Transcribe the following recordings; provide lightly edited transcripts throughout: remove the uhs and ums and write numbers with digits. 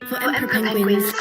for emperor penguins.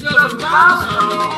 Yorùbá sọ̀rọ̀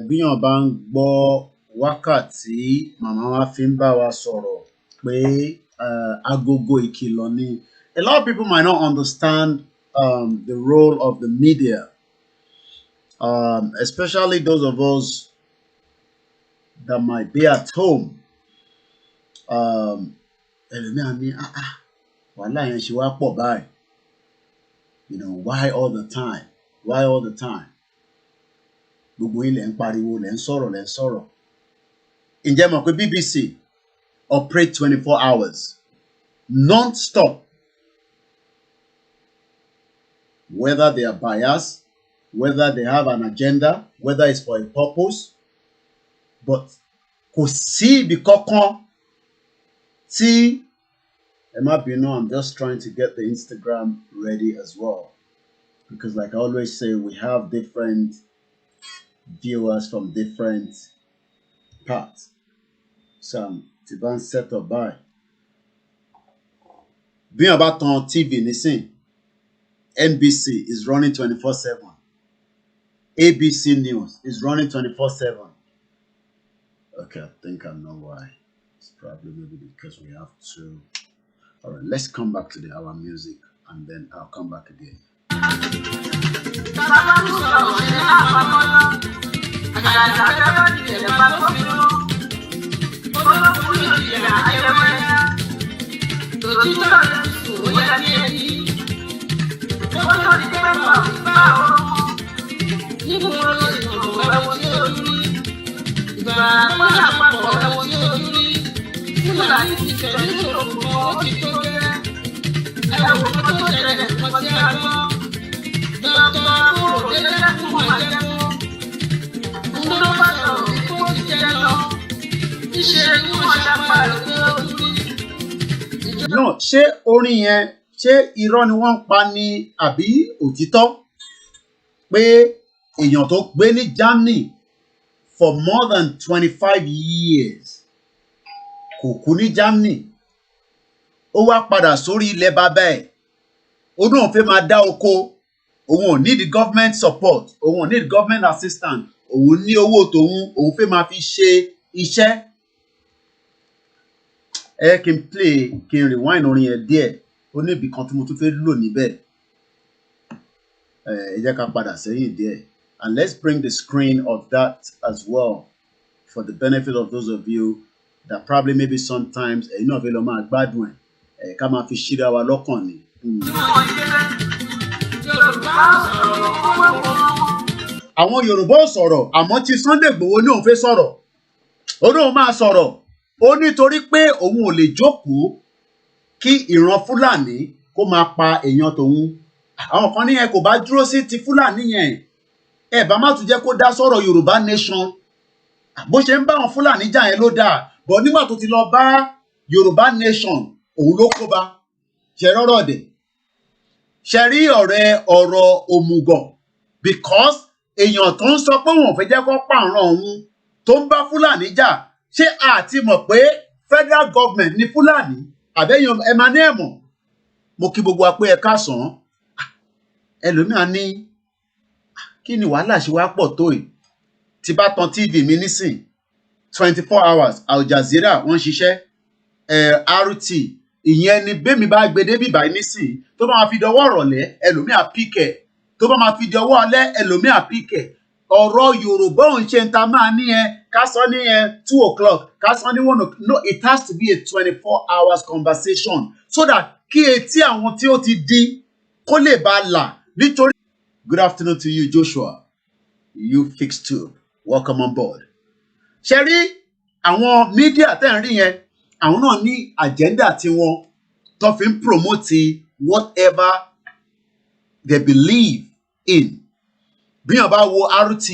Bíyàn bá ń gbọ́ wákàtí màmá wa fi ń bá wa sọ̀rọ̀ pé agogo ìkìlọ̀ ni. A lot of people might not understand the role of the media, especially those of us that might be at home. Ẹlòmíràn ní wàhálà yẹn ṣe wá pọ̀ báyìí. You know, why all the time? Why all the time? Gbogbo yín lẹ ń pariwo, lẹ ń sọ̀rọ̀. Ǹjẹ́ mọ̀ pé BBC operate 24 hours non-stop, whether they are biased, whether they have an agenda, whether it's for a purpose, but kò sí ibi kankan tí ẹ má bínú, I'm just trying to get the Instagram ready as well, because like I always say, we have different viewers from different parts. So tí bá ń set up by bí wọ́n bá tan TV nísìn, NBC is running 24/7, ABC News is running 24/7. Okay, I think I know why. It's probably maybe because we have to. All right, let's come back to our music and then I'll come back again. No, ṣé orin yẹn ṣé irọ́ ni wọ́n ń pa ni àbí òtítọ́ pé èèyàn tó gbé ní Germany for more than 25 years kò kú ní Germany, ó wá padà sórí ilẹ̀ bàbá ẹ̀, ó náà fẹ́ máa dá oko, òun ò need government support, òun ò need government assistance, òun ní owó tòun, òun fẹ́ máa fi ṣe iṣẹ́. Kí n play, kí n rewind orin yẹn díẹ̀, ó ní ibì kan tí mo tún fẹ́ lò níbẹ̀. Ẹ jẹ́ ká padà sẹ́yìn díẹ̀, and let's bring the screen of that as well for the benefit of those of you that probably maybe sometimes ẹ̀yin náà fẹ́ lọ máa gbádùn ẹ̀ ká máa fi ṣíra wa lọ́kàn ni. Àwọn Yorùbá ò sọ̀rọ̀, àmọ́ tí Sunday Igboho ní òun fẹ́ sọ̀rọ̀, ó ní òun máa sọ̀rọ̀, ó nítorí pé òun ò lè jókòó kí ìran Fúlàní kó máa pa èèyàn tòun. Àwọn kan ní ẹ kò bá dúró sí ti Fúlàní yẹn, ẹ bá má tún jẹ́ kó dá sọ̀rọ̀ Yorùbá nation. Bó ṣe ń bá àwọn Fúlàní jà yẹn ló dáa, bọ̀ nígbà tó ti lọ bá Yorùbá nation, òun ló kó bá. Ṣe rọ́rọ̀ dẹ̀, ṣe rí ọ̀rọ̀ òmùgọ̀, because èèyàn tó ń sọ pé wọn ò fẹ́ jẹ́ kó pààrọ̀ òun tó ń bá Fúlàní jà, ṣé àti mọ̀ pé federal government ní Fúlàní àbẹ́yàn ẹ máa ní ẹ̀mọ̀. Mo kí gbogbo wa pé ẹ káàsán. Ẹlòmíà ní kí ni wàhálà ṣe wá pọ̀ tó yìí, tí bá tan TV mi nísìn 24 hours Al Jazeera wọ́n ṣiṣẹ́, RT ìyẹn ni bẹ́mi bá gbé débì báyìí nísìn, tó bá máa fi dọwọ́ ọ̀rọ̀lẹ́ ẹlòmíà píkẹ̀, tó bá máa fi dọwọ́ alẹ́ ẹlòmíà píkẹ̀. Ọ̀rọ̀ Yorùbá òun ṣe ń ta máa ní ká sọ ní 2 o'clock, ká sọ ní 1 o'clock. No, it has to be a 24 hours conversation so that kí etí àwọn tí ó ti di kó lè bá là. Nítorí. Good afternoon to you, Joshua. You fixed tube. Welcome on board. Ṣé rí àwọn mídíà tẹ́ ń rí yẹn, àwọn náà ní agenda tiwọn tó fi ń promote whatever they believe in. Bí yàn bá wo RT,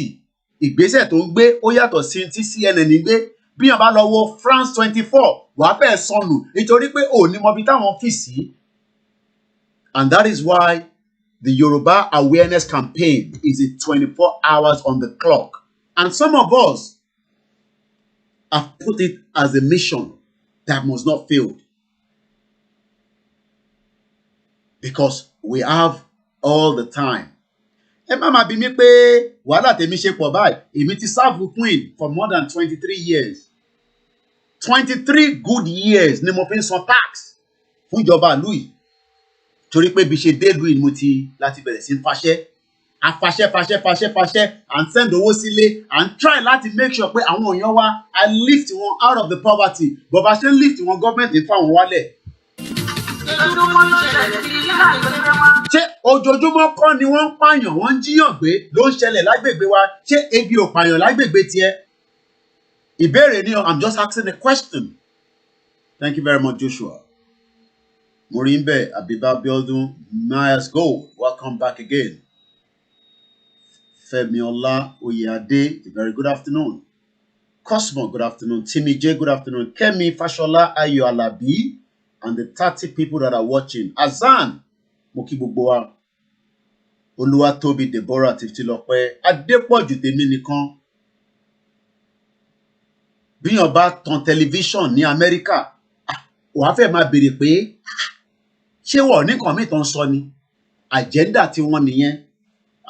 ìgbésẹ̀ tó ń gbé ó yàtọ̀ sí tí CNN ń gbé. Bí yàn bá lọ wo France 24, wàá fẹ́ sọnù nítorí pé ò ní mọ bí táwọn fi sí. And that is why the Yoruba awareness campaign is a 24 hours on the clock. And some of us have put it as a mission that must not fail. Because we have all the time. Ẹ má máa bi mí pé wàhálà tèmi ṣe pọ̀ báyìí. Èmi ti serve Queen for more than 23 years. 23 good years ni mo fi ń san tax fún ìjọba ìlú yìí. Torí pé bí ṣe dé ìlú yìí mo ti láti bẹ̀rẹ̀ sí ń faṣẹ́. Faṣẹ́. And send owó sílé. And try láti make sure pé àwọn èèyàn wa I lift wọn out of the poverty. But bá ṣe ń lift wọn government ń fà wọn wálẹ̀. Ṣé ojoojúmọ́ kọ́ ni wọ́n ń pààyàn, wọ́n ń jíyàn gbé ló ń ṣẹlẹ̀ lágbègbè wa? Ṣé ebi ò pààyàn lágbègbè tiẹ̀? Ìbéèrè ni I'm just asking a question. Thank you very much, Joshua. Morimbe Abiba Biodun Myers Gold. Welcome back again. Femiola Oyade, a very good afternoon. Cosmo, good afternoon. Timmy J, good afternoon. Kemi Fashola Ayo Alabi, and the 30 people that are watching. Azan Mokibuboa, Oluwatobi Deborah Tiftilope, Adepoju Temi nìkan. Bí yàn bá tan tẹlifíṣàn ní Amẹ́ríkà, wàá fẹ́ máa béèrè pé ṣé wọ́n ní nǹkan mìíràn sọ ni? Agenda tí wọ́n nìyẹn.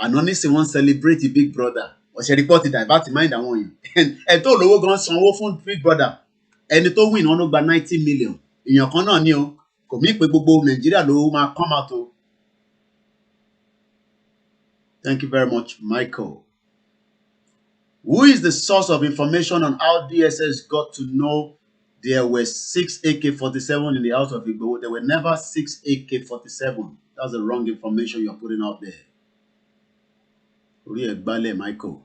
Àná nísìn wọ́n celebrate Big Brother. Ọ̀sẹ̀ report divert mind àwọn èèyàn. Ẹ̀ tó lówó gan sanwó fún Big Brother. Ẹni tó win wọn ló gba 90 million. Èèyàn kan náà ni o. Kò mí pé gbogbo Nàìjíríà ló máa come out o. Thank you very much, Michael. Who is the source of information on how DSS got to know there were 6 AK-47 in the house of Igboho? There were never 6 AK-47. That's the wrong information you're putting out there. Orí ẹ̀ gbálẹ̀, Michael.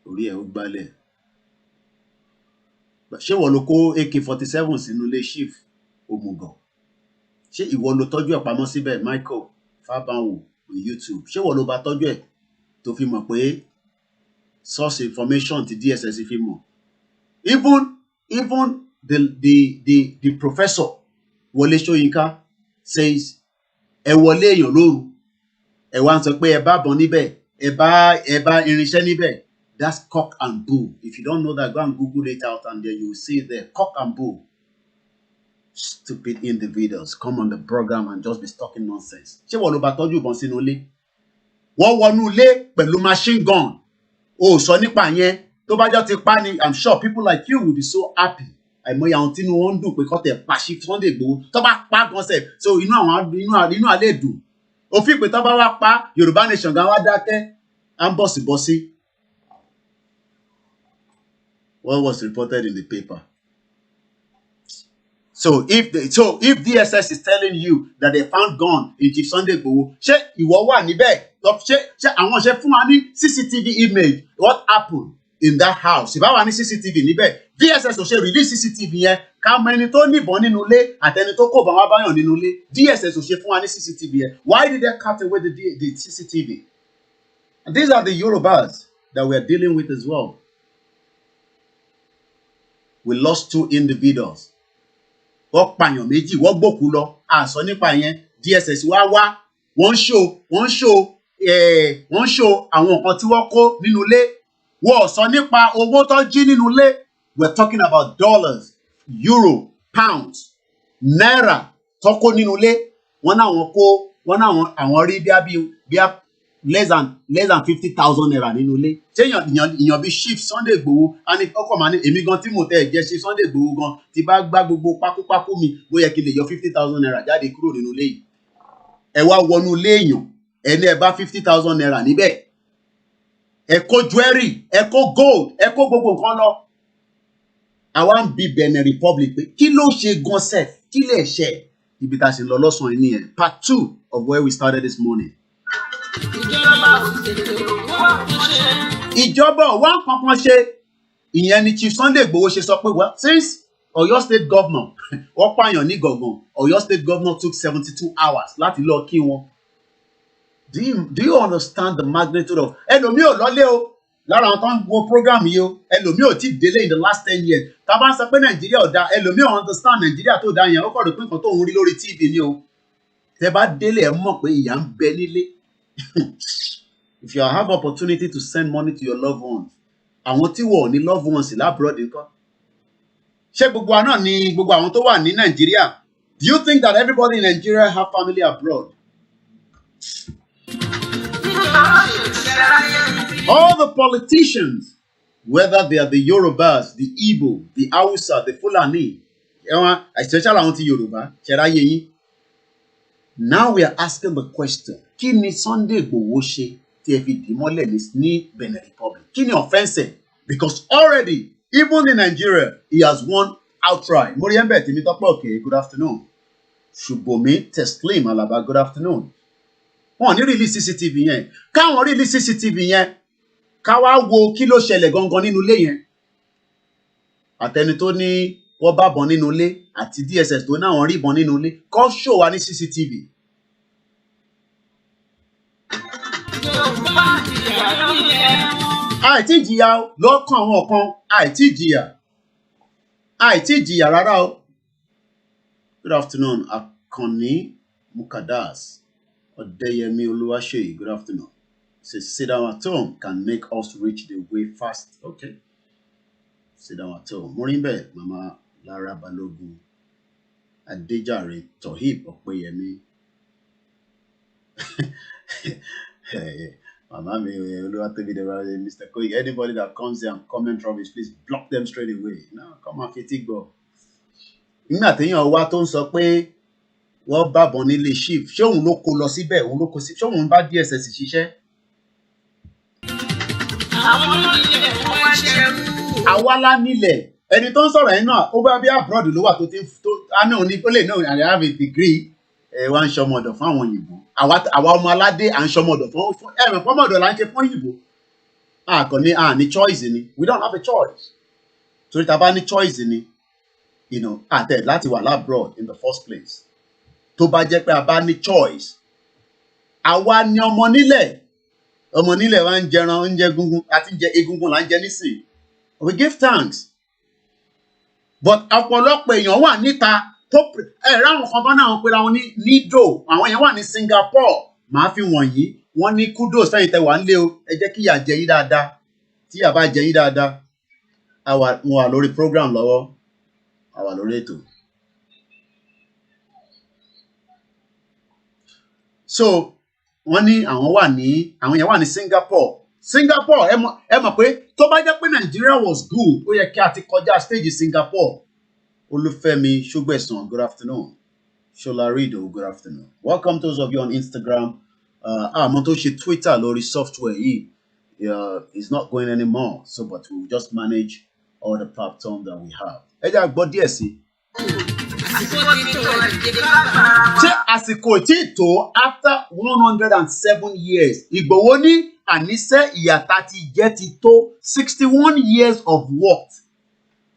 Orí ẹ̀ ó gbálẹ̀. Ṣé ìwọ ló kó AK-47 sínú ilé chief Òmùgọ̀? Ṣé ìwọ ló tọ́jú ẹ̀ pamọ́ síbẹ̀, Michael Fábánwò on YouTube? Ṣé ìwọ ló bá tọ́jú ẹ̀ tó fi mọ̀ pé source information ti DSS fi mọ̀? Even the professor Wọlé Ṣóyínká says ẹ wọlé èèyàn lóru, ẹ wá ń sọ pé ẹ bá bọn níbẹ̀, ẹ bá irinṣẹ́ níbẹ̀. That's cock and bull. If you don't know that, go and Google it out and then you will see it there. Cock and bull. Stupid individuals come on the program and just be talking nonsense. Ṣé wọ́n ló bá tọ́jú ìbọn sínú ilé? Wọ́n wọnú ilé pẹ̀lú machine gun. O sọ nípa yẹn. Tó bá jọ ti pa ni, I'm sure people like you will be so happy. Àìmọye àwọn tí wọ́n ń dùn pé kọ́ tẹ̀ pa Chief Sunday Igboho. Tó bá pa gan sẹ̀, so inú alẹ́ dùn. Òfin pé tó bá wá pa Yorùbá nation gan wá dákẹ́. À ń bọ̀sibọ́sí. What was reported in the paper? So if DSS is telling you that they found gun in Chief Sunday Igboho, ṣé ìwọ wà níbẹ̀? Ṣé àwọn ṣe fún wa ní CCTV image? What happened in that house? Ìbá wà ní CCTV níbẹ̀. DSS ò ṣe release CCTV yẹn. Ká mọ ẹni tó níbọn nínú ilé àtẹni tó kó bọ̀ wá báyàn nínú ilé. DSS ò ṣe fún wa ní CCTV yẹn. Why did they cut away the CCTV? And these are the Yorubas that we are dealing with as well. We lost 2 individuals. Wọ́n pààyàn méjì, wọ́n gbòkú lọ. Àsọ nípa yẹn, DSS wá. Wọ́n show àwọn nǹkan tí wọ́n kó nínú ilé. Wọ́n sọ nípa owó tó jí nínú ilé. We're talking about dollars, euro, pounds, naira tó kó nínú ilé. Wọ́n náà àwọn rí bí less than 50,000 naira nínú ilé. Ṣé èèyàn bí Chief Sunday Igboho a ní ọkọ̀ máa ní èmi gan tí mo tẹ̀ jẹ́ Chief Sunday Igboho gan ti bá gbá gbogbo pákúpákú mi bóyá kí lè yọ 50,000 naira jáde kúrò nínú ilé yìí. Ẹ wá wọnú ilé èèyàn ẹni ẹ bá 50,000 naira níbẹ̀. Ẹ kó jewelry, ẹ kó gold, ẹ kó gbogbo nǹkan lọ. Àwa ń bi Benin Republic pé kí ló ṣe gan sef? Kí lè ṣe? Ibi tá a ṣe lọ lọ́sàn-án yìí nìyẹn. Part 2 of where we started this morning. Ìjọba ò wá kankan ṣe. ìyẹn ni Chief Sunday Igboho ṣe sọ pé well since Ọ̀yọ́ state governor wọ́n pààyàn ní Gangan Ọ̀yọ́ state governor took 72 hours láti lọ kí wọn. Do you understand the magnitude of ẹlòmíì ò lọ́lé o lára àwọn tó ń wo program yìí o ẹlòmíì ò tí ì délé in the last 10 years tá a bá ń sọ pé Nàìjíríà ò dáa ẹlòmíì ò understand Nàìjíríà tó dáa yẹn ó kọ̀ rò pé nǹkan tó ń rí lórí TV ni o tẹ bá délé ẹ mọ̀ pé ìyà ń bẹ nílé. If you have opportunity to send money to your loved ones àwọn tí wọ́n ò ní loved ones labroad nǹkan ṣé gbogbo wa náà ni gbogbo àwọn tó wà ní Nàìjíríà do you think that everybody in Nigeria have family abroad? All the politicians, whether they are the Yorubas, the Igbo, the Hausa, the Fulani, especially àwọn ti Yoruba, ṣẹ̀ráyé yín. Now we are asking the question, kí ni Sunday Igboho ṣe tí ẹ fi dì mọ́lẹ̀ ní Benin Republic? Kí ni offense? Because already, even in Nigeria, he has won outright. Moriembe Timitope, okay, good afternoon. Shubomi Teslim Alaba, good afternoon. Wọ́n ní release CCTV yẹn. Káwọn release CCTV yẹn. Ká wá wo kí ló ṣẹlẹ̀ gangan nínú ilé yẹn. Àtẹni tó ní wọ́n bá bọn nínú ilé àti DSS tó náà wọ́n rí bọn nínú ilé. Kó show wa ní CCTV. Àìtí ìjìyà lọ́kàn àwọn kan. Àìtí ìjìyà rárá o. Good afternoon, Akànní Mukadas. Odeyemi Oluwaseyi, good afternoon. Says sit down at home can make us reach the way fast. Okay. Sit down at home. Morimbe, Mama Lara Balogun. Adejare Tohib Opeyemi. Mama me Mr. Koiki. Anybody that comes here and comment rubbish, please block them straight away. No, come on, Fitigbo. Nígbà téèyàn wá tó ń sọ pé wọ́n bá bọn nílé chief ṣé òun ló kó lọ síbẹ̀ òun ló kó sí ṣé òun bá DSS ṣiṣẹ́. Àwa la nílẹ̀ ẹni tó ń sọ̀rọ̀ yẹn náà ó bá bí abroad ló wà tó ti tó àná òní ó lè náà I have a degree wá ń ṣọmọdọ̀ fún àwọn òyìnbó àwa ọmọ aládé à ń ṣọmọdọ̀ fún ẹ̀rọ fọmọdọ̀ là ń ṣe fún òyìnbó àkànní ní choice ni we don't have a choice torí tá a bá ní choice ni àtẹ̀ láti wà labroad in the first place. Tó bá jẹ́ pé a bá ní choice àwa ni ọmọ nílẹ̀ wa ń jẹran oúnjẹ egungun àti jẹ egungun là ń jẹ nísìn we give thanks but ọ̀pọ̀lọpọ̀ èèyàn wà níta tó ráwọn kan bá náà pera wọn ní nido àwọn èèyàn wà ní Singapore màá fi wọ̀nyí wọ́n ní kudos fẹ́yìn tẹ wà ń lé o ẹ jẹ́ kí ìyà jẹ yín dáadáa tí ìyà bá jẹ yín dáadáa mo wà lórí program lọ́wọ́ a wà lórí ètò. So wọ́n ní àwọn èèyàn wà ní Singapore ẹ mọ̀ pé tó bá jẹ́ pé Nigeria was good ó yẹ kí a ti kọjá stage Singapore. Olúfẹ́mi Ṣógbẹ̀sán, good afternoon. Ṣọlá Rido, good afternoon. Welcome those of you on Instagram. Àmọ́ tó ṣe Twitter lórí software yìí is not going anymore so but we will just manage all the platforms that we have. Ẹ jẹ́ àgbọ̀ díẹ̀ sí. Ṣé àsìkò tí tó after 107 years Ìgbòho ní àníṣe ìyàtà ti jẹ́ ti tó 61 years of what?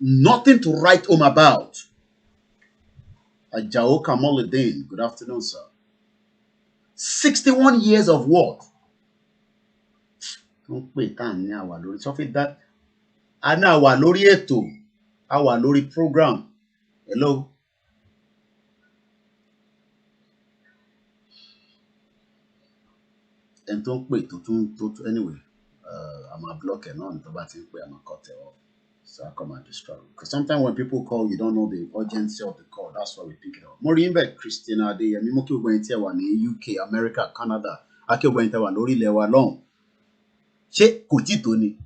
Nothing to write home about. Ajao Kamoluddin, good afternoon, sir. 61 years of what? Don't pay time ní àwa lórí something that a ní àwa lórí ètò àwa lórí program. Hello. And don't pay to anyway. I'm a blocker, no, I'm a cut it off. So I come and destroy. Because sometimes when people call, you don't know the urgency of the call. That's why we pick it up. Morimbe Christina Ade, mi mo ki ogbo enti wa ní UK, America, Canada. Aki ogbo enti wa lórí ilẹ̀ wa lọ́hùn. Ṣé kò tí tó ni?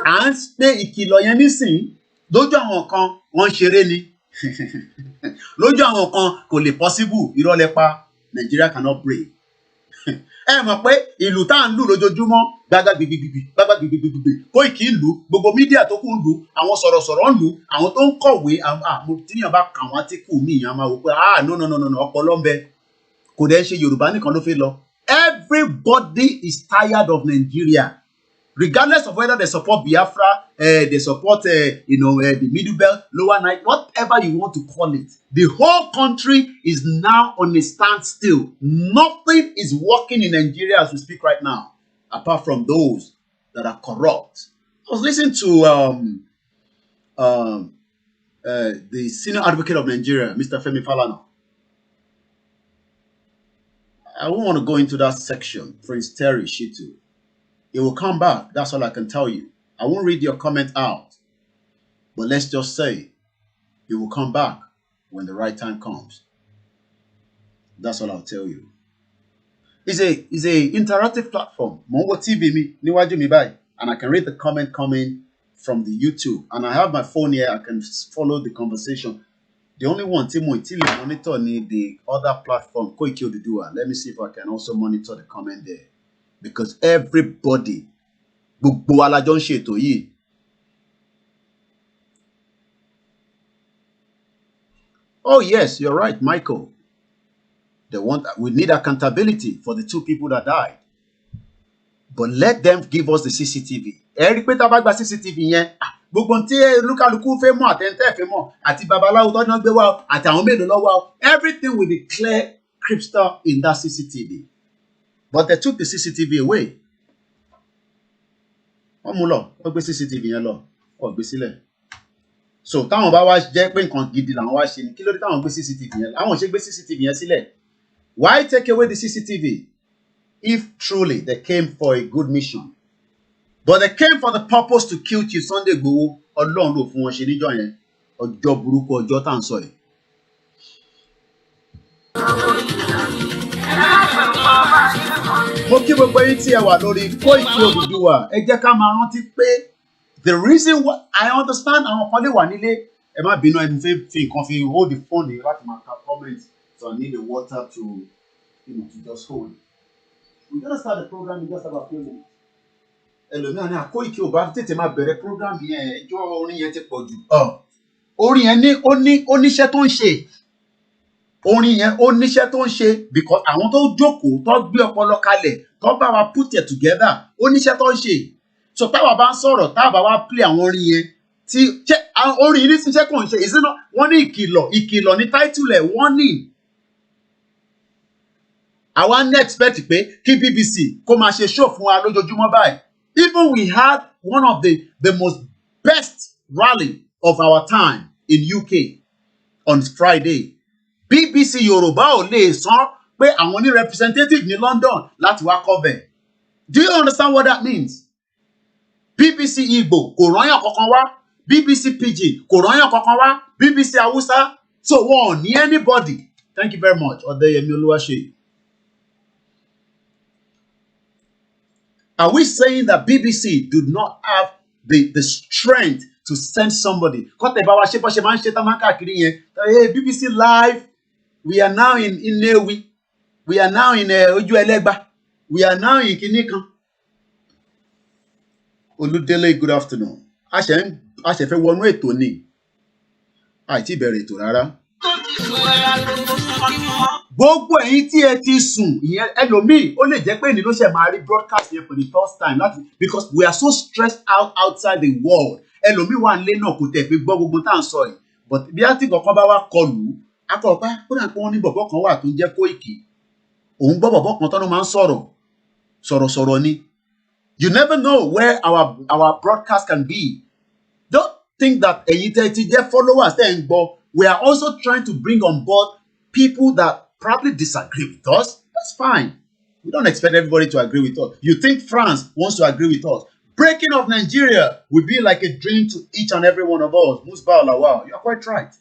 À ń pé ìkìlọ̀ yẹn nísìn lójú àwọn kan wọ́n ṣeré ni. Lójú àwọn kan kò lè possible irọ́ lẹ pa. Nigeria cannot break. Ẹ mọ̀ pé ìlú tá à ń lù lójoojúmọ́ gbàgbàgbìgbìgbì Koiki ń lù gbogbo mídíà tó kù ń lù àwọn sọ̀rọ̀sọ̀rọ̀ ń lù àwọn tó ń kọ̀wé tíyàn bá kà wọ́n átíkù míì yàn máa wò pé no ọpọlọ ń bẹ kò dẹ̀ ṣe Yorùbá nìkan ló fẹ́ lọ. Everybody is tired of Nigeria. regardless of whether they support Biafra, they support the Middle Belt, Lower Nile, whatever you want to call it. The whole country is now on a standstill. Nothing is working in Nigeria as we speak right now, apart from those that are corrupt. I was listening to the senior advocate of Nigeria, Mr. Femi Falana. I won't want to go into that section. Prince Terry Shitu. It will come back. That's all I can tell you. I won't read your comment out. But let's just say it will come back when the right time comes. That's all I'll tell you. It's a interactive platform. Mongo TV me, niwaju mi báyìí, and I can read the comment coming from the YouTube. And I have my phone here. I can follow the conversation. The only one tí mo ti lè monitor ni the other platform, KOIKIMEDIA. Let me see if I can also monitor the comment there. Because everybody, gbogbo alájọ ń ṣètò yìí. Oh yes, you're right, Michael. We need accountability for the 2 people that died. But let them give us the CCTV. Ẹ rí pé tá bá gba CCTV yẹn, gbogbo tí olúkálùkù fẹ́ mọ̀ àtẹ̀ntẹ́ fẹ́ mọ̀ àti babaláwo tó náà gbé wá àti àwọn mélòó lọ́wọ́, everything will be clear crystal in that CCTV. But they took the CCTV away. Wọ́n mú lọ, wọ́n gbé CCTV yẹn lọ, wọ́n gbé sílẹ̀. So táwọn bá wá jẹ́ pé nǹkan gidi làwọn wá ṣe ni, kí ló dé táwọn gbé CCTV yẹn? Àwọn ṣe gbé CCTV yẹn sílẹ̀. Why take away the CCTV if truly they came for a good mission? But they came for the purpose to kill Chief Sunday Igboho. Ọlọ́run ló fún wọn ṣe níjọ́ yẹn. Ọjọ́ burúkú ọjọ́ tá à ń sọ yìí. Mo kí gbogbo yín tí ẹ wà lórí KOIKIMEDIA. Ẹ jẹ́ ká máa rántí pé the reason why I understand àwọn kan lè wà nílé. Ẹ má bínú ẹni fi nǹkan fi hold the phone yìí láti máa ka comment. So I need the water to just hold. We're gonna start the program in just about a few minutes. Ẹlòmíràn ní Koiki ò bá tètè máa bẹ̀rẹ̀ program yẹn, ẹjọ́ orin yẹn ti pọ̀ jù. Orin yẹn ó níṣẹ́ tó ń ṣe. Orin yẹn ó níṣẹ́ tó ń ṣe because àwọn tó jókòó tó gbé ọpọlọ kalẹ̀ tó bá wa put it together ó níṣẹ́ tó ń ṣe. So táwa bá ń sọ̀rọ̀ táwa wá play àwọn orin yẹn tí orin yìí níṣẹ́ kò ń ṣe ìsínà wọ́n ní ìkìlọ̀ ní title ẹ̀ warning. Àwa ní expect pé kí BBC kó máa ṣe show fún wa lójoojúmọ́ báyìí. Even we had one of the most best rally of our time in UK on Friday. BBC Yoruba ò lè sọ pé àwọn ní representative ní London láti wá cover. Do you understand what that means? BBC Igbo kò rányàn kankan wá. BBC Pidgin kò rányàn kankan wá. BBC Hausa. So wọn ò ní anybody. Thank you very much. Odeyemi Oluwaseyi. Are we saying that BBC do not have the strength to send somebody? Hey, BBC Live, we are now in Newi, we are now in Ojuelegba, we are now in Kinikan. Oludele, good afternoon. Àṣẹ fẹ́ wọnú ètò ni. Àìtí bẹ̀rẹ̀ ètò rárá. Gbogbo ẹ̀yin tí ẹ ti sùn ìyẹn ẹlòmíì ó lè jẹ́ pé ní ló ṣe máa rí broadcast yẹn for the first time because we are so stressed out outside the world. Ẹlòmíì wà nílé náà kò tẹ̀ pé gbọ́ gbogbo tá à ń sọ yìí but bí á ti kọ̀ọ̀kan bá wá kọlù akọ̀ọ̀pá ó dà pé wọ́n ní bọ̀bọ̀ kan wà tó ń jẹ́ Koiki. Òun gbọ́ bọ̀bọ̀ kan tọ́nu máa ń sọ̀rọ̀ ni. You never know where our broadcast can be. Don't think that ẹ̀yin tẹ́ ti jẹ́ followers tẹ́ ń gbọ́. We are also trying to bring on board people that probably disagree with us. That's fine. We don't expect everybody to agree with us. You think France wants to agree with us. Breaking of Nigeria will be like a dream to each and every one of us. Musba Olawal, you're quite right.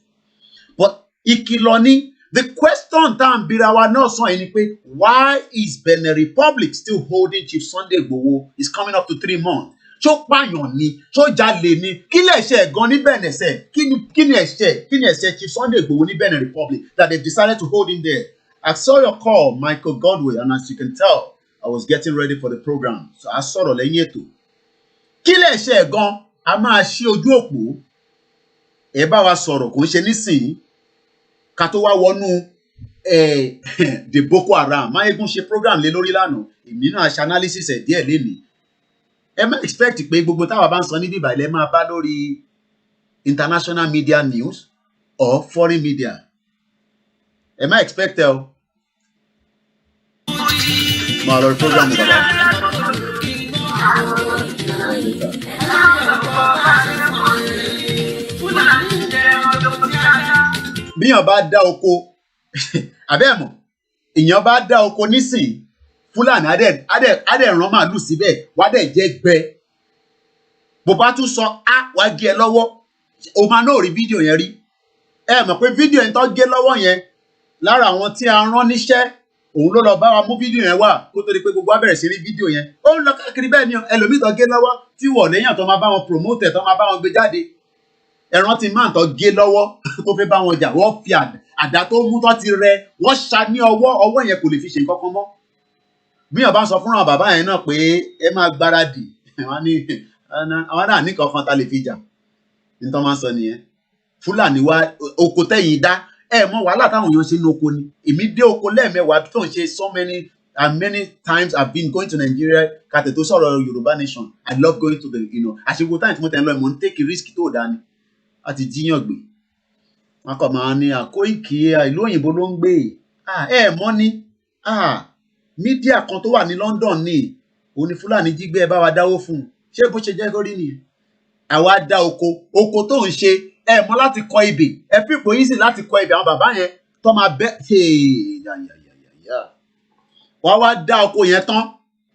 But Ikiloni, the question that Birawa knows is why is Benin Republic still holding Chief Sunday Igboho? It's coming up to 3 months. Ṣó pààyàn ni, ṣó jalè ni, kí lè ṣe gan ní Benin ṣe, kí ni ẹ̀ṣẹ̀ Chief Sunday Igboho ní Benin Republic that they decided to hold him there. I saw your call, Michael Godwin, and as you can tell, I was getting ready for the program. So I sọ̀rọ̀ lẹ́yìn ètò. Kí lè ṣe gan, a máa ṣí ojú òpó, ẹ bá wa sọ̀rọ̀ kò ń ṣe nísìnyí, ká tó wá wọnú the Boko Haram. Máyégún ṣe program lé lórí lánàá, èmi náà ṣe analysis ẹ̀ díẹ̀ lénìí. ẹ má expect pé gbogbo táwa bá ń sọ ní bíbá ilẹ̀ máa bá lórí international media news or foreign media. Ẹ má expect ẹ o. Máa lọ rí program bàbá. Bíyàn bá dá oko àbẹ́ mọ̀ èèyàn bá dá oko nísìn Fúlàní á dẹ̀ rán màálù síbẹ̀ wá dẹ̀ jẹ́ gbẹ. Bó bá tún sọ á wá gé ẹ lọ́wọ́ o máa náà rí fídíò yẹn rí. Ẹ mọ̀ pé fídíò yẹn tó gé lọ́wọ́ yẹn lára àwọn tí a rán níṣẹ́ òun ló lọ bá wa mú fídíò yẹn wá kó tó di pé gbogbo wa bẹ̀rẹ̀ sí rí fídíò yẹn. Ó ń lọ káàkiri bẹ́ẹ̀ ni ẹlòmíì tó gé lọ́wọ́ tí wọ̀ lẹ́yìn tó máa bá wọn promote ẹ̀ tó máa bá wọn gbé jáde. Ẹran ti máa ń tọ́ gé lọ́wọ́ tó fẹ́ bá wọn jà wọ́n fi àdá tó mú tó ti rẹ wọ́n ṣá ní ọwọ́ yẹn kò lè fi ṣe nǹkan kan mọ́. Bí yàn bá sọ fún àwọn bàbá yẹn náà pé ẹ máa gbáradì àwọn náà ní kan ta lè fi jà nítorí máa ń sọ nìyẹn. Fúlàní wa oko tẹ́yìn dá ẹ mọ wàhálà táwọn èèyàn ṣe ní oko ni. Èmi dé oko lẹ́ẹ̀mẹ́wàá tó ń ṣe so many and many times I've been going to Nigeria kàtẹ́ tó sọ̀rọ̀ Yoruba nation. I love going to the àṣepọ̀ táyì tí mo tẹ̀ ń lọ ìmọ̀ ń take risk tó dáa ni láti jíyàn gbé. Wọn kọ̀ máa ní Koiki ìlú òyìnbó ló ń gbé ẹ mọ́ ni mídíà kan tó wà ní London ni òun ni Fúlàní jí gbé ẹ bá wa dáwó fún un. Ṣé bó ṣe jẹ́ kó rí nìyẹn? Àwa dá oko tó ń ṣe ẹ mọ́ láti kọ ebè ẹ pípò yìí sì láti kọ ebè àwọn bàbá yẹn tó máa bẹ́ wọ́n wá dá oko yẹn tán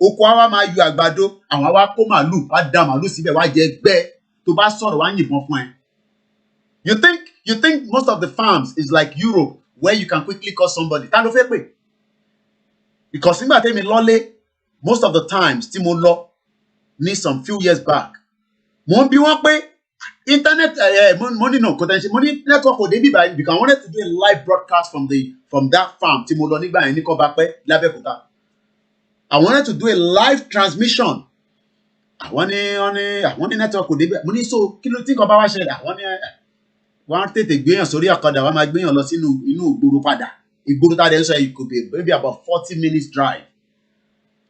oko wa máa yọ àgbàdo àwọn wa kó màálù wá dá màálù síbẹ̀ wá jẹ gbẹ́ tó bá sọ̀rọ̀ wá yìnbọn fún ẹ. You think most of the farms is like Europe where you can quickly call somebody ta ló fẹ́ pè? Because nígbà tẹ́mi lọ́lé most of the times tí mo lọ ní some few years back mo ń bi wọ́n pé internet mo ní no kò tẹ́ ṣe mo ní network kò dé bíbá yìí because I wanted to do a live broadcast from that farm tí mo lọ nígbà yẹn ní Kọ́bápẹ́ l'Abẹ́òkúta. I wanted to do a live transmission. Àwọn ní network kò dé bíbá mo ní so kí ló tí nǹkan bá wá ṣẹlẹ̀ àwọn ní wọ́n á tètè gbéyàn sórí ọ̀kadà wọ́n máa gbéyàn lọ sínú inú ìgboro padà ìgboro tá a dẹ̀ ń sọ yìí kò bẹ̀ maybe about 40 minutes drive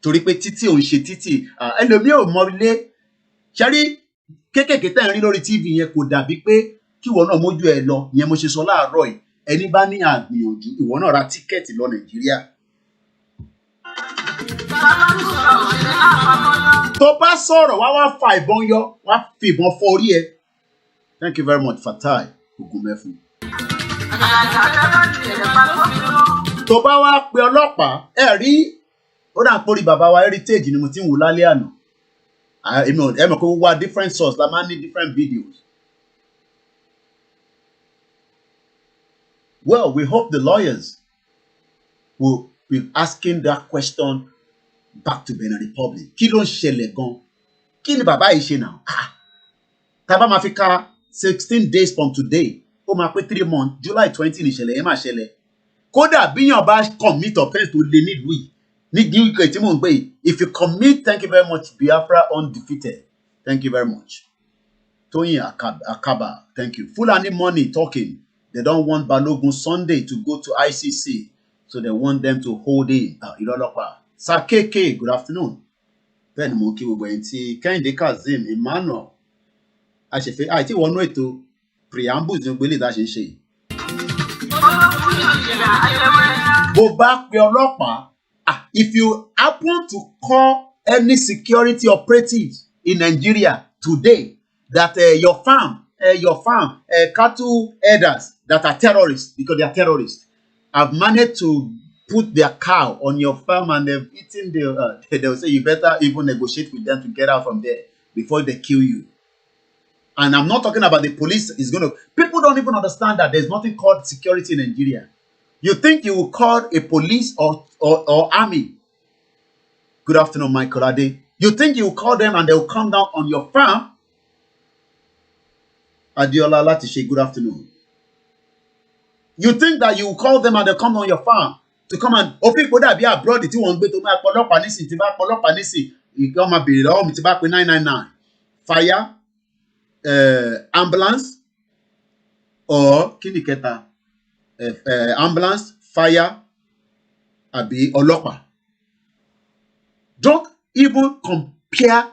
torí pé títì ò ń ṣe títì ẹlòmíì ò mọ ilé ṣẹ́rí kéékèèké tẹ̀ ń rí lórí TV yẹn kò dàbí pé kí ìwọ náà mójú ẹ lọ ìyẹn mo ṣe sọ láàárọ̀ yìí ẹni bá ní àgbìyànjú ìwọ náà ra tíkẹ́ẹ̀tì lọ Nàìjíríà. Tó bá sọ̀rọ̀ wá fa ìbọn yọ wá fi ìbọn fọ orí ẹ. Thank you very much Fatai Ogunmefun. Tó bá wá pe ọlọ́pàá ẹ rí ó dà ń porí bàbá wa heritage ni mo ti ń wò lálẹ́ àná. Ẹ mọ̀ pé wá different source la máa ń ní different videos. Well, we hope the lawyers will be asking that question back to Benin Republic. Kí ló ń ṣẹlẹ̀ gan? Kí ni bàbá yìí ṣe náà? Tá bá máa fi ka 16 days from today ó máa pé 3 months July 20 nìṣẹ̀lẹ̀ yẹn máa ṣẹlẹ̀. Kódà bíyàn bá commit offence tó lé nílùú yìí ní UK tí mò ń gbé yìí if you commit thank you very much Biafra undefeated thank you very much Toyin Akaba thank you Fulani money talking they don't want Balogun Sunday to go to ICC so they want them to hold him ìlọ́lọ́pàá Sakeke good afternoon bẹ́ẹ̀ ni mo kí gbogbo ẹ̀yin tí Kẹ́hìndé Kazeem Emmanuel àṣẹfẹ́ àìtí wọnú ètò preambles ní gbélé tá a ṣe ń ṣe yìí. Bó bá pe ọlọ́pàá if you happen to call any security operatives in Nigeria today that your farm cattle herders that are terrorists because they are terrorists have managed to put their cow on your farm and they've eaten they'll say you better even negotiate with them to get out from there before they kill you. And I'm not talking about the police is going to... People don't even understand that there's nothing called security in Nigeria. You think you will call a police or army? Good afternoon, Michael Ade. You think you will call them and they will come down on your farm? Adiola Latishe, good afternoon. You think that you will call them and they'll come on your farm to come and... Oh, people that be abroad, tí wọ́n gbé tó máa pọlọ́pàá nísìn, tí bá pọlọ́pàá nísìn, ìgbà máa bèrè lọ́wọ́ mi tí bá pe 999. Fire, ambulance, or kí ni kẹta? Ambulance, fire, àbí ọlọ́pàá. Don't even compare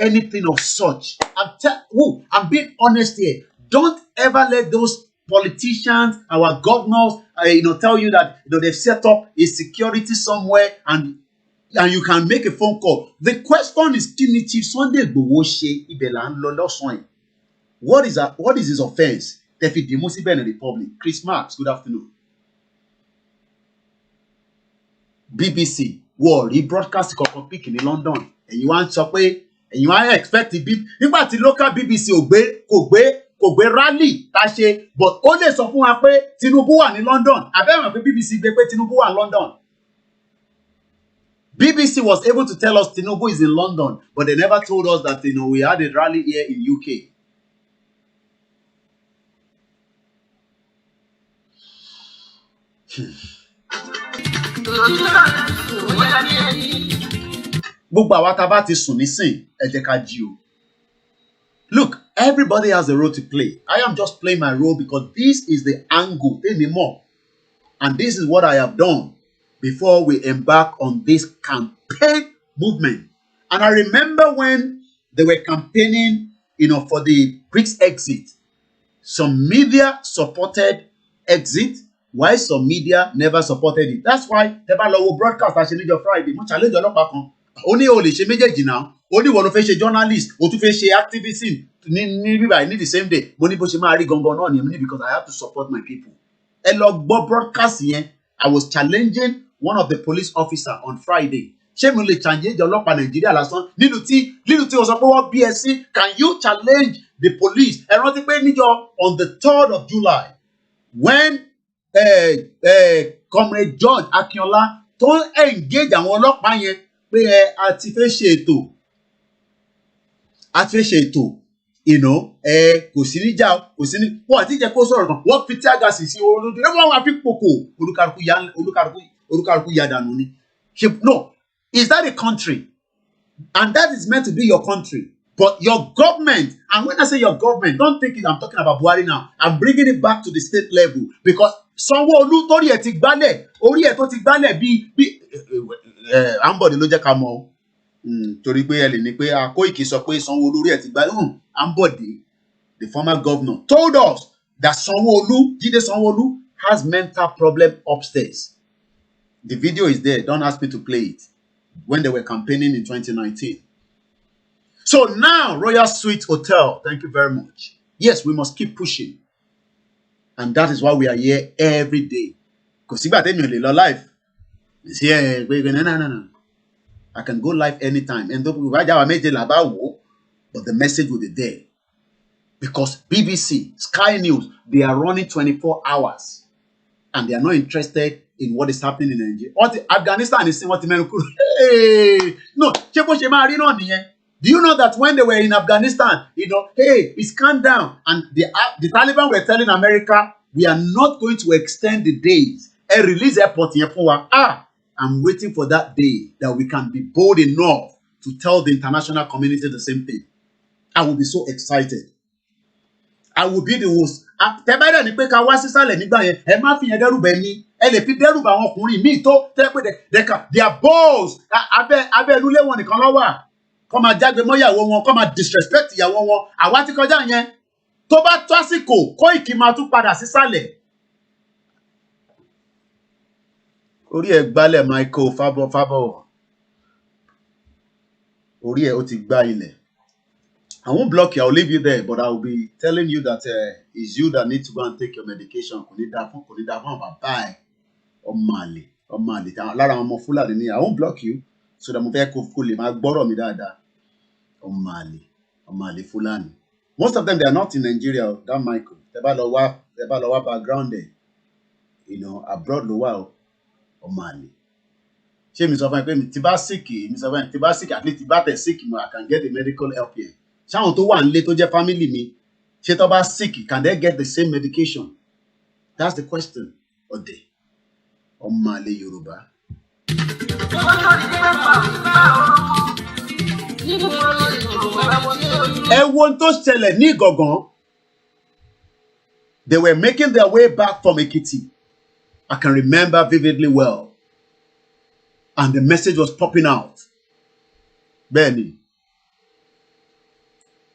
anything of such. I'm being honest here. Don't ever let those politicians, our governors, tell you that they've set up a security somewhere and you can make a phone call. The question is, Kini Chief Sunday Igboho ṣe ibẹ̀ là ń lọ lọ́sàn-án yìí. What is his offense? Tefi Dimusi Benin Republic. Chris Marks, good afternoon. BBC wọ́n rí broadcast kankan pick ní London. Ẹ̀yin wá ń sọ pé ẹ̀yin wá expect bí nígbà tí local BBC kò gbé rally tá ṣe, but ó lè sọ fún wa pé Tinubu wà ní London. Àbẹ́rẹ́ pé BBC gbé pé Tinubu wà ní London. BBC was able to tell us Tinubu is in London, but they never told us that we had a rally here in UK. Gbogbo àwa tá bá ti sùn nísìn ẹ jẹ́ ká jí o. Look, everybody has a role to play. I am just playing my role because this is the angle anymore, and this is what I have done before we embark on this campaign movement. And I remember when they were campaigning, for the BRICS exit, some media supported exit, while some media never supported it. That's why the broadcast actually on Friday, mo challenge ọlọ́pàá kan. Ó ní o lè ṣe méjèèjì náà. Ó ní wọ́n ló fẹ́ ṣe journalist, ó tún fẹ́ ṣe activism ní bíbá ní the same day. Mo ní bó ṣe máa rí gangan náà ni because I have to support my people. Ẹ lọ gbọ́ broadcast yẹn. I was challenging one of the police officer on Friday. Ṣé mo lè challenge ọlọ́pàá Nàìjíríà lásán nínú tí o sọ pé wọ́n bí ẹ sí? Can you challenge the police? Ẹ rántí pé níjọ́ on the 3rd of July when Comrade George Akinola tó engage àwọn ọlọ́pàá yẹn pé a ti fẹ́ ṣe ètò kò sí níjà kò sí ní wọ́n àti jẹ́ kó sọ̀rọ̀ kan wọ́n fi tí àga sì sí olódò ẹ wọ́n wá fi pòkò olúkàlùkù ya dànù ni. No, is that a country? And that is meant to be your country. But your government, and when I say your government, don't think I'm talking about Buhari now. I'm bringing it back to the state level because Sanwo-Olu torí ẹ̀ ti gbálẹ̀, orí ẹ̀ tó ti gbálẹ̀ bí Ambode ló jẹ́ ká mọ̀ torí pé ẹ lè ní pé Koiki sọ pé Sanwo-Olu orí ẹ̀ ti gbálẹ̀. Ambode, the former governor, told us that Jide Sanwo-Olu has mental problem upstairs. The video is there. Don't ask me to play it. When they were campaigning in 2019. So now, Royal Suite Hotel, thank you very much. Yes, we must keep pushing. And that is why we are here every day. Because if I tell you live, no. I can go live anytime. And but the message will be there. Because BBC, Sky News, they are running 24 hours. And they are not interested in what is happening in Nigeria. Afghanistan is saying what the men could. Hey, no, do you know that when they were in Afghanistan, hey, it's calm down. And the Taliban were telling America, we are not going to extend the days. And release airport here for I'm waiting for that day that we can be bold enough to tell the international community the same thing. I will be so excited. I will be the host. Tẹ́bẹ́rẹ́ ni pé ká wá sísàlẹ̀ nígbà yẹn, ẹ má fi yẹn dẹ́rù bẹ̀ mí. Ẹ lè fi dẹ́rù bá àwọn ọkùnrin míì tó tẹ́ pé they are balls. Abẹ́ ìlú lé wọn nìkan lọ́wọ́. Kọ́ máa jágbe mọ́ ìyàwó wọn, kọ́ máa disrespect ìyàwó wọn. Àwa ti kọjá yẹn. Tó bá tó àsìkò, Koiki máa tún padà sísàlẹ̀. Orí ẹ̀ gbálẹ̀ Michael Fábọ̀. Orí ẹ̀ ó ti gbá ilẹ̀. I won't block you. I'll leave you there, but I'll be telling you that it's you that need to go and take your medication. Kò ní dá fún bàbá ẹ̀. Ọmọ àlè. Lára àwọn ọmọ Fúlàní ni. I won't block you so that mo fẹ́ kó lè máa gbọ́rọ̀ mi dáadáa. Ọmọ àlè Fúlàní. Most of them, they are not in Nigeria. That Michael. Tẹ́ bá lọ wá background there. Abroad ló wà o. Ọmọ àlè. Ṣé mi sọ fún ẹ pé tí bá sick, at least tí bá tẹ̀ sick, I can get the medical help here. Ṣáwọn tó wà nílé tó jẹ́ family mi, ṣé tó bá sick, can they get the same medication? That's the question. Ọdẹ. Ọmọ àlè Yorùbá. Ẹ wo ohun tó ṣẹlẹ̀ ní Ìgàngán. They were making their way back from Ekiti. I can remember vividly well. And the message was popping out. Bẹ́ẹ̀ni.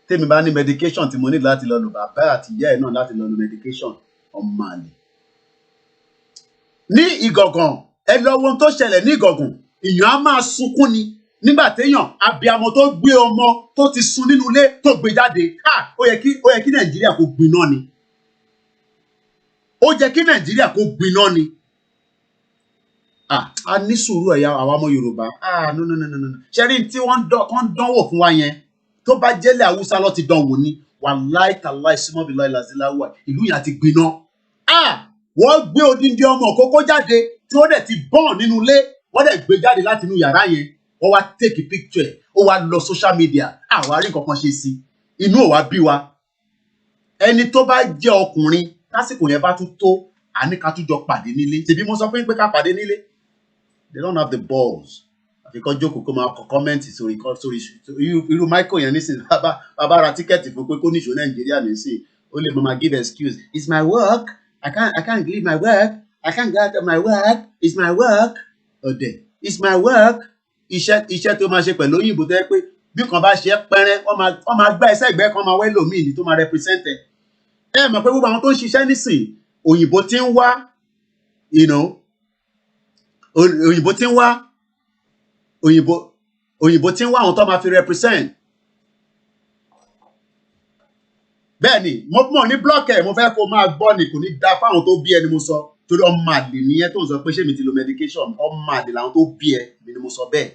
tèmi bá ní medication tí mo ní láti lọ lò bàbá àti ìyá ẹ̀ náà láti lọ lò medication ọmọ àlè. Ní Ìgàngàn ẹ lọ wo ohun tó ṣẹlẹ̀ ní Ìgàngàn, èèyàn á máa sunkún ni nígbà téèyàn abiyamọ tó gbé ọmọ tó ti sun nínú ilé tó gbé jáde. Ó yẹ kí Nàìjíríà kó gbiná ni. Ó yẹ kí Nàìjíríà kó gbiná ni. A ní sùúrù ẹ̀yà àwa ọmọ Yorùbá. No. Ṣẹ́rí tí wọ́n dánwò fún wa yẹn tó bá jẹ́lẹ̀ Haúsá ló ti dánwò ni wàláì tàláì símọ́bìlá ìlàsíláwà ìlú yẹn àti gbiná. Wọ́n gbé odindi ọmọ kókó jáde tí wọ́n dẹ̀ ti bọ́n nínú ilé, wọ́n dẹ̀ gbé jáde láti inú yàrá yẹn, wọ́n wá take picture ẹ̀, ó wá lọ social media, àwa rí nǹkan kan ṣe sí, inú ò wá bí wa. Ẹni tó bá jẹ́ ọkùnrin lásìkò yẹn bá tún tó, àní ká tún jọ pàdé nílé. Ṣèbí mo sọ fún yín pé ká pàdé nílé. They don't have the balls. Àfikọ́ jókòó kó máa kọ kọ́mẹ́ǹtì sórí irú Michael yẹn nísìnyí, bàbá ra tíkẹ́ẹ̀tì fún pé kó níṣó Nàìjíríà nísìnyí, ó lè máa give excuse. It's my work. I can't leave my work. I can't go out of my work. It's my work. It's my work. Iṣẹ́ tó máa ṣe pẹ̀lú òyìnbó tó yẹ pé bí kan bá ṣe é pẹ́rẹ́, wọ́n máa gbá ẹsẹ̀ ìgbẹ́ kan máa wẹ́ lòmíì ní tó máa represent ẹ̀. Ẹ mọ̀ pé gbogbo àwọn tó ń ṣiṣẹ́ nísìnyí, òyìnbó tí ń wá, òyìnbó tí ń wá àwọn tó máa fi represent. Bẹ́ẹ̀ni mo ní block ẹ̀, mo fẹ́ kó máa gbọ́ ni, kò ní da fáwọn tó bí ẹni mo sọ, torí ọmọ àlè nìyẹn tó ń sọ pé ṣé mi ti lo medication, ọmọ àlè làwọn tó bí ẹ mi ni mo sọ bẹ́ẹ̀.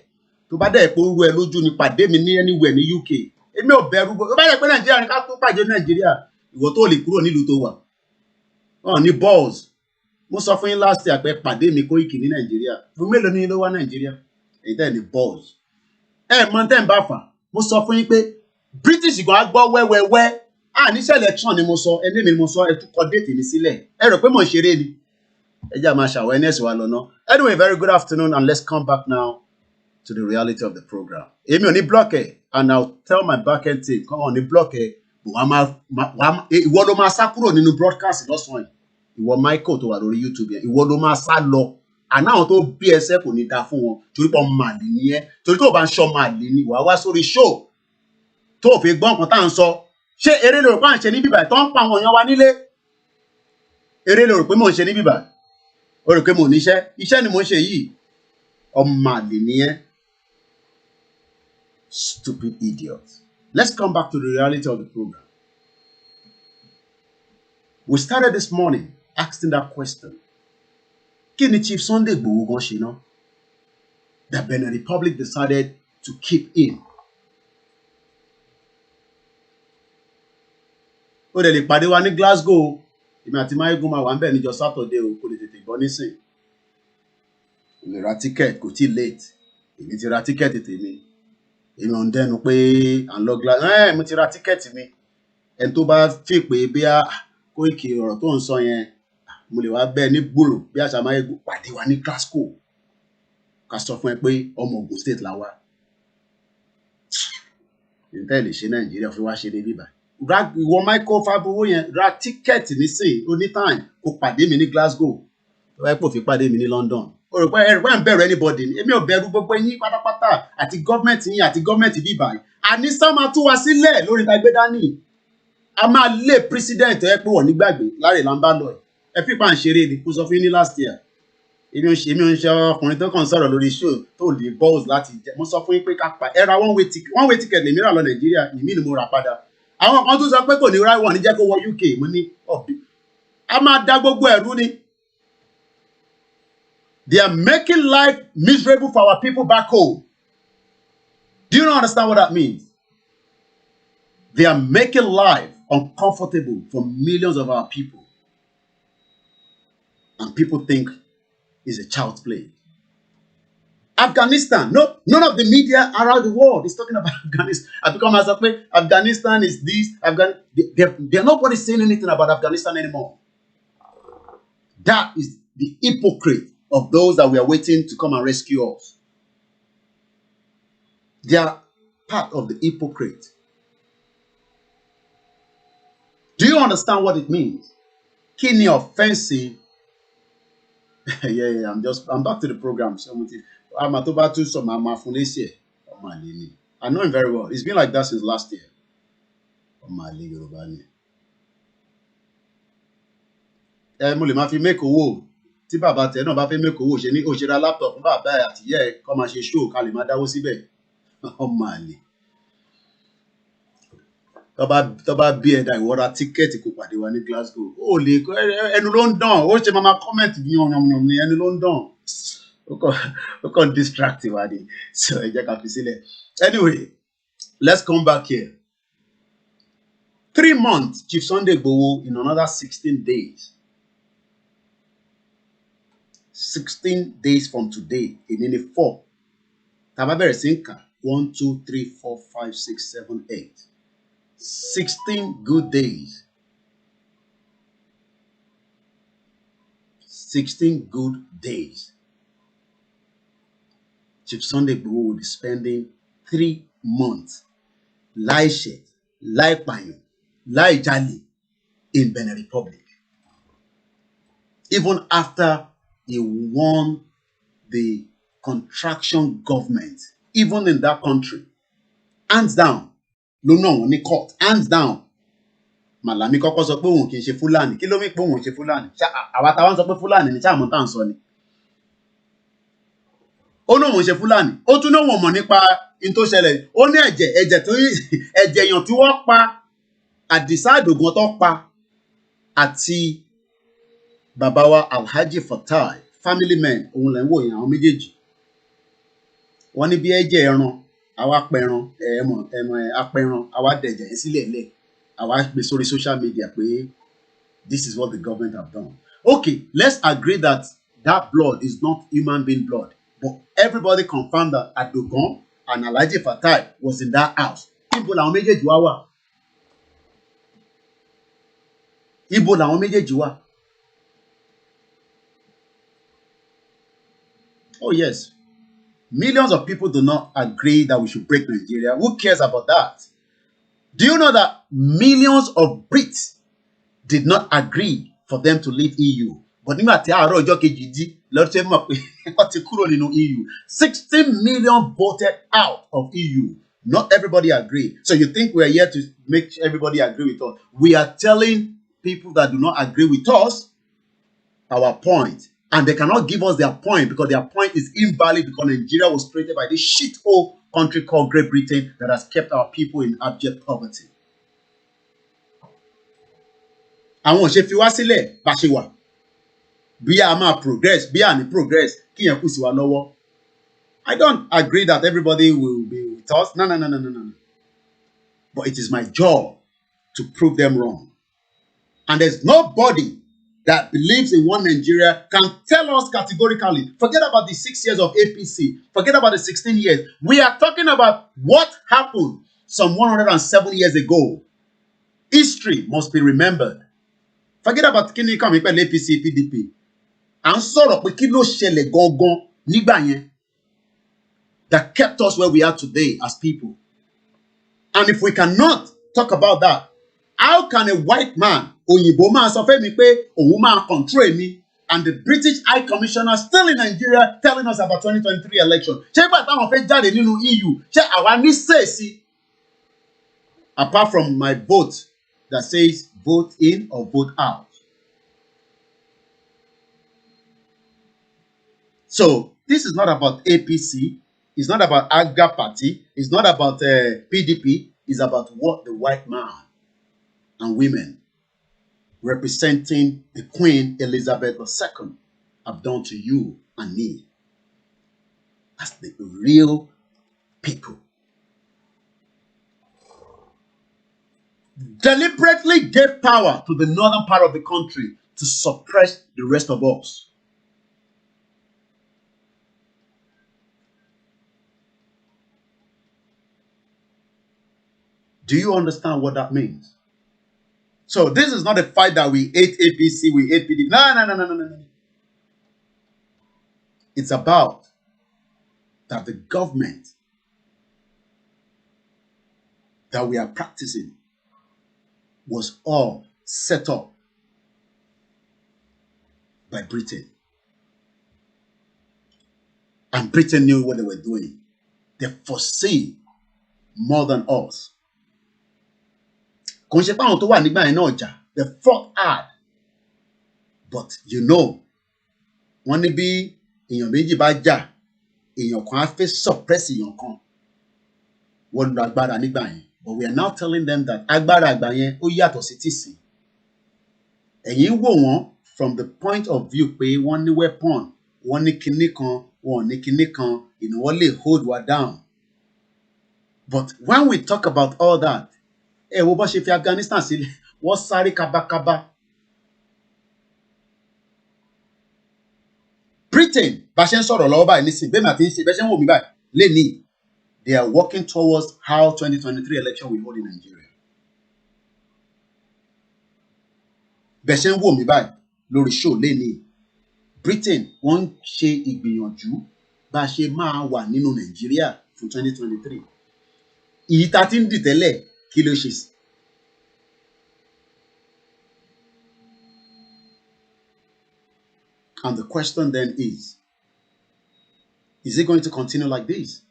Tó bá dẹ̀ pé ó rú ẹ lójú ni pàdé mi ní anywhere ní UK, èmi ò bẹ̀rù. Tó bá dẹ̀ pé Nàìjíríà ni ká tó pàdé Nàìjíríà, ìwọ tó lè kúrò nílùú tó wà, wọn ní balls. Mo sọ fún yín last year pé pàdé mi Koiki ní Nàìjíríà, fún mélòó ní ló wá Nàìjíríà, èyí tẹ́ ní balls. Mọ tẹ́ ń bá fà, mo sọ fún yín pé British gan á gbọ́ wẹ́wẹ́wẹ́. Níṣẹ́ election ni mo sọ, ẹni mi ni mo sọ, ẹ tún kọ déètì mi sílẹ̀. Ẹ rò pé mò ń ṣeré ni. Ẹ jẹ́ àmà ṣàwọ̀ awareness wa lọ́nà. Anyway, very good afternoon, and let's come back now to the reality of the program. Èmi ò ní block ẹ̀, and I'll tell my backend team, come on, ní block ẹ̀, ìwọ ló máa sá kúrò nínú broadcast lọ́sàn-án yìí. Ìwọ Michael tó wà lórí YouTube yẹn, ìwọ ló máa sá lọ. Àná àwọn tó bí ẹsẹ̀ kò ní da fún wọn, torí pé ọmọ àlè nìyẹn, torí tó o bá ń ṣọ́ ọmọ àlè ni wàá wá sórí show tó o fi gbọ́ nǹkan tá à ń sọ. Ṣé eré ló rò pé à ń ṣe ní bíbà tó ń pa àwọn èèyàn wa nílé? Eré ló rò pé mò ń ṣe ní bíbà? O rò pé mò níṣẹ́? Iṣẹ́ ni mò ń ṣe yìí. Ọmọ àlè nìyẹn. Stupid idiot. Let's come back to the reality of the program. We started this morning asking that question. Kí ni Chief Sunday Igboho gan ṣe ná? The Benin Republic decided to keep in. Ó dẹ̀ lè pàdé wa ní Glasgow, èmi àti Máyégún máa wà ń bẹ̀ níjọ́ Saturday o, kò lè tètè gbọ́ nísìn. Kò lè ra ticket, kò tí late. Èmi ti ra ticket tèmi. Èmi ò ń dẹnu pé à ń lọ Glasgow. Mo ti ra ticket mi. Ẹni tó bá fi pé bí Koiki ọ̀rọ̀ tó ń sọ yẹn, mo lè wá bẹ́ẹ̀ ní gbòòrò bí àṣà Máyégún pàdé wa ní Glasgow. Ká sọ fún ẹ pé ọmọ Ògùn state la wá. Ìtẹ́ lè ṣe Nàìjíríà fi wá ṣe dé bíbá. Ìwọ Michael Fábowó yẹn ra tíkẹ́ẹ̀tì nísìn anytime kó pàdé mi ní Glasgow, tó bá pò fi pàdé mi ní London. O rò pé ẹ̀rù ń bẹ̀rù anybody ni? Èmi ò bẹ̀rù gbogbo yín pátápátá àti gọ́ọ̀mẹ̀ntì yín àti gọ́ọ̀mẹ̀ntì bíbá. Àní sá máa tú wa sílẹ̀ lórí ìtagbé dání. A máa lé president ẹ pé wọ́n nígbàgbé láre là ń bá lọ ẹ̀. Ẹ fipá ń ṣeré ni kó sọ fún yín ní last year. Èmi ò ń ṣe ọkùnrin tó kàn sọ̀rọ̀ lórí show tó lè balls láti jẹ. Mo sọ fún yín pé ká pa ẹ ra one way ticket lèmi rà lọ Nàìjíríà, ìmí ni mo rà padà. Àwọn kan tún sọ pé kò ní ráì wọ̀n ní jẹ́ kó wọ UK. Mo ní a máa dá gbogbo ẹ̀rú ni. They are making life miserable for our people back home. Do you not understand what that means? They are making life uncomfortable for millions of our people. And people think it's a child's play. Afghanistan, no, none of the media around the world is talking about Afghanistan. Afghanistan is this, they're nobody saying anything about Afghanistan anymore. That is the hypocrite of those that we are waiting to come and rescue us. They are part of the hypocrite. Do you understand what it means? Kini offensive. Yeah, I'm back to the program. I know him very well. It's been like that since last year. Mali Yoruba ni. Mo lè máa fi make owó tí bàbá tẹ náà bá fẹ́ make owó ṣe ní kò ṣe ra laptop fún bàbá ẹ̀ àti ìyá ẹ̀ kó máa ṣe show ká lè máa dáwó síbẹ̀. Ọmọ àlè. Tó bá bí ẹ̀dá ìwọ ra tíkẹ́ẹ̀tì kó pàdé wa ní Glasgow ó lè ẹnu ló ń dán ó ṣe máa comment bí yànmùyànmù ni ẹnu ló ń dán ó kàn distract wa ni so ẹ jẹ́ ká fi sílẹ̀. Anyway, let's come back here. 3 months Chief Sunday Igboho in another 16 days. 16 days from today in the 4. Tàbá bẹ̀rẹ̀ sí ń kà 1, 2, 3, 4, 5, 6, 7, 8. 16 good days. 16 good days. Chief Sunday Igboho will be spending 3 months láì ṣẹ̀, láì pààyàn, láì jalè in Benin Republic. Even after he won the contraction government, even in that country, hands down, ló náà wọ́n ní court, hands down. Màlàmí kọ́kọ́ sọ pé òun kì í ṣe Fúlàní. Kí ló mí pé òun ṣe Fúlàní? Àwa táwa ń sọ pé Fúlàní ni ṣáà mọ̀ tá à ń sọ ni. Ó ní òun ṣe Fúlàní. Ó tún ní òun mọ̀ nípa in tó ṣẹlẹ̀. Ó ní ẹ̀jẹ̀ èèyàn tí wọ́n pa, Àdìsá Àdògán tó pa, àti bàbá wa Alhaji Fatai, family men, òun lẹ́ ń wò yẹn àwọn méjèèjì. Wọ́n ní bí ẹ̀jẹ̀ ẹran, àwa pẹran, apẹran, àwa dẹ̀jẹ̀ yẹn sílẹ̀ lẹ̀. Àwa gbé sórí social media pé this is what the government have done. Okay, let's agree that that blood is not human being blood. But everybody confirmed that Adogan and Alhaji Fatai was in that house. Ibo làwọn méjèèjì wá wà? Ibo làwọn méjèèjì wà? Oh yes. Millions of people do not agree that we should break Nigeria. Who cares about that? Do you know that millions of Brits did not agree for them to leave EU? But nígbà tí àárọ̀ ọjọ́ kejì dí lọ́dún tí mọ̀ pé wọ́n ti kúrò nínú EU. 16 million voted out of EU. Not everybody agree. So you think we are here to make everybody agree with us? We are telling people that do not agree with us our point. And they cannot give us their point because their point is invalid because Nigeria was created by this shithole country called Great Britain that has kept our people in abject poverty. Àwọn ò ṣe fi wá sílẹ̀ bá ṣe wà. Bí a máa progress, bí a ní progress, kí yẹn kù sí wa lọ́wọ́. I don't agree that everybody will be with us. No. But it is my job to prove them wrong. And there's nobody that believes in one Nigeria can tell us categorically, forget about the 6 years of APC, forget about the 16 years. We are talking about what happened some 107 years ago. History must be remembered. Forget about kíni kan mi pẹ̀lú APC, PDP. À ń sọ̀rọ̀ pé kí ló ṣẹlẹ̀ gangan nígbà yẹn that kept us where we are today as people. And if we cannot talk about that, how can a white man, òyìnbó máa sọ fẹ́ mi pé òun máa control mi, and the British High Commissioner still in Nigeria telling us about 2023 election? Ṣé ìgbà táwọn fẹ́ jáde nínú EU, ṣé àwa ní sèèsì? Apart from my vote that says vote in or vote out. So this is not about APC. It's not about AGA party. It's not about PDP. It's about what the white man and women representing the Queen Elizabeth II have done to you and me as the real people. Deliberately gave power to the northern part of the country to suppress the rest of us. Do you understand what that means? So this is not a fight that we hate APC, we hate PDP. No. It's about that the government that we are practicing was all set up by Britain. And Britain knew what they were doing. They foresee more than us. kò ń ṣe pé àwọn tó wà nígbà yẹn náà jà, they fought hard, but you know wọ́n ní bí èèyàn méjì bá jà èèyàn kan á fẹ́ suppress èèyàn kan, wọ́n lo agbára nígbà yẹn. But we are now telling them that agbára àgbà yẹn ó yàtọ̀ sí tìsín. Ẹ̀yin wò wọ́n from the point of view pé wọ́n ní weapon, wọ́n ní kinní kan, wọ́n ní kinní kan, wọ́n lè hold wa down. But when we talk about all that, ẹ wo bó ṣe fi Afghanistan sílẹ̀, wọ́n sáré kábákábá. Britain bá ṣe ń sọ̀rọ̀ lọ́wọ́ báyìí nísìnyí, bẹ́ẹ̀ mà ti ń ṣe bẹ́ẹ̀ ṣe ń wò mí báyìí lénìí, they are working towards how 2023 election will hold in Nigeria. Bẹ́ẹ̀ ṣe ń wò mí báyìí lórí show lénìí, Britain wọ́n ń ṣe ìgbìyànjú bá ṣe máa wà nínú Nàìjíríà fún 2023. Ìyí ta ti ń dì tẹ́lẹ̀ kí ló ṣe sí? And the question then is it going to continue like this?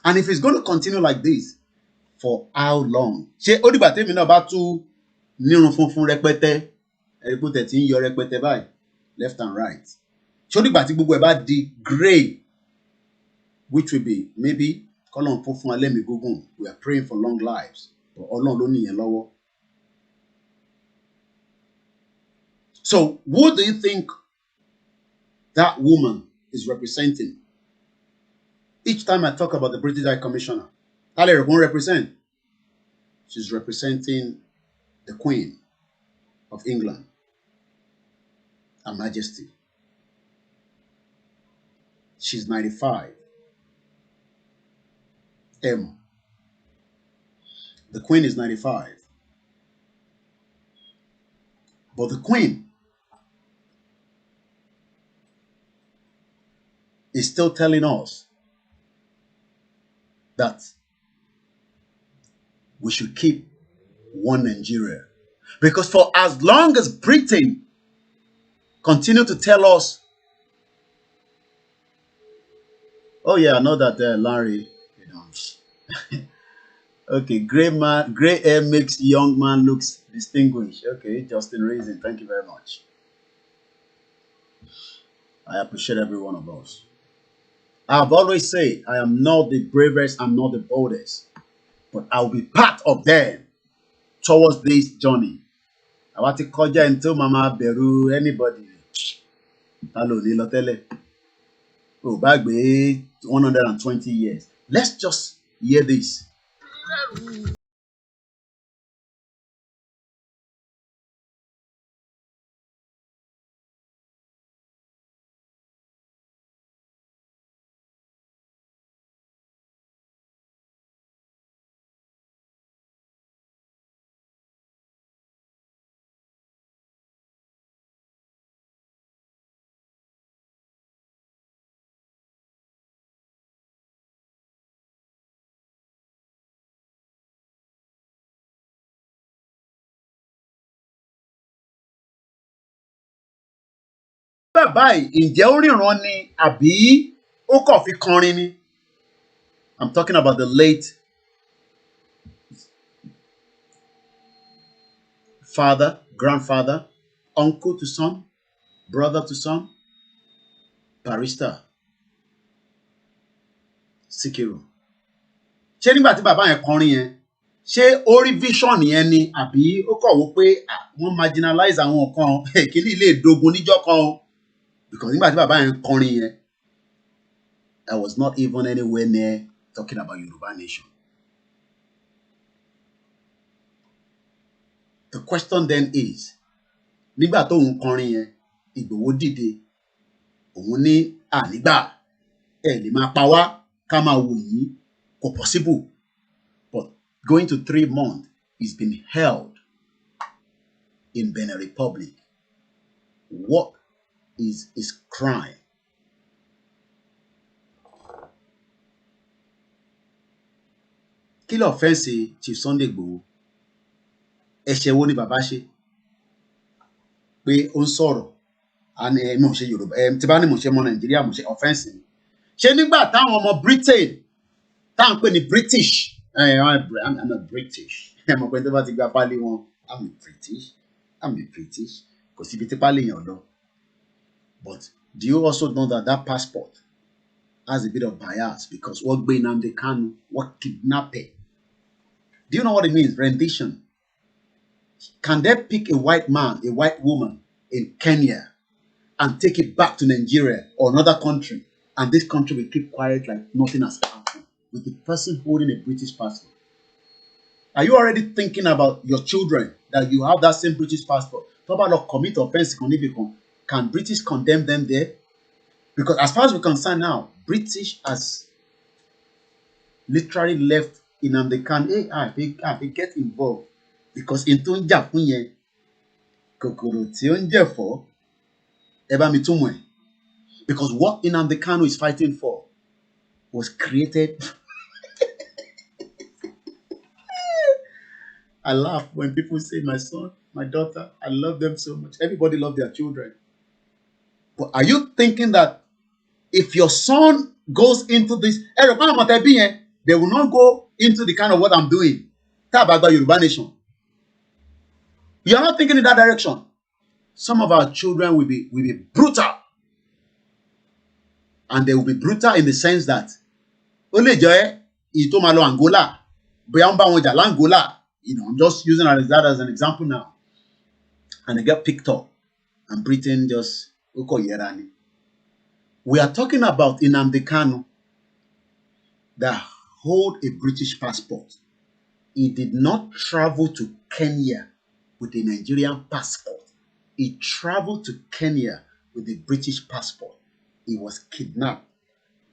And if it's going to continue like this, for how long? Ṣé ó dìgbà tèmi náà bá tú nírun funfun rẹpẹtẹ, ẹ̀ríkú tẹ̀ tí ń yọ rẹpẹtẹ báyìí, left and right. Ṣé ó dìgbà tí gbogbo ẹ̀ bá di grey, which will be maybe kọ́lọ́n kó fún alẹ́ mi gúngùn, we are praying for long lives, but Ọlọ́run ló nìyẹn lọ́wọ́. So who do you think that woman is representing? Each time I talk about the British High Commissioner, how they represent? She's representing the Queen of England, Her Majesty. She's 95. The Queen is 95. But the Queen is still telling us that we should keep one Nigeria. Because for as long as Britain continue to tell us, oh yeah, I know that Larry, okay, gray hair makes young man looks distinguished. Okay, Justin Reason, thank you very much. I appreciate every one of us. I've always said, I am not the bravest, I'm not the boldest, but I'll be part of them towards this journey. I want to call you until Mama Beru, anybody. Hello, Nilo Tele. Oh, back by 120 years. Let's just hear this. Bàbá yìí ǹjẹ́ ó ríran ni àbí ó kàn fi kọrin ni? I'm talking about the late father, grandfather, uncle to son, brother to son, Barrister Sikiru. Ṣé nígbà tí bàbá yẹn kọrin yẹn, ṣé ó rí vision yẹn ni àbí ó kàn wò pé wọ́n marginalize àwọn kan kí ní ilé ìdógun níjọ́ kan o? Because nígbà tí bàbá yẹn kọrin yẹn, I was not even anywhere near talking about Yoruba nation. The question then is, nígbà tó ń kọrin yẹn, Ìgbòho dìde, òun ní ànígbà, ẹ lè máa pa wá, ká máa wò yín, kò possible. But going to 3 months, he's been held in Benin Republic. What is his crime? Kí ló offense Chief Sunday Igboho? Ẹ̀ṣẹ̀ wo ni bàbá ṣe? Pé ó ń sọ̀rọ̀, àní mo ṣe Yorùbá, tí bá ní mo ṣe ọmọ Nàìjíríà, mo ṣe offense ni. Ṣé nígbà táwọn ọmọ Britain, tá ń pè ní British, I'm a British. I'm a British. I'm a British. Because if it's a but do you also know that that passport has a bit of bias because what Nnamdi Kanu, what kidnapping? Do you know what it means? Rendition. Can they pick a white man, a white woman in Kenya and take it back to Nigeria or another country, and this country will keep quiet like nothing has happened with the person holding a British passport? Are you already thinking about your children that you have that same British passport? Talk about commit offense, can British condemn them there? Because as far as we're concerned now, British has literally left in the can. They get involved because in tó ń jà fún yẹn kòkòrò tí ó ń jẹ̀fọ́ ẹ bá mi túmọ̀ ẹ̀. Because what Nnamdi Kanu is fighting for was created. I laugh when people say my son, my daughter, I love them so much. Everybody loves their children. But are you thinking that if your son goes into this, they will not go into the kind of what I'm doing? Tabagba Yoruba Nation. You are not thinking in that direction. Some of our children will be brutal. And they will be brutal in the sense that Angola, Angola. I'm just using that as an example now. And they get picked up. And Britain just we are talking about Nnamdi Kanu that hold a British passport. He did not travel to Kenya with a Nigerian passport. He traveled to Kenya with a British passport. He was kidnapped,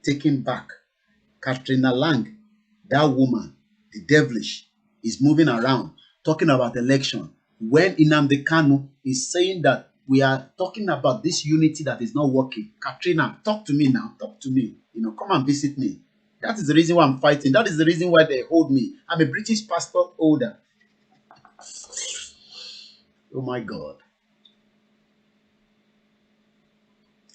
taken back. Katrina Lang, that woman, the devilish, is moving around talking about election when Nnamdi Kanu is saying that we are talking about this unity that is not working. Katrina, talk to me now. Talk to me. Come and visit me. That is the reason why I'm fighting. That is the reason why they hold me. I'm a British passport holder. Oh my God.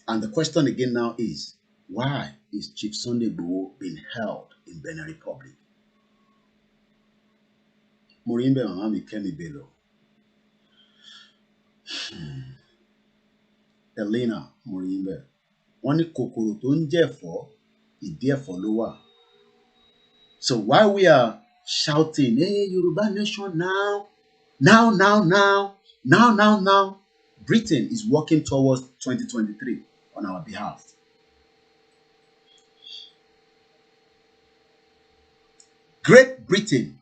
And the question again now is, why is Chief Sunday Igboho being held in Benin Republic? Morimbe Mama Kemi Bello. Elena Morimbe. Wọ́n ní kòkòrò tó ń jẹ̀fọ́, ìdí ẹ̀fọ́ ló wà. So while we are shouting, hey, Yoruba Nation now, Britain is working towards 2023 on our behalf. Great Britain,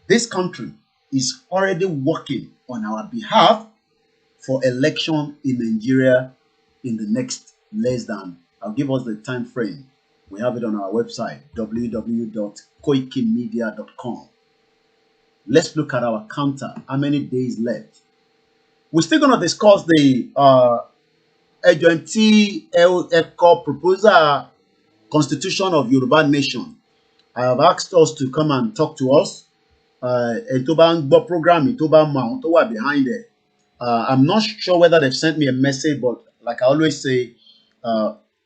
this country, is already working on our behalf for election in Nigeria in the next less than, I'll give us the time frame. We have it on our website, www.koikimedia.com. Let's look at our counter. How many days left? We're still going to discuss the proposal Constitution of Yoruba Nation. I have asked us to come and talk to us. Program behind it. I'm not sure whether they've sent me a message, but like I always say,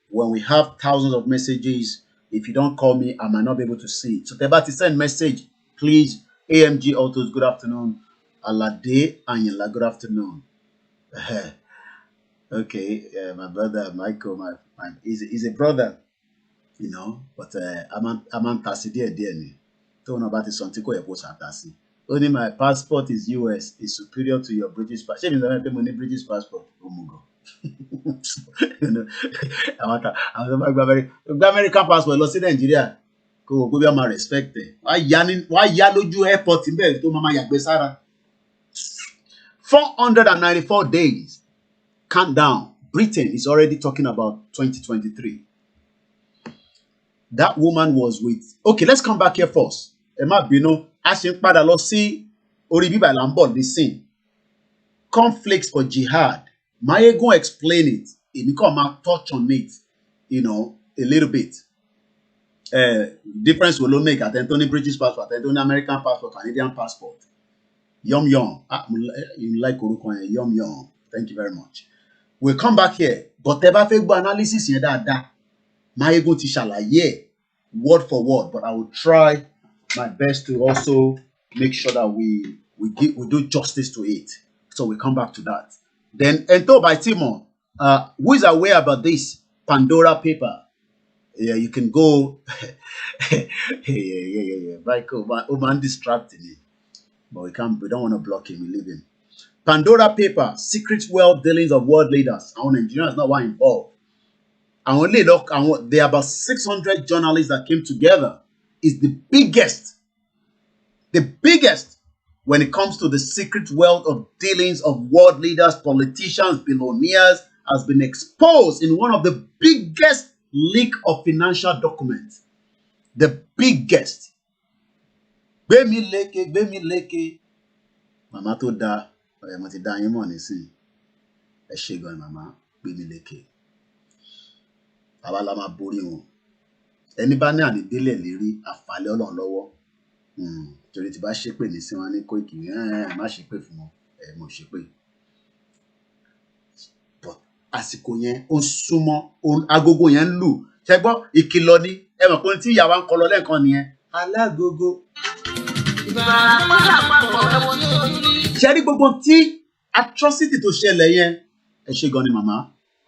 when we have thousands of messages, if you don't call me, I might not be able to see it. So Tebati, send message, please. AMG Autos, good afternoon. Alade Anyala, good afternoon. Okay, my brother Michael, he's a brother, but I'm Tasidia Deni. Don't know about the Santico Airport Tasi. Only my passport is US, is superior to your British passport. British passport. Oh my God. I want American passport. Let's say Nigeria. Go be my respect. Why Yaloju airport in bed to Mama Yagbesara? 494 days. Countdown. Britain is already talking about 2023. That woman was with. Okay, let's come back here first. Emma Bino, asking Pada lo see Oribi by Lambert the same. Conflicts for jihad. Maye go explain it. If you come and touch on it, a little bit. Difference will make at Anthony British passport, Anthony American passport, Canadian passport. Yum. You like Urukoye, yum. Thank you very much. We'll come back here. But eba fe gbo analysis yẹn dáadáa. Maye go ti ṣàlàyé word for word, but I will try my best to also make sure that we do justice to it. So we come back to that. Then Ento by Timon, who is aware about this Pandora paper? Yeah, you can go. Yeah. Michael, man distracting me, but we can't. We don't want to block him. We leave him. Pandora paper, secret wealth dealings of world leaders. Our Nigerians not one involved. And only look, and there are about 600 journalists that came together. It's the biggest when it comes to the secret wealth of dealings of world leaders, politicians, billionaires, has been exposed in one of the biggest leak of financial documents. The biggest. Gbemi leke. Mama to da. Mo ti da yin mo nisin. Ẹ ṣé gan mama. Gbemi leke. Àwa la máa borí wọn. Ẹni bá ní àní délẹ̀ lérí àfàlẹ́ Ọlọ́run lọ́wọ́. Torí tí bá ṣépè ní sí wọn ní Koiki má ṣépè fún wọn. Mo ṣépè. But àsìkò yẹn ó súnmọ́ agogo yẹn ń lù. Ṣé gbọ́ ìkìlọ̀ ni ẹ mọ̀ pé ohun tí ìyàwó ń kọ lọ lẹ́ẹ̀kan nìyẹn. Alágogo. Ṣé rí gbogbo tí atrocity tó ṣẹlẹ̀ yẹn? Ẹ ṣé gan ni màmá.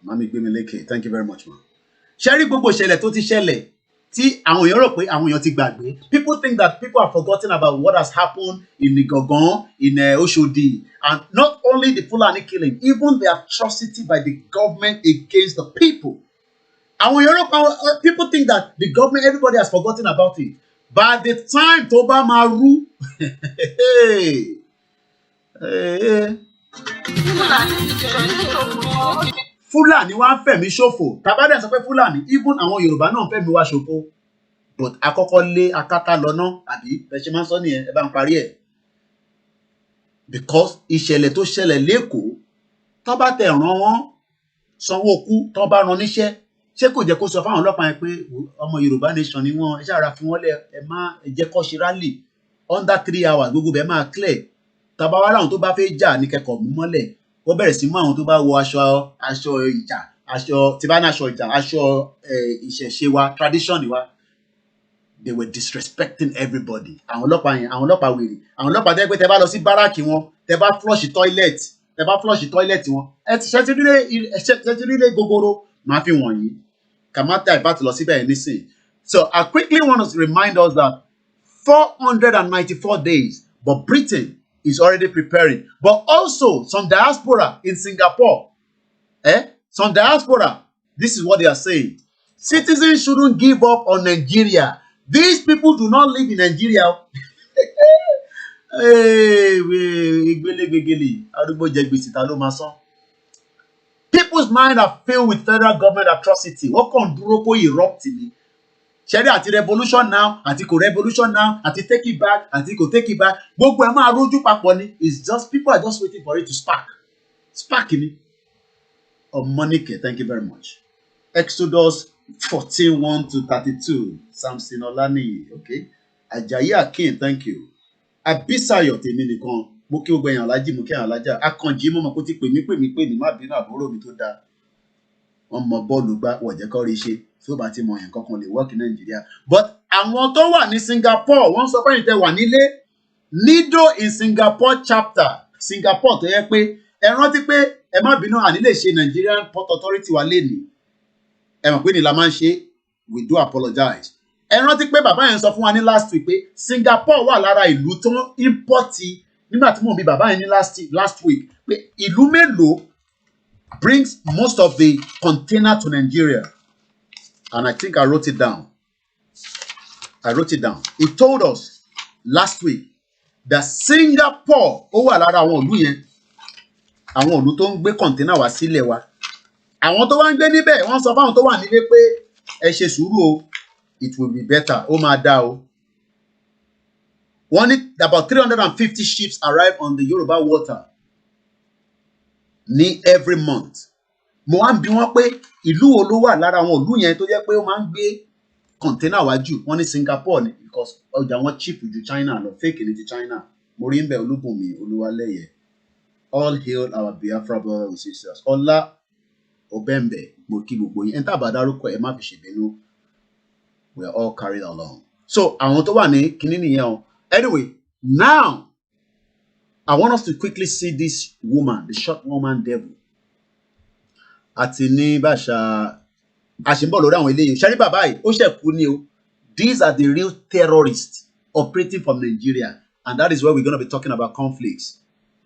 Màmá mi gbé mi lékè. Thank you very much, ma. Ṣé rí gbogbo ìṣẹ̀lẹ̀ tó ti ṣẹlẹ̀ tí àwọn èèyàn rò pé àwọn èèyàn ti gbàgbé? People think that people have forgotten about what has happened in Igogon, in Oshodi, and not only the Fulani killing, even the atrocity by the government against the people. Àwọn èèyàn rò pé people think that the government, everybody has forgotten about it. By the time tó bá máa rú, Fúlàní wá ń fẹ̀mí ṣòfò. Tàbádẹ́ sọ pé Fúlàní, even àwọn Yorùbá náà ń fẹ̀mí wá ṣòfò. But àkọ́kọ́ lé akátá lọ́nà àbí bẹ́ẹ̀ ṣe máa ń sọ nìyẹn, ẹ bá ń parí ẹ̀. Because ìṣẹ̀lẹ̀ tó ṣẹlẹ̀ lÉkòó, tó bá tẹ̀ ràn wọ́n sanwó kú, tó bá rán níṣẹ́, ṣé kò jẹ́ kó sọ fáwọn ọlọ́pàá yẹn pé ọmọ Yorùbá nation ni wọ́n, ẹ ṣáà fi wọ́n lẹ̀, ẹ jẹ́ kó ṣe rally under 3 hours, gbogbo bẹ́ẹ̀ máa clear. Tàbá wá láwọn tó bá fẹ́ jà ní kẹ́kọ̀ọ́ mú mọ́lẹ̀. Wọ́n bẹ̀rẹ̀ sí mú àwọn tó bá wọ aṣọ ìjà, aṣọ tí bá ní aṣọ ìjà, aṣọ ìṣẹ̀ṣe wa, tradition wa. They were disrespecting everybody. Àwọn ọlọ́pàá wèrè. Àwọn ọlọ́pàá tẹ́ pé tẹ́ bá lọ sí báràkì wọn, tẹ́ bá flush toilet wọn. Ẹ ti ṣe ti rí lé gogoro, máa fi wọ̀nyí. Kàmáta ìbá ti lọ síbẹ̀ yẹn nísìnyí. So I quickly want to remind us that 494 days, but Britain is already preparing. But also some diaspora in Singapore. Some diaspora, this is what they are saying. Citizens shouldn't give up on Nigeria. These people do not live in Nigeria. People's minds are filled with federal government atrocity. What can dúró kó erupt ni? Ṣẹ́rí àti revolution now, àti kò revolution now, àti take it back, àti kò take it back. Gbogbo ẹ̀ máa rójú papọ̀ ni. It's just people are just waiting for it to spark. Spark ni. Monike, thank you very much. Exodus 14:1-32. Samson Olani, okay. Ajayi Akin, thank you. Abisayo tèmi nìkan. Mo kí gbogbo èèyàn alájí, mo kí èèyàn alájà. Akànjí mo mọ̀ kó ti pè mí má bínú àbúrò mi tó dáa. Wọ́n mọ bọ́ọ̀lù gbá wọ̀jẹ́ kọ́ rí ṣe. Tí ó bá ti mọ yẹn kankan lè work in Nigeria. But àwọn tó wà ní Singapore, wọ́n sọ pé ìtẹ̀ wà nílé. Nido in Singapore chapter. Singapore tó yẹ pé ẹ rántí pé ẹ má bínú àní lè ṣe Nigerian Port Authority wa lénìí. Ẹ mọ̀ pé ní la máa ń ṣe, we do apologize. Ẹ rántí pé bàbá yẹn sọ fún wa ní last week pé Singapore wà lára ìlú tó ń import nígbà tí mo bí bàbá yẹn ní last week pé ìlú mélòó brings most of the container to Nigeria. And I think I wrote it down. He told us last week that Singapore ó wà lára àwọn ìlú yẹn. Àwọn ìlú tó ń gbé container wá sílẹ̀ wa. Àwọn tó wá ń gbé níbẹ̀, wọ́n sọ fáwọn tó wà nílé pé ẹ ṣe sùúrù o, it will be better, ó máa dá o. Wọ́n ní about 350 ships arrive on the Yoruba water ní every month. Mo wá ń bi wọ́n pé ìlú wo ló wà lára àwọn ìlú yẹn tó jẹ́ pé ó máa ń gbé container wá jù. Wọ́n ní Singapore ni because ọjà wọn cheap ju China lọ, fake ní ti China. Mo rí ń bẹ Olúbùnmi Olúwalẹ́yẹ. All hail our Biafra brothers and sisters. Ọlá Obembe, mo kí gbogbo yín. Ẹni tá bá dárúkọ ẹ má fi ṣèbínú. We are all carried along. So I want to wà ní kíní nìyẹn o. Anyway, now I want us to quickly see this woman, the short woman devil. Àti ní bàṣà àṣìbọ̀ lórí àwọn eléyìí. Ṣẹ́rí bàbá yìí, ó ṣẹ̀kú ni o. These are the real terrorists operating from Nigeria, and that is where we're going to be talking about conflicts.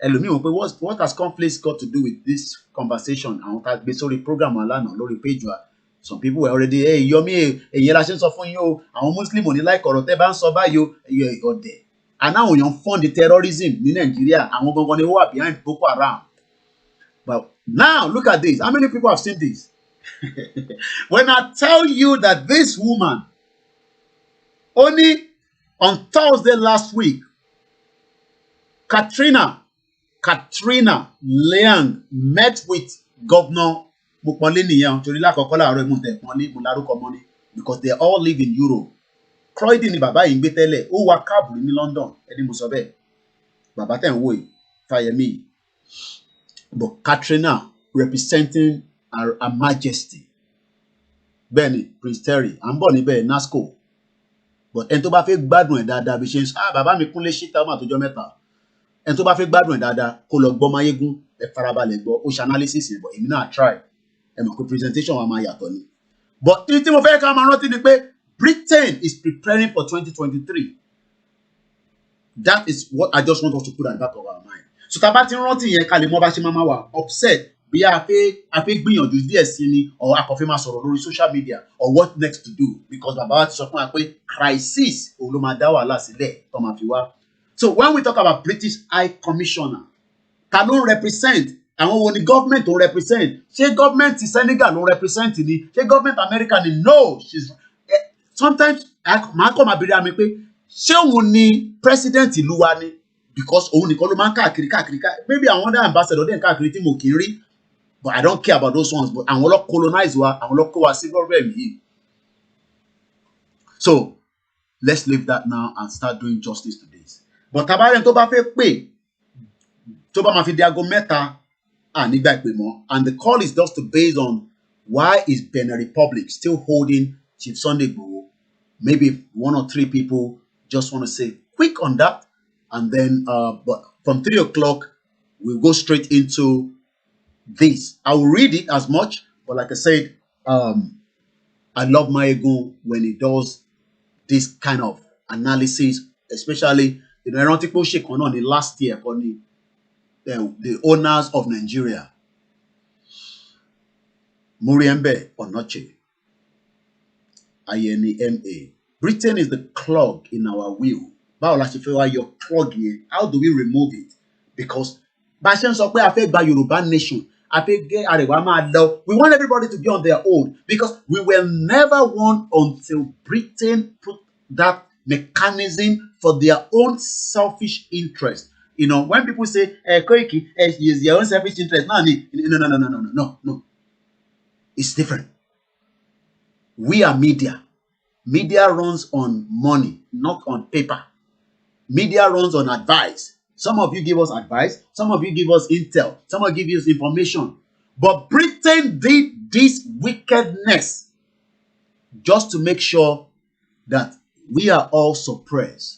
Ẹlòmíì wọ́n pé what has conflicts got to do with this conversation? Àwọn ká gbé sórí program alánà lórí page wa. Some people were already, hey, Yomi, èyí la ṣe ń sọ fún yín o. Àwọn Muslim ò ní láì kọ̀rọ̀ tẹ́ bá ń sọ báyìí o. Ọ̀dẹ̀. And now you fund the terrorism in Nigeria. Àwọn gangan ni wọ́n wà behind Boko Haram. But now look at this. How many people have seen this? When I tell you that this woman, only on Thursday last week, Katrina Leang met with Governor Mukmalini because they all live in Europe. Croydon ni bàbá yìí ń gbé tẹ́lẹ̀, ó wá káàbù ní London, ẹni mo sọ bẹ́ẹ̀. Bàbá tẹ̀ ń wò yìí, Fáyẹmí. But Katrina representing her Majesty. Bẹ́ẹ̀ni, Prince Terry, à ń bọ̀ níbẹ̀, Nazco. But ẹni tó bá fẹ́ gbádùn ẹ̀ dáadáa bí ṣe ń sọ, bàbá mi Kúnlé Ṣítà ọmọ àtọjọ́ mẹ́ta. Ẹni tó bá fẹ́ gbádùn ẹ̀ dáadáa kó lọ gbọ́ Máyégún, ẹ farabalẹ̀ gbọ́, ó ṣe analysis yẹn, but èmi náà try. Ẹ mọ̀ pé presentation wa máa yàtọ̀ ni. But tí mo fẹ́ ká máa rántí ni pé Britain is preparing for 2023. That is what I just want us to put at the back of our mind. So tá bá ti rántí yẹn ká lè mọ̀ bá ṣe máa wà upset bí a fẹ́ gbìyànjú díẹ̀ sí ni or a kò fẹ́ máa sọ̀rọ̀ lórí social media or what next to do because bàbá wa ti sọ fún wa pé crisis òun ló máa dá wàhálà sílẹ̀ tó máa fi wá. So when we talk about British High Commissioner, ta ló ń represent? Àwọn wo ni government tó ń represent? Ṣé government Senegal ló ń represent ni? Ṣé government America ni? No, she's sometimes màá kọ́ máa béèrè àmì pé ṣé òun ni president ìlú wa ni? Because òun nìkan ló máa ń káàkiri. Maybe àwọn other ambassador dẹ̀ ń káàkiri tí mo kì í rí. But I don't care about those ones. But àwọn ló colonize wa, àwọn ló kó wa sí problem yìí. So let's leave that now and start doing justice to this. But tabarẹ́ni tó bá fẹ́ pè tó bá máa fi di aago mẹ́ta nígbà ìpè mọ́, and the call is just based on why is Benin Republic still holding Chief Sunday Igboho. Maybe one or three people just want to say quick on that, and then but from 3 o'clock we'll go straight into this. I will read it as much, but like I said, I love Mayegun when he does this kind of analysis, especially I don't think shake on the last year for the owners of Nigeria. Muriembe Onoche, Ayeni MA. Britain is the clog in our wheel. Báwo la ṣe fẹ́ wá yọ clog yẹn? How do we remove it? Because bá a ṣe ń sọ pé a fẹ́ gba Yorùbá nation, a fẹ́ gé Àrẹwà máa lọ. We want everybody to be on their own because we will never want until Britain put that mechanism for their own selfish interest. You know, when people say, Koiki, is their own selfish interest. No. It's different. We are media. Media runs on money, not on paper. Media runs on advice. Some of you give us advice. Some of you give us intel. Some of you give us information. But Britain did this wickedness just to make sure that we are all suppressed.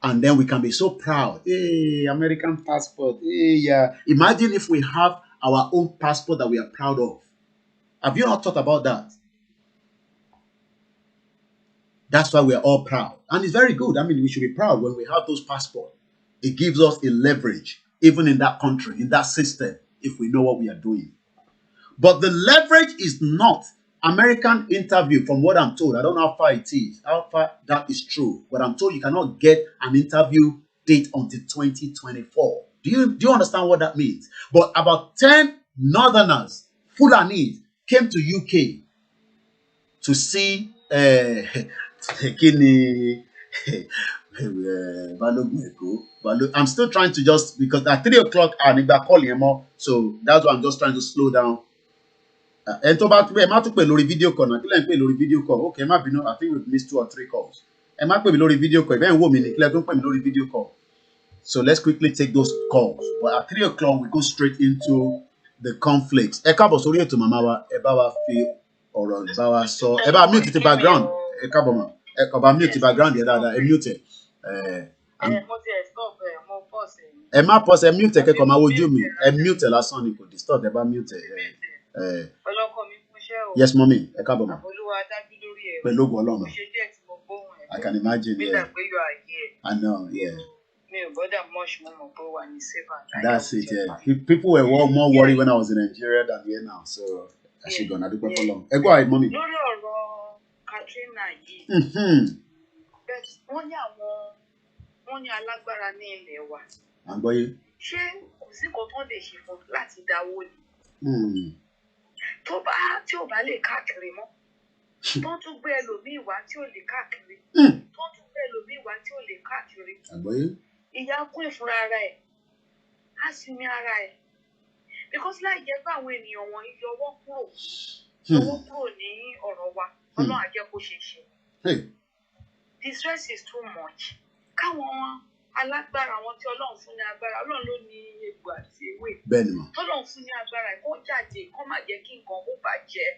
And then we can be so proud. Hey, American passport. Hey, yeah. Imagine if we have our own passport that we are proud of. Have you not thought about that? That's why we are all proud. And it's very good. I mean, we should be proud when we have those passports. It gives us a leverage, even in that country, in that system, if we know what we are doing. But the leverage is not American interview, from what I'm told. I don't know how far it is, how far that is true. But I'm told you cannot get an interview date until 2024. Do you understand what that means? But about 10 Northerners, Fulanese, came to UK to see I'm still trying to just, because at 3 o'clock so that's why I'm just trying to slow down. And to back lórí video call video call. Okay, I think we've missed 2 or 3 calls. Lórí video call. Lórí video call. So let's quickly take those calls. But at 3 o'clock we go straight into the conflicts. Ẹ káàbọ̀ sórí ètò màmá wa, ẹ bá wa fi ọ̀rọ̀ bá wa sọ, ẹ bá mute the background. Ẹ káàbọ̀ mà. ẹ kàn bá mute background yẹn dáadáa ẹ mute ẹ má pause ẹ mute kẹkọọ máa wojú mi ẹ mute lásán ni kò disturb ẹ bá mute yes mommy ẹ káàbọ̀ ma pẹ̀lú ògùn Ọlọ́run I can imagine yeah I know yeah. That's it, yeah. People were more worried when I was in Nigeria than here now, so I should go. Go ahead, mommy. Because like jẹ́ pé àwọn ènìyàn wọn yọwọ́ kúrò ní ọ̀rọ̀ wa Ọlọ́run á jẹ́ kó ṣe ṣe. The stress is too much. Káwọn alágbára wọn tí Ọlọ́run fún ní agbára Ọlọ́run ló ní egbò àti ewé. Ọlọ́run fún ní agbára kó jáde kó má jẹ́ kí nǹkan kó bàjẹ́.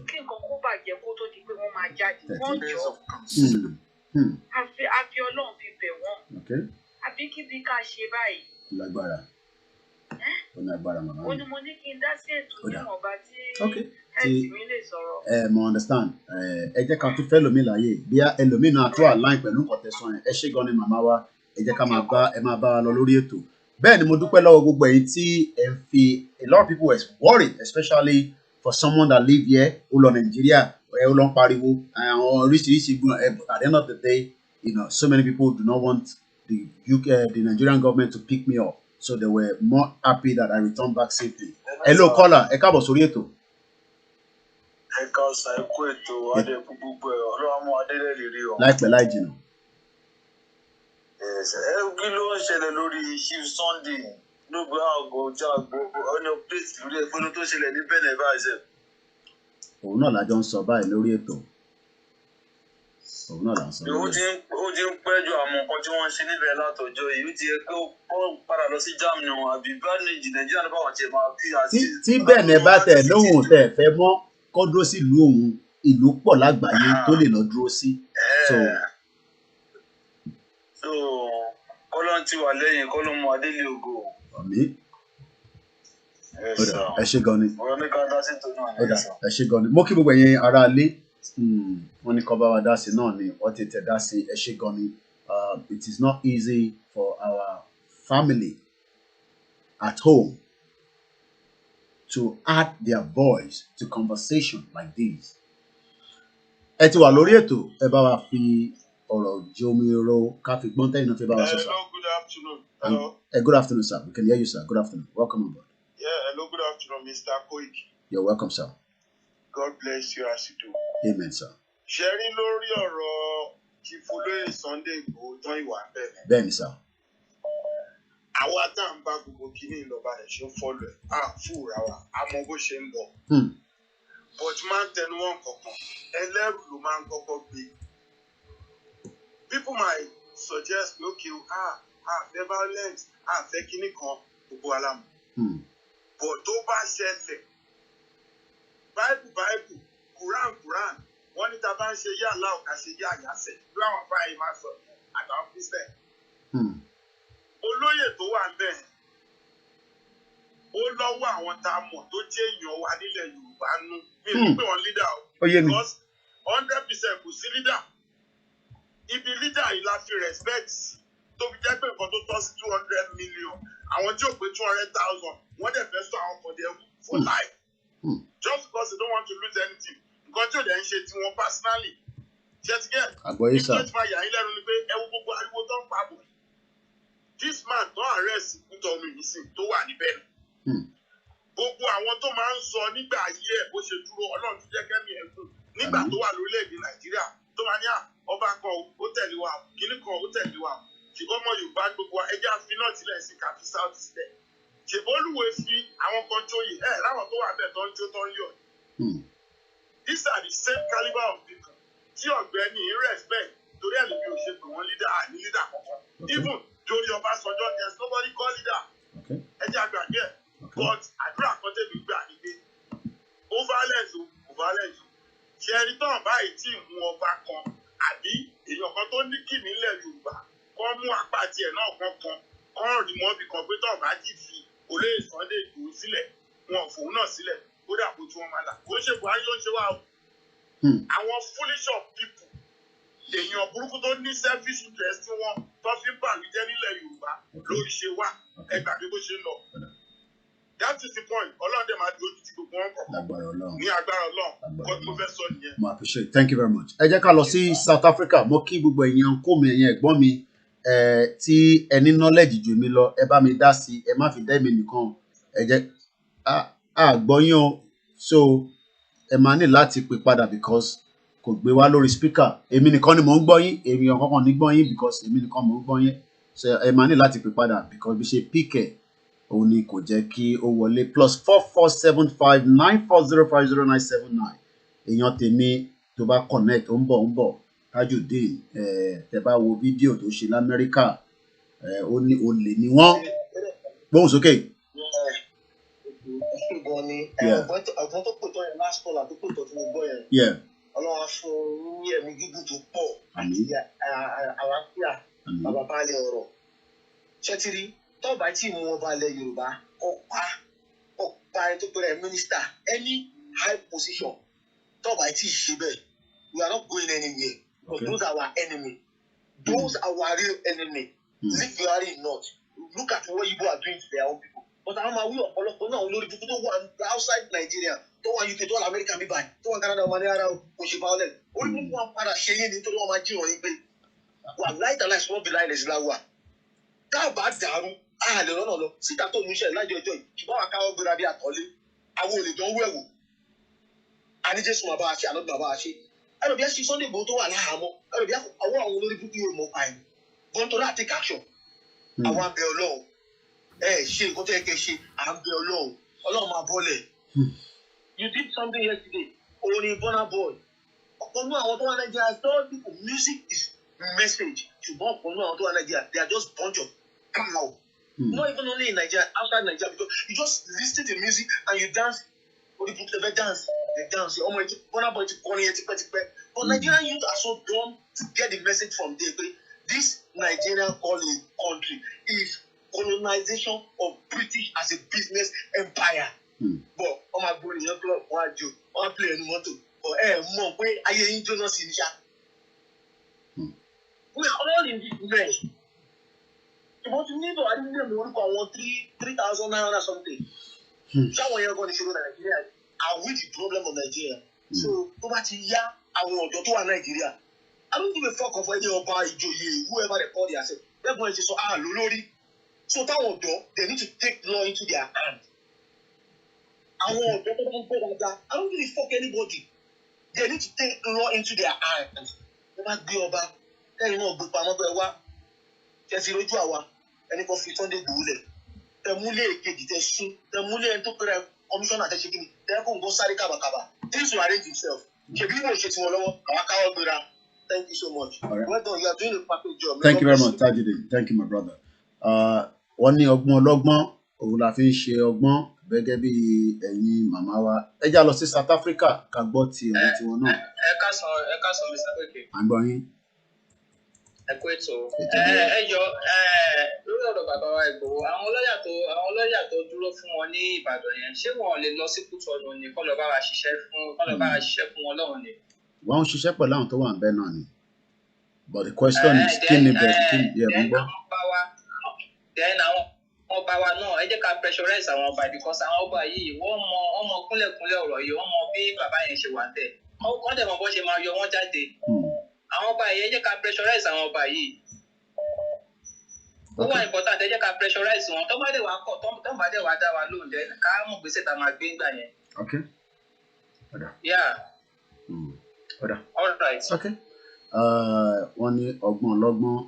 Kí nǹkan kó bàjẹ́ kó tó di pé wọ́n máa jáde. Wọ́n jọ. Àfi Ọlọ́run fi bẹ̀ wọ́n. Àbí kí bí ká ṣe báyìí. Lágbára. Ó ní mo ní kí n dá sí ètò níwọ̀nba tí mi lè sọ̀rọ̀. Mo understand. Ẹ jẹ́ ká tún fẹ́ lómi láàyè bí ẹlòmíì náà tó align pẹ̀lú nǹkan tẹ̀sán ẹ̀ ẹ ṣé gan ni màmá wa ẹ jẹ́ ká máa bá wa lọ lórí ètò. Bẹ́ẹ̀ ni mo dúpẹ́ lọ́wọ́ gbogbo ẹ̀yin tí ẹ ń fi a lot of people were worried especially for someone that live here ó lọ Nàìjíríà ó lọ ń pariwo àwọn oríṣiríṣi gbọ́n at the end of the day so many people do not want the Nigerian government to pick me up. So they were more happy that I returned back safely. Hello, caller. Ẹ káàbọ̀ sórí ètò. Ẹ káàsán ẹ kú ètò adé gbogbo ẹ Ọlọ́run mú adé lẹ́rìí o. Láìpẹ́ láì jìnnà. Kí ló ń ṣẹlẹ̀ lórí Chief Sunday lóògbé àgọ́ jágbó ọ̀nà plate lórí ẹgbẹ́ tó ṣẹlẹ̀ ní Benin báyìí sẹ́. Òun náà lájọ ń sọ báyìí lórí ètò. Òun náà là ń sọ lórí ètò. Ó ti ń pẹ́ ju àwọn nǹkan tí wọ́n ń ṣe níbẹ̀ látọjọ́ yìí ó ti yẹ pé ó padà lọ sí Germany wọn àbí báníjì Nàìjíríà ní báwọn tiẹ̀ máa fi àti. Tí Benin bá tẹ̀ lóhùn tẹ̀ fẹ́ mọ́ kó dúró sí ìlú òun ìlú pọ̀ lágbàáyé tó lè lọ dúró sí. So kọ́lọ́n ti wà lẹ́yìn kọ́lọ́n mú adélé ògo. Àmín. Ẹ ṣé gan ni. Ọ̀rọ̀ mi kan dá sí ètò náà. Ẹ ṣé gan ni. Mo kí gbogbo ẹ̀yin ará ilé wọ́n ní kọ́ bá wa dá sí náà ni wọ́n ti tẹ̀ dá sí ẹ ṣé gan ni. It is not easy for our family at home to add their voice to conversation like this. Ẹ ti wà lórí ètò ẹ bá wa fi ọ̀rọ̀ jomiro ká fi gbọ́n tẹ́yìn náà fi bá wa sọ sá. Hello, good afternoon. Hello. Good afternoon, sir. We can hear you, sir. Good afternoon. Welcome on board. Yeah, hello, good afternoon, Mr. Koiki. You're welcome, sir. God bless you as you do. Amen, sir. Sharing lórí ọ̀rọ̀ Chifolóyè Sunday Igboho tán ìwà bẹ́ẹ̀. Bẹ́ẹ̀ni, sir. Àwa tá à ń bá gbogbo kíní ìlọba rẹ̀ ṣe ń fọ́lọ̀ ẹ̀ á fúra wa a mọ bó ṣe ń lọ. But máa ń tẹnu wọn kankan ẹlẹ́rù ló máa ń kọ́kọ́ gbé. People might suggest okay fẹ́ violence fẹ́ kíní kan gbogbo alámù. But tó bá ṣẹlẹ̀ Bible Quran wọ́n ní ta bá ń ṣe yá aláwọ̀ ká ṣe yá àyàsẹ̀ bí àwọn báyìí máa sọ àtàwọn Christian. Olóyè tó wà bẹ́ẹ̀ ó lọ́wọ́ àwọn tá a mọ̀ tó jẹ́ èèyàn wa nílẹ̀ Yorùbá nú mi ò ní pè wọ́n leader o because 100% kò sí leader ibi leader yìí la fi respect tó fi jẹ́ pé nǹkan tó tọ́ sí 200 million àwọn tí ò pé 200,000 wọ́n dẹ̀ fẹ́ sọ àwọn kan dẹ̀ for life just because they don't want to lose anything nǹkan tí ò dẹ̀ ń ṣe tiwọn personally ṣe ti gẹ̀ àgbọ̀yé sá ìpínlẹ̀ tí máa yà yín lẹ́nu ni pé ẹ wo gbogbo ariwo tó ń pa bò this man don arrest Kútọ̀nù nísìn tó wà níbẹ̀ gbogbo àwọn tó máa ń sọ nígbà ayé ẹ̀ bó ṣe dúró Ọlọ́run ti jẹ́ kẹ́mi ẹ̀ gùn nígbà tó wà lórílẹ̀‐èdè Nàìjíríà tó máa ní ọba kan ó tẹ̀lé wa kíní kan ó tẹ̀lé wa ṣùgbọ́n ọmọ Yorùbá gbogbo ẹja fi náà sílẹ̀ sí káfí south sílẹ̀ ṣèbólúwe fi àwọn kan jóyè láwọn tó wà bẹ́ẹ̀ tó ń jó tó ń yọ̀ these are the same caliber of people tí ọ̀gbẹ́ni respect torí ẹ̀ lè bí o ṣe pé wọ́n leader àní leader kankan even lórí Ọbásanjọ́ there's nobody call leader ẹja àgbàgbé ẹ̀ but àdúrà kan tẹ̀mí gbà ní pé ó violence ṣe ẹni tán báyìí tí mú ọba kan èèyàn kan tó ní kì nílẹ̀ Yorùbá kọ́ mú apá tiẹ̀ náà kankan kọ́ rí mọ́ bí kan pé tó bá ti fi olóyè Sunday Igboho sílẹ̀ wọn ò fòun náà sílẹ̀ kódà kó tí wọ́n máa là kó ṣe Buhari ló ń ṣe wá o. Àwọn foolish of people èèyàn burúkú tó ní selfish interest wọn tó fi ń bàmí jẹ́ nílẹ̀ Yorùbá ló ń ṣe wá ẹgbàá bí bó ṣe ń lọ. That is the point. Ọlọ́run dẹ̀ máa dojú ti gbogbo wọn kọ̀ọ̀kan. Ní agbára Ọlọ́run. Kọ́ mo fẹ́ sọ nìyẹn. Mo appreciate. Thank you very much. Ẹ jẹ́ ká lọ sí South Africa. Mo kí gbogbo èèyàn kó mi ẹ̀yin ẹ̀gbọ́n mi tí ẹ ní knowledge jù mí lọ. Ẹ bá mi dá sí. Ẹ má fi dá èmi nìkan. Ẹ jẹ́ àgbọ́yìn o. So ẹ máa ní láti pè padà because kò gbé wá lórí speaker. Èmi nìkan ni mò ń gbọ́ yín. Èèyàn kankan ní gbọ́ yín because èmi nìkan mò ń gbọ́ yín. So ẹ máa ní láti pè padà because bí ṣe píkẹ̀ òun ni kò jẹ́ kí ó wọlé +447594050979 èèyàn tèmi tó bá connect ó ń bọ̀ Tajudeen tẹ́ bá wo fídíò tó ṣe l'Amẹ́ríkà ó ní olè ni wọ́n gbóhùn sókè. ọ̀gbọ́n tó pè tọ́ yẹn last call àti pè tọ́ tí mo gbọ́ yẹn Ọlọ́run á fún ní ẹ̀mí gígùn tó pọ̀ àti àlàáfíà bàbá balẹ̀ ọ̀rọ̀ ṣẹ́tìrí tọ́ba tí mo wọn balẹ̀ Yorùbá ọ̀pá ẹni tó pẹ̀lẹ́ mínísítà any high position tọ́ba tí ṣe bẹ́ẹ̀ we are not going anywhere because those are our enemy those are our real enemy leave Buhari not look at what Igbo are doing to their own people but àwọn máa wí ọ̀pọ̀lọpọ̀ náà olórí tuntun tó wà outside Nigeria tó wà UK tó wà America bí báyìí tó wà Canada ọmọ ní ara kò ṣe violent orí tuntun wọn padà ṣe yé ni nítorí wọn máa jí wọn yín pé wà láìtàláì sọ́ọ́ bí láì lẹ̀ sí láwùwà dábàá dàrú àlè lọ́nà lọ síta tó ní iṣẹ́ lájọ ọjọ́ yìí ṣùgbọ́n àwọn akáwọ́ gbéra bí àtọ́lé àwọn olè dánwó ẹ̀wò àníjẹ́sù máa bá a ṣe àlọ́dún máa bá a ṣe ẹ̀rọ bí a ṣe Sunday Igboho tó wà láhàámọ́ ẹ̀rọ bí àwọn olórí búkú yóò mọ̀ pa ẹ̀ bọ́ńtò láti take action àwọn abẹ Ọlọ́run ṣe nǹkan tó yẹ kẹ́ ṣe à ń bẹ Ọlọ́run máa bọ́lẹ̀. You did something yesterday orin Burna Boy ọ̀pọ̀ nínú àwọn tó wà Nàìjíríà tell people music is message ṣùgbọ́n ọ̀pọ̀ nínú àwọn tó wà Nàìjíríà they are just bunch of cow. Not even only in Nigeria, outside Nigeria, because you just listen to music and you dance. Or the people dance, they dance. Oh my God, but Nigerian youth are so dumb to get the message from there. This Nigerian calling country is colonization of British as a business empire. But oh my God, you know what you want to play any motto or mom, wait, I ain't doing nothing. We are all in this mess. But you need to I didn't know about 3,900 something. Someone you're going to show Nigeria. I with the problem of Nigeria. So over to ya, I want to Nigeria. I don't give a fuck of any Oba Ijoye, whoever they call themselves. They're going to say, Lolori. So that one they need to take law into their hand. I don't give a fuck anybody. They need to take law into their hands. They might be Oba. Then you know, but just ẹni kan fi Sunday Igboho lẹ̀ tẹ̀múlẹ̀ èkejì tẹ̀ sún tẹ̀múlẹ̀ ẹni tó pẹ̀rẹ̀ commissioner àtẹ̀ṣe kìíní tẹ̀kọ̀ nǹkan sáré kábàkábà things will arrange himself ṣèbí mo ṣe tiwọn lọ́wọ́ àwọn akáwọ́ gbéra. Thank you so much. Well done, you are doing a perfect job. Thank you very much, Tajudeen. Thank you, my brother. Wọ́n ní ọgbọ́n ọlọ́gbọ́n òun la fi ń ṣe ọgbọ́n gẹ́gẹ́ bí ẹ̀yin màmá wa. Ẹ já lọ sí South Africa ká gbọ́ ti ọ̀rọ̀ tiwọn náà. Ẹ ká sọ Mr. Kweke. À ń gbọ́ yín. Ẹ kú ètò lórí ọ̀rọ̀ bàbá wa Ìgbòho àwọn lọ́yà tó dúró fún wọn ní Ìbàdàn yẹn ṣé wọn lè lọ sí Kútọ̀nù ni kọ́ lọ bá wa ṣiṣẹ́ fún wọn lọ́hùn ni. Wọ́n ń ṣiṣẹ́ pẹ̀lú àwọn tó wà ń bẹ̀ náà ni but the question is kí ni bẹ̀rẹ̀ kí ni yẹ gbọ́. Then àwọn ọba wa náà ẹ jẹ́ ká pressurize àwọn ọba because àwọn ọba yìí wọ́n mọ kúnlẹ̀kúnlẹ̀ ọ̀rọ̀ yìí wọ́n mọ bí bàbá yẹn ṣe wà tẹ̀ wọ́n dẹ̀ mọ bó ṣe máa yọ wọ́n jáde. Àwọn ọba yìí ẹ jẹ́ ká pressurize àwọn ọba yìí. Ó wà important ẹ jẹ́ ká pressurize wọn. Tó bá dé wá kọ̀ tó bá dé wá dá wa lóhùn dẹ́ ká mọ̀ gbèsè tá a máa gbé ńgbà yẹn. Okay. Yeah. All right. Okay. Wọ́n ní ọgbọ́n ọlọ́gbọ́n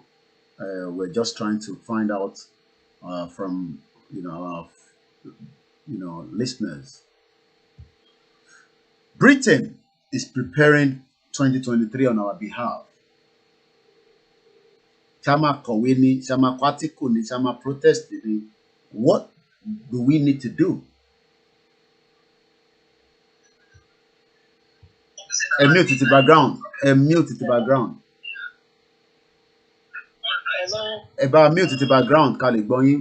we're just trying to find out from our listeners. Britain is preparing 2023 on our behalf. Sama kọ̀wé ni, sama kwatiku ni, sama protest ni. What do we need to do? Mute the background. ẹ bá mute ti background ká lè gbọ́ yín.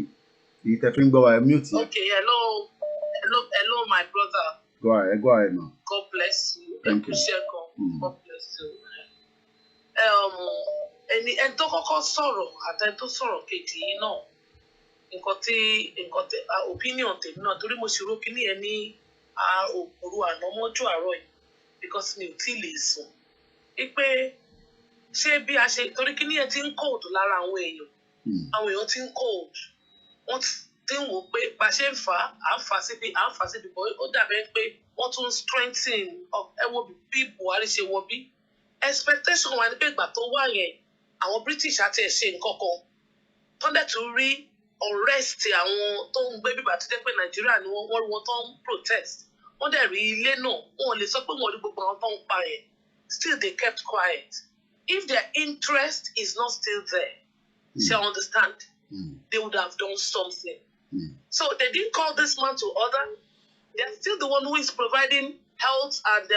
Èyí tẹ́ fi ń gbọ́ wa ẹ mute. Okay, hello, my brother. Go ahead, ma. God bless you. Thank you. God bless you. Ẹni tó kọ́kọ́ sọ̀rọ̀ àtẹni tó sọ̀rọ̀ kejì yìí náà nǹkan tí opinion tèmi náà torí mo ṣe ro kíní ẹ ní òru àná mọ́jú àárọ̀ yìí because mi ò tí lè sùn wípé ṣé bí a ṣe torí kíní ẹ ti ń cold lára àwọn èèyàn ti ń cold wọ́n ti ń wò pé bá ṣe ń fà á ń fà síbi bọ́ ó dàbẹ́ pé wọ́n tún strengthen ẹ wo bí Buhari ṣe wọ bí expectation wa ní pé ìgbà tó wà yẹn àwọn British àti ẹ̀ ṣe nǹkan kan tọ́ndẹ̀ tó rí arrest àwọn tó ń gbé bíbá tó jẹ́ pé Nàìjíríà ni wọ́n rí wọn tó ń protest wọ́n dẹ̀ rí ilé náà wọn ò lè sọ pé wọ́n rí gbogbo àwọn tó ń pa yẹn still they kept quiet if their interest is not still there shall understand they would have done something so they didn't call this man to order they're still the one who is providing health and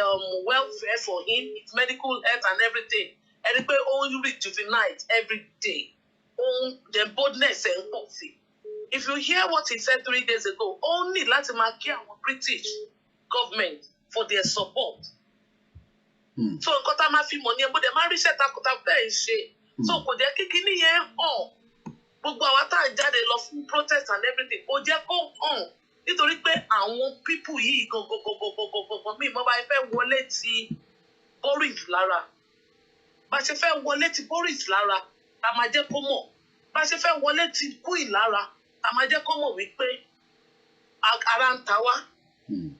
welfare for him his medical health and everything ẹni pé ó ń rejuvenate every day the boldness ẹ̀ ń pọ̀ sí. If you hear what he said 3 days ago, ó ní láti máa kí àwọn British government for their support. So nǹkan tá a máa fi mọ̀ ní ẹgbẹ́ máa ń ríṣẹ́ takuntakun bẹ́ẹ̀ ṣe. So kò jẹ́ kí kíní yẹn hàn. Gbogbo àwa tá à ń jáde lọ fún protest and everything kò jẹ́ kó hàn. Nítorí pé àwọn people yìí gangan mi mo bá fẹ́ wọlé ti Boris lára. Bá ṣe fẹ́ wọlé ti Boris lára. A máa jẹ́ kó mọ̀ bá ṣe fẹ́ wọlé ti kú ìlara a máa jẹ́ kó mọ̀ wípé ara ń ta wá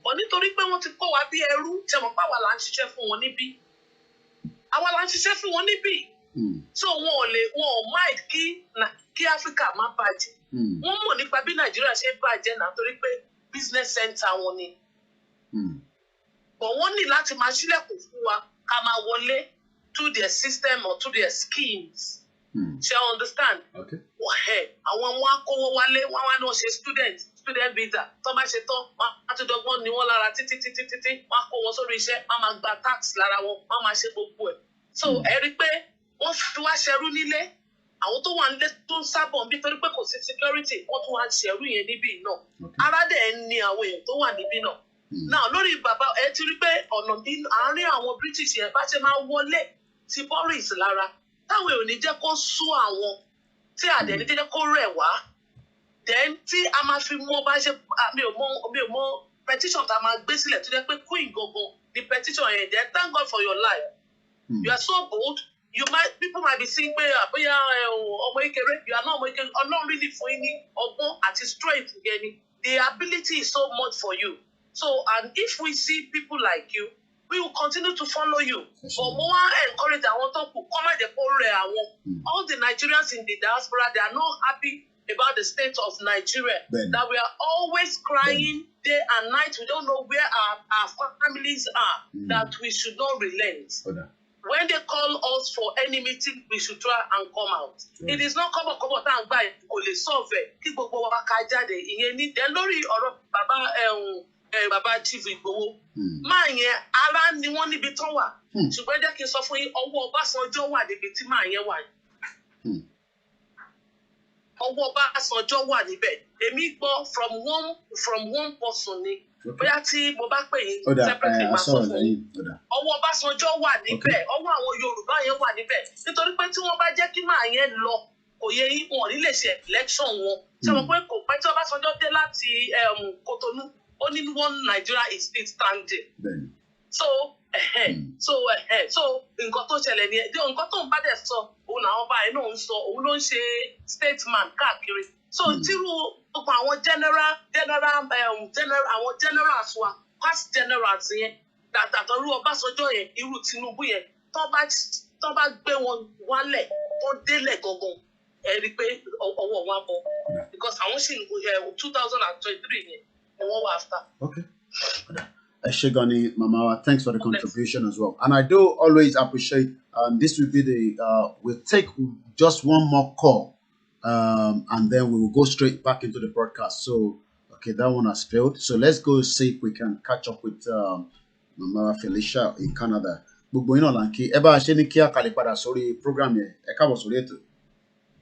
ọ̀ nítorí pé wọ́n ti kó wa bí ẹrú ṣe mọ̀ pé àwa là ń ṣiṣẹ́ fún wọn níbí so wọn ò mind kí Áfíríkà má bàjẹ́ wọ́n mọ̀ nípa bí Nàìjíríà ṣe bàjẹ́ náà torí pé business center wọn ni but wọ́n ní láti máa ṣílẹ̀kùn fún wa ká máa wọlé through their system or through their schemes. Shall understand? Okay. Àwọn wọn akówó wálé wọn wá náà ṣe student visa tó bá ṣe tán wọn àtúndọ̀gbọ́n ni wọ́n lára títí wọn kó wọn sórí iṣẹ́ wọn máa gba tax lára wọn wọn máa ṣe gbogbo ẹ̀. So ẹ rí i pé wọ́n fi wá ṣẹrú nílé àwọn tó wà nílé tó ń sábọ̀ níbi torí pé kò sí security wọ́n tún wá ṣẹrú yẹn níbí náà. Ara dẹ̀ ni àwọn èèyàn tó wà níbí náà. Náà lórí bàbá ẹ ti rí pé ọ̀nà àárín àwọn British yẹn bá ṣe máa wọlé ti Boris lára. Táwọn ò ní jẹ́ kó sú àwọn tí àdẹ̀ní jẹ́ kó rẹ̀ wá then tí a máa fi mọ bá ṣe mi ò mọ petition tá a máa gbé sílẹ̀ tó jẹ́ pé queen gangan ni petition yẹn then thank God for your life you are so bold people might be saying pé àbóyá ọmọ ìkéré you are not ọmọ ìkéré Ọlọ́run really fún yín ní ọgbọ́n àti strength yẹn ni the ability is so much for you so and if we see people like you we will continue to follow you. But more encourage àwọn tó kù kọ́ má jẹ́ kó rẹ̀ àwọn. All the Nigerians in the diaspora they are not happy about the state of Nigeria. That we are always crying day and night. We don't know where our families are. That we should not relent. When they call us for any meeting, we should try and come out. It is not come tá à ń gbà kò lè solve kí gbogbo wa ká jáde. Ìyẹn ní tẹ́ lórí ọ̀rọ̀ bàbá Chief Igboho máa yẹn ara ni wọ́n níbi tán wà ṣùgbọ́n jẹ́ kí n sọ fún yín ọwọ́ Ọbásanjọ́ wà níbi tí máa yẹn wà ọwọ́ Ọbásanjọ́ wà níbẹ̀ èmi gbọ́ from one person ni bóyá tí mo bá pè yín separately máa sọ fún yín ọwọ́ Ọbásanjọ́ wà níbẹ̀ ọwọ́ àwọn Yorùbá yẹn wà níbẹ̀ nítorí pé tí wọ́n bá jẹ́ kí máa yẹn lọ kò yẹ yín wọn ò ní lè ṣe election wọn ṣe mọ̀ pé kò pẹ́ tí Ọbásanjọ́ dé láti Cotonou only one Nigeria is still standing. So nǹkan tó ṣẹlẹ̀ ni nǹkan tó ń bá dẹ̀ sọ òun làwọn báyìí náà ń sọ òun ló ń ṣe statement káàkiri. So tírú gbogbo àwọn àwọn generals wa past generals yẹn dàtàtọ̀rú Ọbásanjọ́ yẹn irú Tinubu yẹn tó bá gbé wọn wálẹ̀ tó délẹ̀ gangan ẹ rí i pé ọwọ́ wọn bọ̀ because àwọn sì ń 2023 yẹn. Okay. Shegani Mamawa, thanks for the contribution as well. And I do always appreciate, this will be we'll take just one more call, and then we will go straight back into the broadcast. So, okay, that one has failed. So let's go see if we can catch up with Mama Felicia in Canada. Gbogbo yín náà là ń kí ẹ bá a ṣe ní kí a kàlẹ̀ padà sórí program yẹn ẹ káàbọ̀ sórí ètò.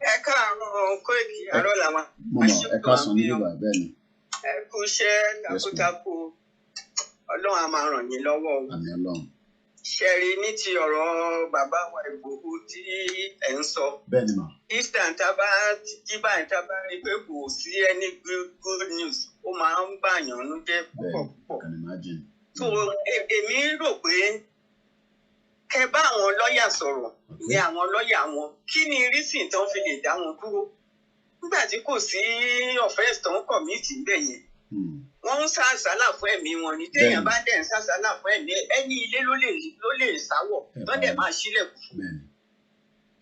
Ẹ káàárọ̀ Kóìkì àárọ̀ làwọn ẹ káàsán ní bíbá bẹ́ẹ̀ ni. Ẹ kú iṣẹ́ takuntakun. Ọlọ́run á máa ràn yín lọ́wọ́ o. Àmín Ọlọ́run. Ṣẹ̀rí ní ti ọ̀rọ̀ bàbá wa Ìgbòho tí ẹ̀ ń sọ. Bẹ́ẹ̀ ni mà. Eastern tábà jí báyìí tábà rí pé kò sí any good news ó máa ń bàyàn nú jẹ́ púpọ̀ púpọ̀. So èmi rò pé kẹ bá àwọn lọ́ọ̀yà sọ̀rọ̀ ní àwọn lọ́ọ̀yà wọn kí ni reason tán fi lè dá wọn dúró nígbà tí kò sí offence tán kọ̀míìtì ń bẹ̀ yẹn wọ́n ń sàsálà fún ẹ̀mí wọn ni téèyàn bá dẹ̀ ń sàsálà fún ẹ̀mí ẹni ilé ló lè sáwọ̀ tán dẹ̀ máa ṣílẹ̀kùn fún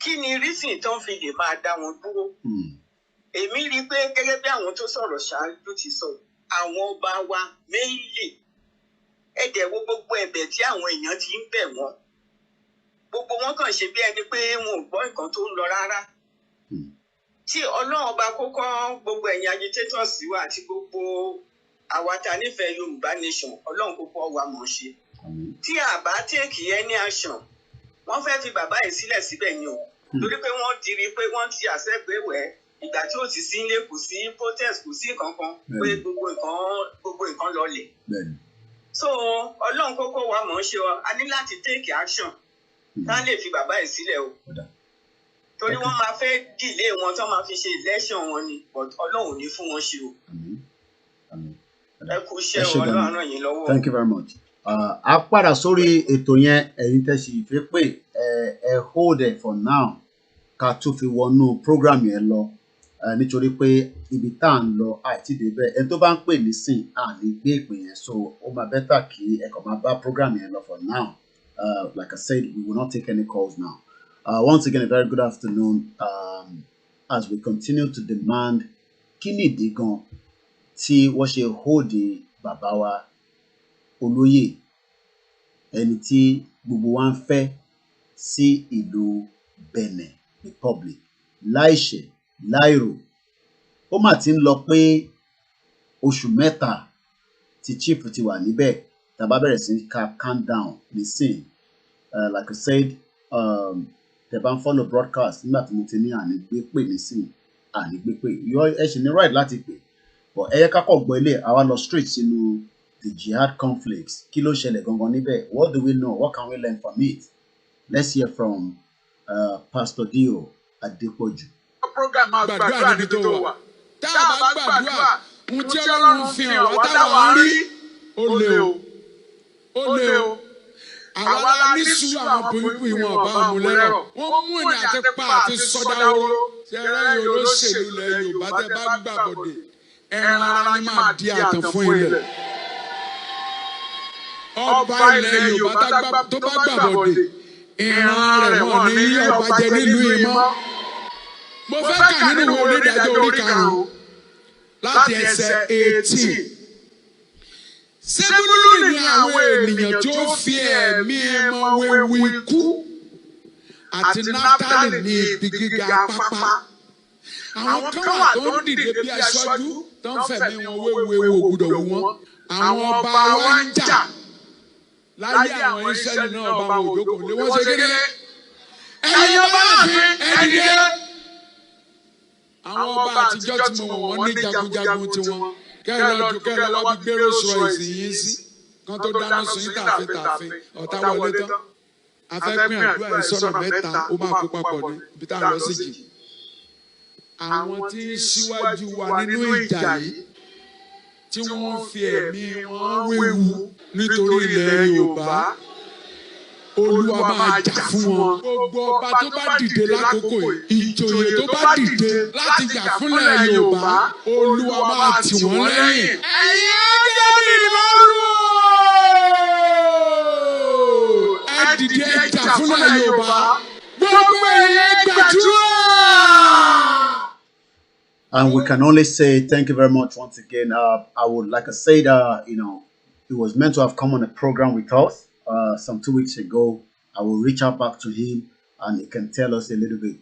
kí ni reason tán fi lè máa dá wọn dúró èmi rí i pé gẹ́gẹ́ bí àwọn tó sọ̀rọ̀ ṣáájú ti sọ àwọn ọba wa méjì ẹ̀dẹ̀ wo gbogbo ẹ̀bẹ̀ tí àwọn èèyàn ti ń bẹ̀ wọ́n gbogbo wọn kàn ṣe bí ẹni pé wọn ò gbọ́ nǹkan tó ń lọ rárá tí ọlọ́run ọba kókó gbogbo ẹ̀yin agitators wa àti gbogbo àwa tá nífẹ̀ẹ́ Yorùbá nation ọlọ́run kókó wa mọ̀ ṣe tí àbá take any action wọ́n fẹ́ fi bàbá yìí sílẹ̀ síbẹ̀ ni o torí pé wọ́n ti rí i pé wọ́n ti àṣẹ́gbéwẹ̀ ìgbà tí ó ti sí ilé kò sí protest kò sí nǹkan kan pé gbogbo nǹkan lọlẹ̀ so ọlọ́run kókó wa mọ̀ ṣe ọ a ní láti take action tá lè fi bàbá yìí sílẹ̀ o torí wọ́n máa fẹ́ delay wọn tó máa fi ṣe election wọn ni but ọlọ́run ò ní fún wọn ṣe o ẹ kú iṣẹ́ o ọlọ́run ràn yín lọ́wọ́. Thank you very much. A padà sórí ètò yẹn ẹ̀yin tẹ́ sì fi pé ẹ hold it for now ká tún fi wọnú program yẹn lọ nítorí pé ibi tá à ń lọ àìtí débẹ̀ ẹni tó bá ń pè nísìn à ní gbé ìpè yẹn so ó máa bẹ́tà kí ẹ kàn máa bá program yẹn lọ for now. Like I said, we will not take any calls now. Once again, a very good afternoon. As we continue to demand, kí ni ìdí gan tí wọ́n ṣe hold bàbá wa olóyè ẹni tí gbogbo wa ń fẹ́ sí ìlú Benin Republic láìṣẹ̀ láìrò. Ó mà ti ń lọ pé oṣù mẹ́ta tí chief ti wà níbẹ̀ tá bá bẹ̀rẹ̀ sí ká count down nísìn like I said tẹ́ bá ń follow broadcast nígbà tí mo ti ní àní gbé pè nísìn àní gbé pè ẹ ṣì ní right láti pè but ẹ yẹ ká kọ̀ gbọ́ ilé àwa lọ straight sínú the jihad conflicts kí ló ṣẹlẹ̀ gangan níbẹ̀ what do we know what can we learn from it let's hear from Pastor Dio Adepoju. program gbàdúrà níbi tó wà tá a bá gbàdúrà ohun tí Ọlọ́run fi hàn wá táwa rí ó lé o àwa la ní sùúrù àwọn pípín wọn ọba àmúlẹ́rọ̀ wọ́n mú ní àtẹ́pá àti sọ́dáwóró ṣẹlẹ̀ yóò ṣèlú ilẹ̀ Yorùbá tẹ́ bá gbàbọ̀dé ẹran ara yín máa di àtàn fún ilẹ̀ ọba ilẹ̀ Yorùbá tó bá gbàbọ̀dé ìran rẹ̀ wọ́n ní ọba jẹ nílùú ìmọ̀ mo fẹ́ kà nínú ìwé onídàájọ́ orí karùn-ún láti ẹsẹ̀ 18. Sẹ́búlù ni àwọn ènìyàn tó fi ẹ̀mí ẹmọ wewu ikú àti Náftálì ní ibi gíga pápá. Àwọn kan wà tó ń dìde bí aṣojú tó ń fẹ̀mí wọn wewu ògùdọ̀ wù wọ́n. Àwọn ọba wa ń jà láyé àwọn Ísírẹ́lì náà ọba wọn òjòkó lé wọ́n ṣe kékeré. Ẹ̀yin ọba láàfin ẹ̀dìdẹ́. Àwọn ọba àtijọ́ tí mo wọ̀ wọ́n ní jagunjagun tiwọn kẹ́lẹ́ wá bí gbèrò sọ ìsìn yìí sí kan tó dáná sun yín tààfin ọ̀tá wọlé tán afẹ́pín àdúrà ìsọ̀rọ̀ mẹ́ta ó máa kó papọ̀ ní ibi tá a lọ sí jì. Àwọn tí ń ṣíwájú wa nínú ìjà yìí tí wọ́n fi ẹ̀mí wọn wéwu nítorí ilẹ̀ Yorùbá Olúwa máa jà fún wọn. Gbogbo ọba tó bá dìde lákòókò yìí ìjòyè tó bá dìde láti jà fúnlẹ̀ Yorùbá Olúwa máa tì wọ́n lẹ́yìn. Ẹ̀yin ángẹ́lì lọ́rùn ẹ dìde ẹ jà fúnlẹ̀ Yorùbá gbogbo ẹ̀yin gbàdúrà. And we can only say thank you very much once again. I would, like I said, he was meant to have come on a program with us. Some 2 weeks ago. I will reach out back to him and he can tell us a little bit.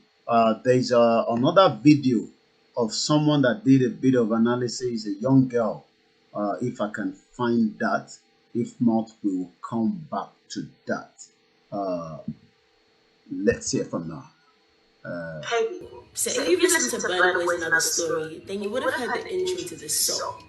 There's another video of someone that did a bit of analysis, a young girl. If I can find that. If not, we will come back to that. Let's hear from now. So if you've listened to Burna Boy's Another Story, then you would have heard the intro to this song.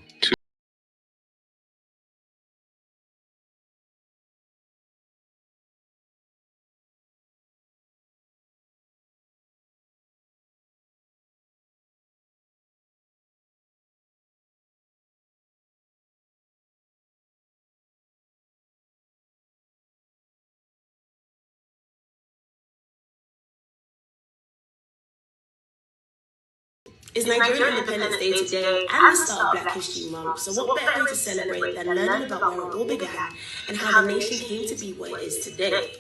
It's Nigerian Independence Day today and the start of Black History Month, so what better way to celebrate than learning about where it all began and how the nation came to be what it is today.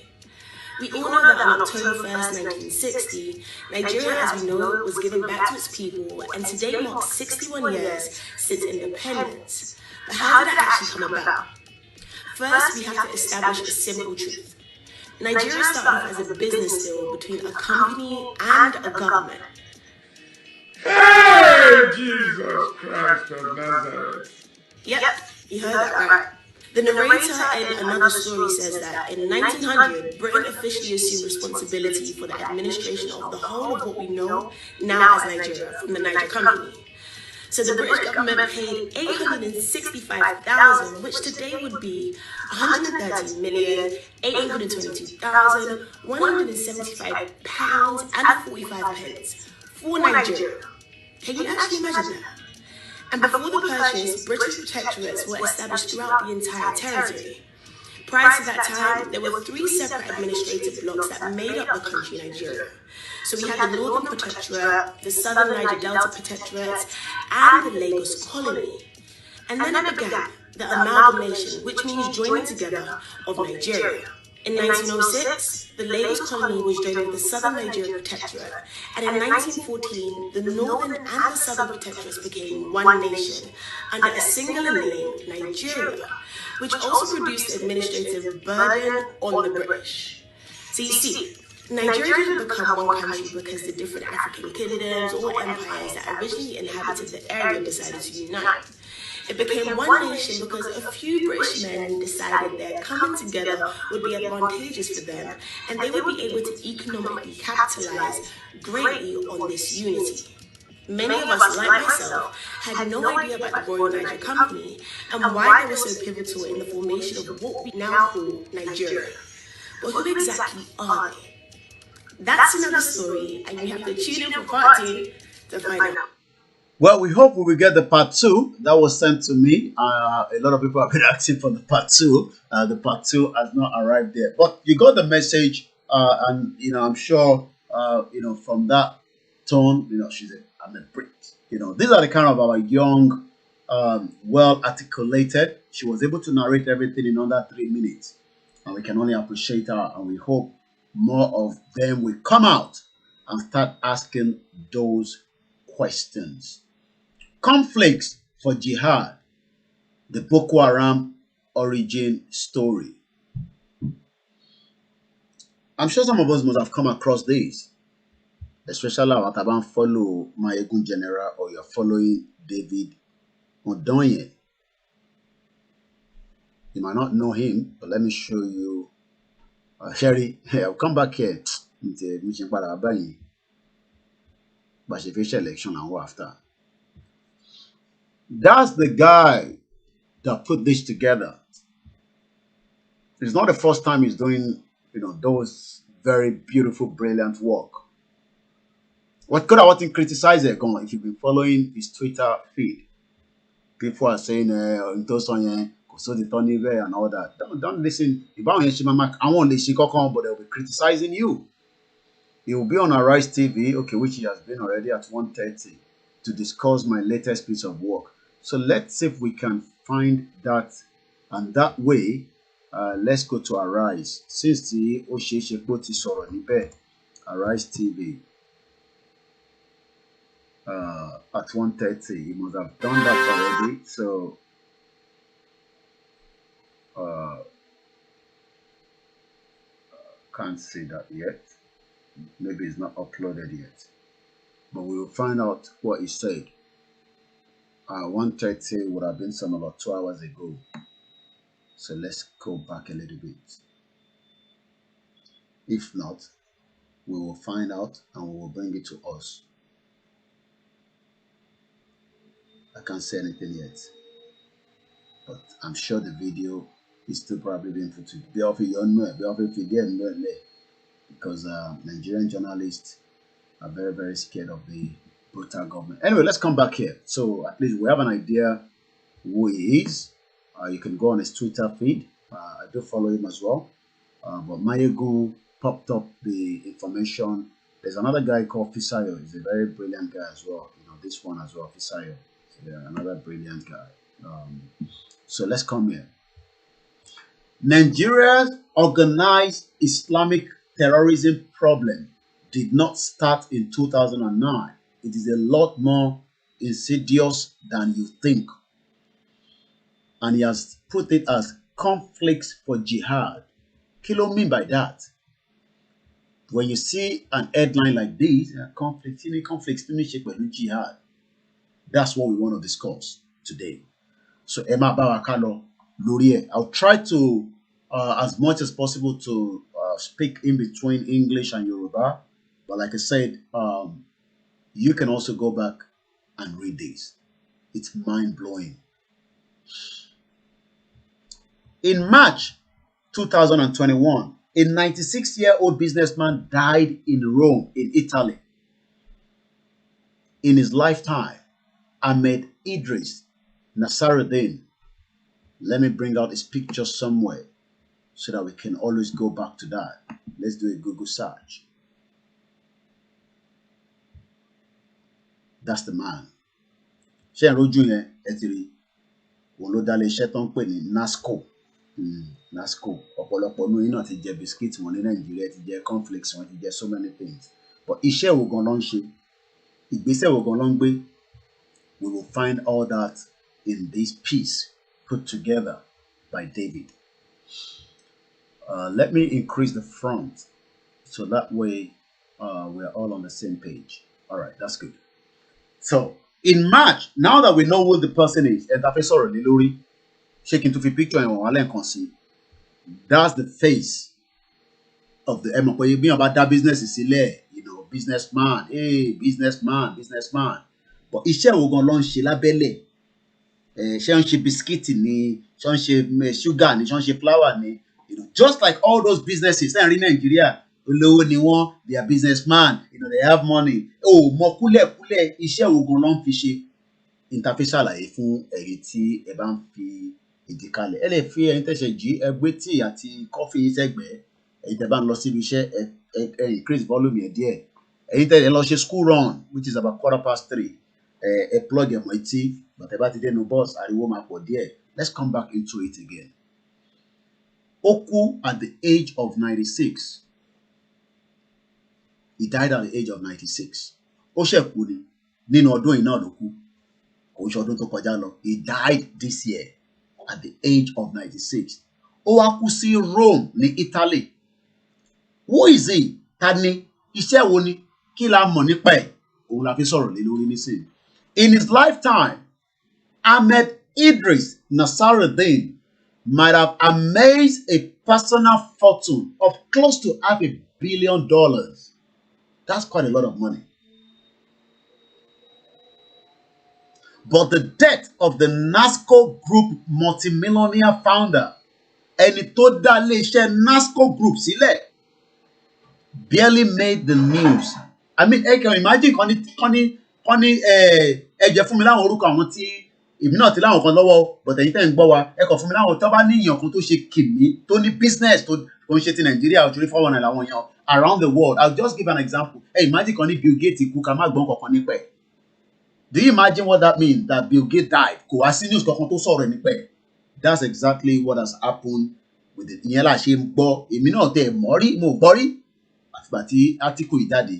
We all know that on October 1st, 1960, Nigeria as we know it was given back to its people, and today marks 61 years since independence. But how did that actually come about? First, we have to establish a simple truth. Nigeria started off as a business deal between a company and a government. Hey, Jesus Christ of Nazareth. Yep, you heard that right. The narrator in Another Story says that in 1900, Britain officially assumed responsibility for the administration of the whole of what we know now as Nigeria from the Niger Company. So the British government paid $865,000, which today would be £130,822,175.45 for Nigeria. Can you actually imagine that? And before the purchase, British protectorates were established throughout the entire territory. Prior to that time, there were 3 separate administrative blocks that made up the country Nigeria. So we had the Northern Protectorate, the Southern Niger Delta Protectorate, and the Lagos Colony. And then it began, the amalgamation, which means joining together of Nigeria. In 1906, the Lagos Colony was joined with the Southern Nigeria Protectorate, and in 1914, the Northern and the Southern Protectorates became one nation under a singular name, Nigeria, which also produced the administrative burden on the British. So you see, Nigeria didn't become one country because the different African kingdoms or empires that originally inhabited the area decided to unite. It became one nation because a few British men decided that coming together would be advantageous for them, and they would be able to economically capitalize greatly on this unity. Many of us, like myself, had no idea about the Royal Niger Company and why they were so pivotal in the formation of what we now call Nigeria. But who exactly are they? That's another story, and you have to tune in for part 2 to find out. Well, we hope we will get the part 2 that was sent to me. A lot of people have been asking for the part 2. The part 2 has not arrived there, but you got the message, and I'm sure from that tone, I'm a Brit. These are the kind of our young, well articulated. She was able to narrate everything in under 3 minutes, and we can only appreciate her, and we hope more of them will come out and start asking those questions. Conflicts for Jihad, the Boko Haram origin story. I'm sure some of us must have come across this, especially if you follow Mayegun General or you're following David Odonye. You might not know him, but let me show you. Sherry, I'll come back here. But if election and after. That's the guy that put this together. It's not the first time he's doing, those very beautiful, brilliant work. What could I want to criticize it? If you've been following his Twitter feed, people are saying, and all that. Don't listen. I won't listen, but they'll be criticizing you. He will be on Arise TV, which he has been already at 1:30, to discuss my latest piece of work. So let's see if we can find that, and that way, let's go to Arise. Since the Osheshepoti Soro Nibe, Arise TV, at 1:30, he must have done that already. So, can't see that yet. Maybe it's not uploaded yet, but we will find out what he said. 1:30 would have been some about 2 hours ago. So let's go back a little bit. If not, we will find out and we will bring it to us. I can't say anything yet, but I'm sure the video is still probably being put together because Nigerian journalists are very, very scared of the brutal government. Anyway, let's come back here. So at least we have an idea who he is. You can go on his Twitter feed. I do follow him as well. But Mayegu popped up the information. There's another guy called Fisayo. He's a very brilliant guy as well. You know, this one as well, Fisayo. So yeah, another brilliant guy. So let's come here. Nigeria's organized Islamic terrorism problem did not start in 2009. It is a lot more insidious than you think. And he has put it as conflicts for jihad. What do you mean by that? When you see an headline like this, conflicts, jihad. That's what we want to discuss today. So Emma Barakalo, Lurie, I'll try to, as much as possible, to speak in between English and Yoruba. But like I said, you can also go back and read this. It's mind-blowing. In March 2021, a 96-year-old businessman died in Rome, in Italy. In his lifetime, Ahmed Idris Nasaruddin. Let me bring out his picture somewhere so that we can always go back to that. Let's do a Google search. That's the man. Ṣé rojú yẹn ẹ ti rí òun ló dá lé iṣẹ́ tó ń pè ní Nazco. Nazco. Ọ̀pọ̀lọpọ̀ nínú yín náà ti jẹ biscuit wọn ní Nàìjíríà, ti jẹ cornflakes wọn, ti jẹ so many things. But iṣẹ́ wo gan ló ń ṣe? Ìgbésẹ̀ wo gan ló ń gbé? We will find all that in this piece put together by David. Let me increase the front so that way we're all on the same page. All right, that's good. So in March, now that we know who the person is, shaking to picture and that's the face of the about that business is you know, businessman, hey, businessman. But iṣẹ́ wo gan ló ń ṣe lábẹ́lẹ̀? Ṣé ń ṣe biscuit ni, ṣé ń ṣe sugar ni, ṣé ń ṣe flour ni? You know, just like all those businesses in Nigeria, olówó ni wọ́n, they are businessman, you know, they have money. Oh, mọ kúlẹ̀kúlẹ̀ iṣẹ́ wo gan ló ń fi ṣe? Interface àlàyé fún ẹ̀yin tí ẹ bá ń fi ìdí kalẹ̀. Ẹ lè fi ẹ̀yin tẹ̀sẹ̀ jí ẹgbẹ́ tíì àti coffee sẹ́gbẹ̀ẹ́. Ẹ̀yin tẹ́ bá ń lọ síbi iṣẹ́ ẹ increase volume yẹn díẹ̀. Ẹ̀yin tẹ́ ẹ lọ ṣe school run, which is about 3:15. Plug ẹ̀mọ́ etí, but ẹ bá ti dénú bus, ariwo máa pọ̀ díẹ̀. Let's come back into it again. Ó kú at the age of 96. He died at the age of 96. Ó ṣẹ̀ kú ni nínú ọdún yìí náà ló kú. Kò ṣe ọdún tó kọjá lọ. He died this year at the age of 96. Ó wá kú sí Rome ní Italy. Who is he? Ta ni? Iṣẹ́ wo ni? Kí la mọ̀ nípa ẹ̀? Òun la fi sọ̀rọ̀ lé lórí nísìnyí. In his lifetime, Ahmed Idris Nasaruddin might have amassed a personal fortune of close to $500 million. That's quite a lot of money. But the death of the Nazco Group multimillionaire founder, ẹni tó dá iléeṣẹ́ Nazco Group sílẹ̀, barely made the news. I mean, I can imagine kọ́ni ẹ̀jẹ̀ fún mi láwọn orúkọ àwọn tí èmi náà ti láwọn kan lọ́wọ́, but ẹ̀yin tẹ́ ń gbọ́ wa ẹ kàn fún mi láwọn tó bá ní èèyàn kan tó ṣe kìmí tó ní business tó ń ṣe ti Nàìjíríà òtúrí 419 làwọn èèyàn around the world. I'll just give an example. Imagine kọ́ni Bill Gates kú ká má gbọ́n kankan nípa ẹ̀. Do you imagine what that means? That Bill Gates died. Kò wá sí news kankan tó sọ̀rọ̀ nípa ẹ̀. That's exactly what has happened with it. Ìyẹn là ṣe ń gbọ́. Èmi náà tẹ̀ mọ́ rí, mo gbọ́ rí àtìgbà tí article yìí jáde.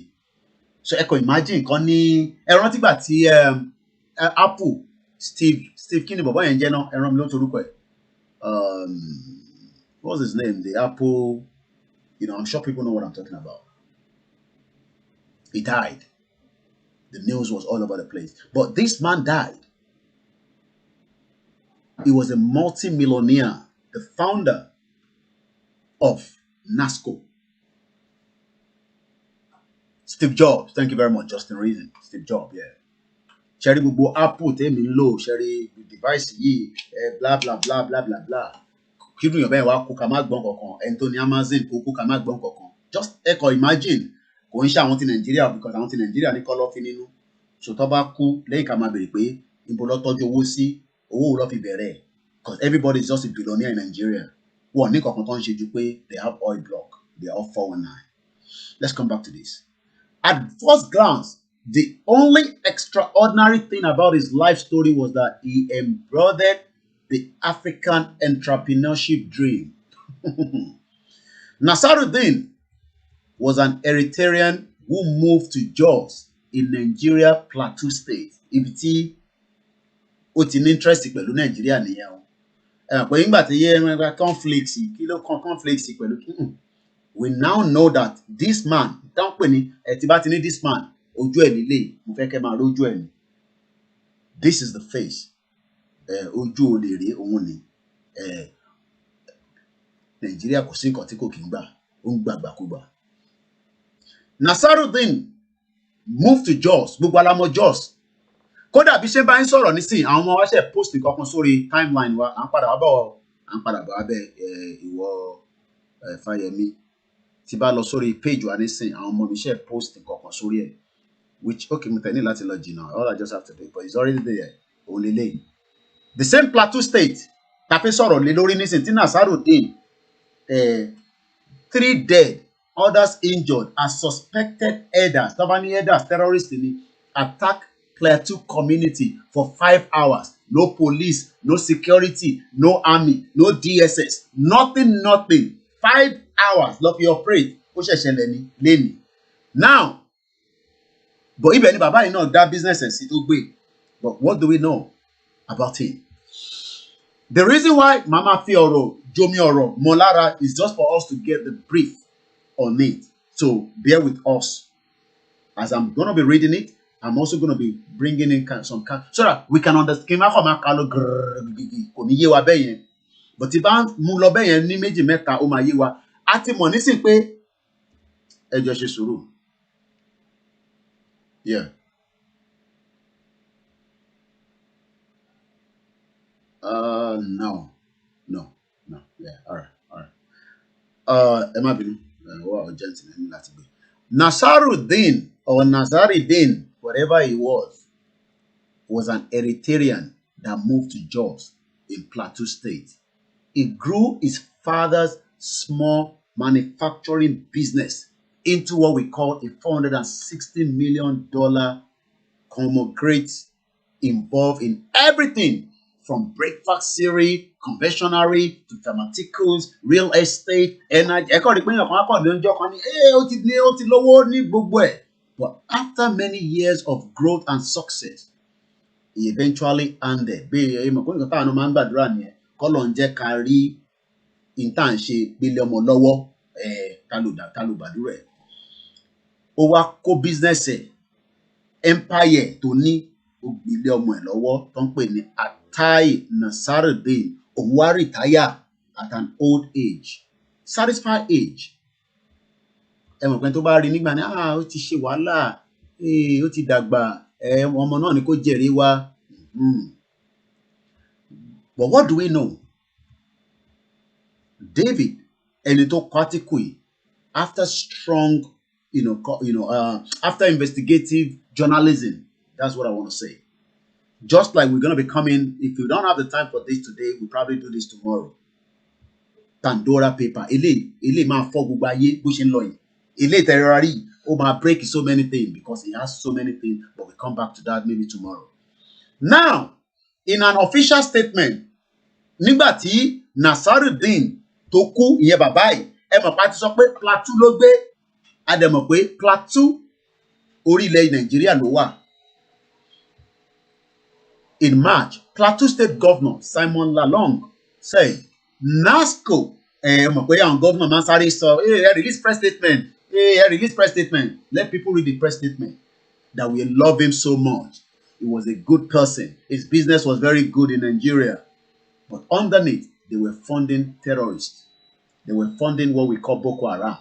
So ẹ kàn imagine kan ní ẹ rántí gbà tí Apple Steve kí ni bàbá yẹn jẹ́ náà, ẹ rán mi ló torúkọ ẹ̀. What's his name? The Apple, you know, I'm sure people know what I'm talking about. He died. The news was all over the place. But this man died. He was a multi-millionaire, the founder of Nazco. Steve Jobs, thank you very much. Justin Reason, Steve Jobs, yeah. Sherry gbogbo Apple tèmi ń lò, Sherry device yìí, blah blah blah blah blah blah. Kí ló yàn bẹ́ẹ̀ wá kó ká má gbọ́n kankan, ẹni tó ní Amazon kó ká má gbọ́n kankan. Just imagine, kò ń ṣe àwọn ti Nàìjíríà because àwọn ti Nàìjíríà ní kọ́lọ́fín nínú. So tó bá kú lẹ́yìn ká máa bèrè pé ibo ló tọ́jú owó sí, owó wo ló fi bẹ̀rẹ̀. Because everybody is just a billionaire in Nigeria. Wọ́n ní kankan tó ń ṣe ju pé they have oil block, they are all 419. Let's come back to this. At first glance, the only extraordinary thing about his life story was that he embroidered the African entrepreneurship dream. Nasaruddin was an Eritrean who moved to Jos in Nigeria Plateau State. Ibi tí ó ti ní interest pẹ̀lú Nigeria nìyẹn o. Pé nígbà tí yẹ conflicts kí ló kan conflicts pẹ̀lú. We now know that this man, don't pè ní tí bá ti ní this man, ojú ẹ̀ nílé, mo fẹ́ kẹ́ máa rójú ẹ̀ ní. This is the face. Ojú olè rèé òun ni. Nigeria kò sí nǹkan tí kò kí ń gbà, ó ń gbàgbàkúgbà. Nasaruddin moved to Jos, gbogbo alamọ Jos. Kódà bí ṣe bá ń sọ̀rọ̀ nísìnyí, àwọn ọmọ wa ṣe post kankan sórí timeline wa, à ń padà bọ̀ abẹ́ ìwọ Fáyẹmí. Tí bá lọ sórí page wa nísìnyí, àwọn ọmọ mi ṣe post kankan sórí ẹ̀. Which, okay, mo tẹ̀ ní láti lọ jìnnà, all I just have to do, but it's already there. Olele. The same Plateau State, ta fi sọ̀rọ̀ lé lórí nísìnyí, tí Nasaruddin, 3 dead, others injured as suspected herders, herders, terrorists attack Plateau community for 5 hours. No police, no security, no army, no DSS, nothing. 5 hours, love your operate. Now, but ibẹ̀ ni bàbá yìí náà dá business ẹ̀ sí tó gbé. But what do we know about him? The reason why Mama fi ọ̀rọ̀ jomi ọ̀rọ̀ mọ́ lára is just for us to get the brief on it. So bear with us. As I'm going to be reading it, I'm also going to be bringing in some so that we can understand. But if I mú lọ bẹ́ẹ̀ yẹn ní méjì mẹ́ta ó máa yé wa. A ti mọ̀ nísìn pé ẹ jọ̀ọ́ ṣe sùúrù. Yeah. No. Yeah, all right. Ẹ má bínú. What urgent in láti gbé. Nasaruddin or Nazaruddin, whatever he was an Eritrean that moved to Jos in Plateau State. He grew his father's small manufacturing business into what we call a $460 million conglomerate involved in everything from breakfast cereal, confectionery, to pharmaceuticals, real estate, energy. But after many years of growth and success, he eventually ended. Kọ́lọ̀ ń jẹ́ ká rí ìtàn ṣe gbélé ọmọ lọ́wọ́ talùbàdúrà ẹ̀. Ó wá kó business ẹ̀ empire tó ní ó gbélé ọmọ ẹ̀ lọ́wọ́ tó ń pè ní Atai Nasaruddin. Òun wá retire at an old age, satisfied age. Ẹ mọ̀ pé tó bá rí nígbà ní ó ti ṣe wàhálà, ó ti dàgbà, ọmọ náà ni kó jèrè wá. But what do we know? David, after strong, after investigative journalism, that's what I want to say. Just like we're going to be coming, if you don't have the time for this today, we'll probably do this tomorrow. Pandora paper. Ele ma fọ gbogbo ayé bó ṣe ń lọ yìí. Ele terrorist, ó ma break so many things because he has so many things, but we'll come back to that maybe tomorrow. Now, in an official statement, nígbà tí Nasaruddin tó kú ìyẹn bàbá yìí, ẹ mọ̀ pa ti sọ pé Plateau ló gbé, a dẹ̀ mọ̀ pé Plateau orílẹ̀ Nàìjíríà ló wà. In March, Plateau State Governor Simon Lalong said, Nazco, mọ̀ pé àwọn governor máa ń sáré sọ, release press statement, release press statement. Let people read the press statement. That we love him so much. He was a good person. His business was very good in Nigeria. But underneath, they were funding terrorists. They were funding what we call Boko Haram.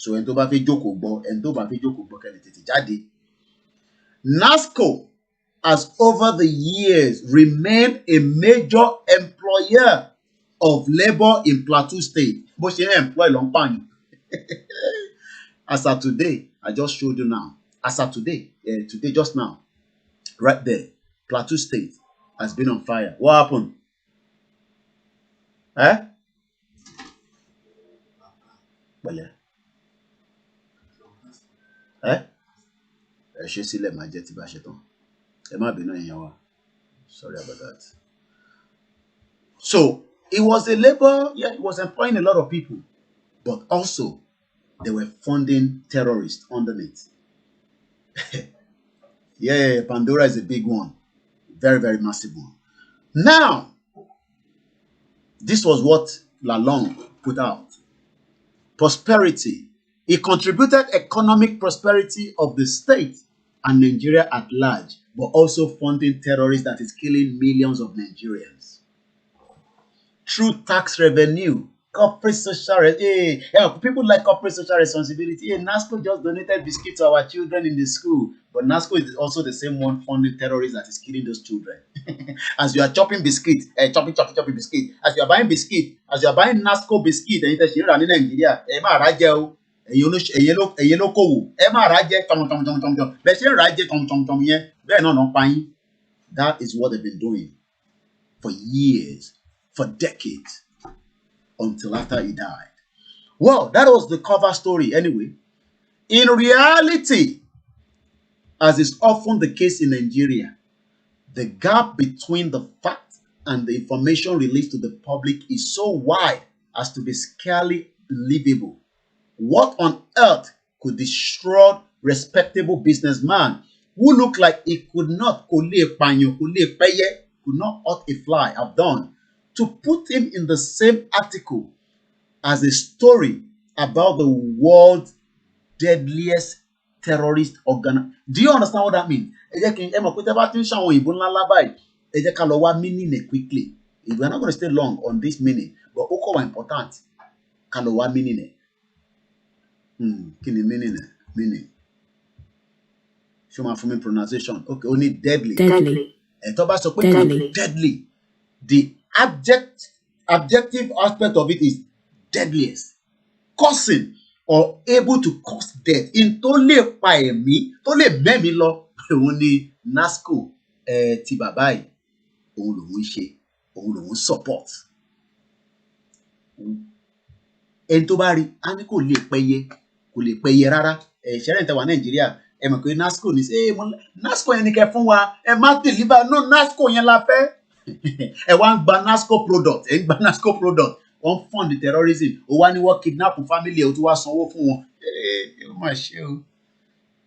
So ẹni tó bá fẹ́ jókòó gbọ́, ẹni tó bá fẹ́ jókòó gbọ́ kẹ́lẹ́ tètè jáde. Nazco has over the years remained a major employer of labor in Plateau State. Bó ṣe ń employ ló ń pààyàn. As of today, I just showed you now. As of today, today just now, right there, Plateau State has been on fire. What happened? Eh? Well, yeah. Eh? Ṣé sílẹ̀ máa jẹ́ tí bá ṣe tán. Ẹ má bínú èèyàn wa. Sorry about that. So, it was a labor, yeah, it was employing a lot of people, but also they were funding terrorists underneath. Yeah, Pandora is a big one. Very, very massive one. Now, this was what Lalong put out. Prosperity. It contributed economic prosperity of the state and Nigeria at large, but also funding terrorists that is killing millions of Nigerians. Through tax revenue, corporate social, people like corporate social responsibility. Nazco just donated biscuits to our children in the school, but Nazco is also the same one funding terrorists that is killing those children. As you are chopping biscuit, chopping biscuit, as you are buying biscuit, as you are buying Nazco biscuit, and you are in Nigeria, that is what they've been doing for years, for decades, until after he died. Well, that was the cover story anyway. In reality, as is often the case in Nigeria, the gap between the fact and the information released to the public is so wide as to be scarcely believable. What on earth could destroy respectable businessman who looked like he could not hurt a fly have done, to put him in the same article as a story about the world's deadliest terrorist organization? Do you understand what that means? Quickly. We're not going to stay long on this meaning, but also important. Kalowa meaning. Meaning. Show my from pronunciation. Okay, only deadly. Deadly. Deadly. Deadly. The objective aspect of it is deadliest, causing or able to cause death. In tó lè pa ẹ̀mí, tó lè mẹ́mí lọ, òun ni Nazco ti bàbá yìí, òun lòun ṣe, òun lòun support. Ẹni tó bá rí, á ní kò lè pẹyẹ rárá. Ṣẹ́rẹ́ ìtẹ̀wà Nàìjíríà, ẹ mọ̀ pé Nazco ní Nazco yẹn ni kẹ́ fún wa, ẹ má deliver, no Nazco yẹn la fẹ́. Ẹ wá ń gba Nazco product, ẹ ń gba Nazco product, wọ́n fund the terrorism, ó wá ní wọ́n kidnap family, ó tún wá sanwó fún wọn.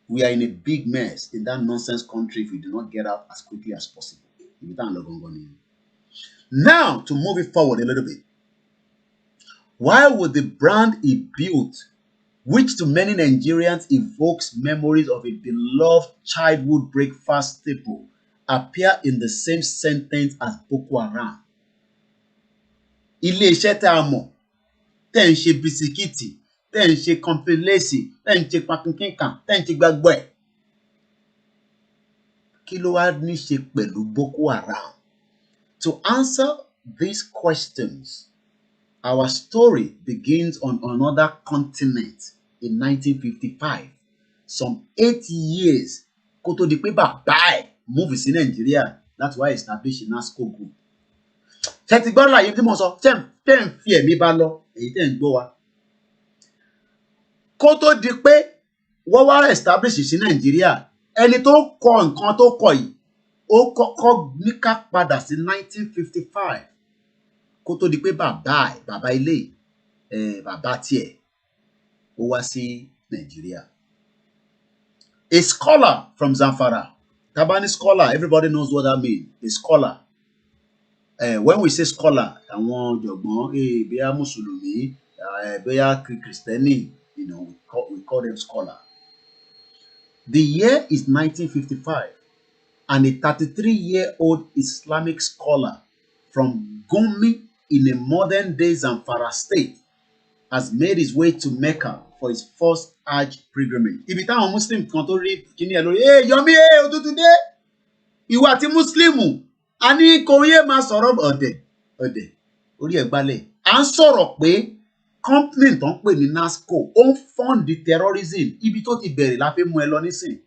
We are in a big mess in that nonsense country if we do not get out as quickly as possible. Now, to move it forward a little bit. Why would the brand he built, which to many Nigerians evokes memories of a beloved childhood breakfast staple, appear in the same sentence as Boko Haram? Ilé-iṣẹ́ tá a mọ̀, tẹ́ ń ṣe bisikíìtì, tẹ́ ń ṣe kọ́ńpẹ́lẹ́sì, tẹ́ ń ṣe pakinkínkan, tẹ́ ń ṣe gbàgbọ́ ẹ̀. Kí ló wá ní ṣe pẹ̀lú Boko Haram? To answer these questions, our story begins on another continent in 1955, some 8 years kó tó di pé bàbá ẹ̀ move sí Nigeria. That's why he established a Nazco group. Ṣé ti gbọ́ láyé tí mo sọ, tẹ́ ń fi ẹ̀mí bá lọ, èyí tẹ́ ń gbọ́ wa. Kó tó di pé wọ́n wá establish sí Nigeria, ẹni tó kọ nǹkan tó kọ yìí, ó kọ́kọ́ ní ká padà sí 1955. Kó tó di pé bàbá ilé, bàbá tiẹ̀, ó wá sí Nigeria. A scholar from Zamfara. Tabani scholar, everybody knows what that means. A scholar. When we say scholar, àwọn ọ̀jọ̀gbọ́n, bóyá Mùsùlùmí, bóyá Kristẹni, we call them scholar. The year is 1955, and a 33-year-old Islamic scholar from Gumi in a modern-day Zamfara state has made his way to Mecca for his first Hajj pilgrimage. Ibi táwọn Muslim kan tó rí kíní ẹ̀ lórí, Yomi, òtútù dé! Ìwà àti Muslimu, a ní kò yé máa sọ̀rọ̀ ọ̀dẹ̀, orí ẹ̀ gbalẹ̀. À ń sọ̀rọ̀ pé company tó ń pè ní Nazco ó ń fund the terrorism. Ibi tó ti bẹ̀rẹ̀ la fi mú ẹ lọ nísìn.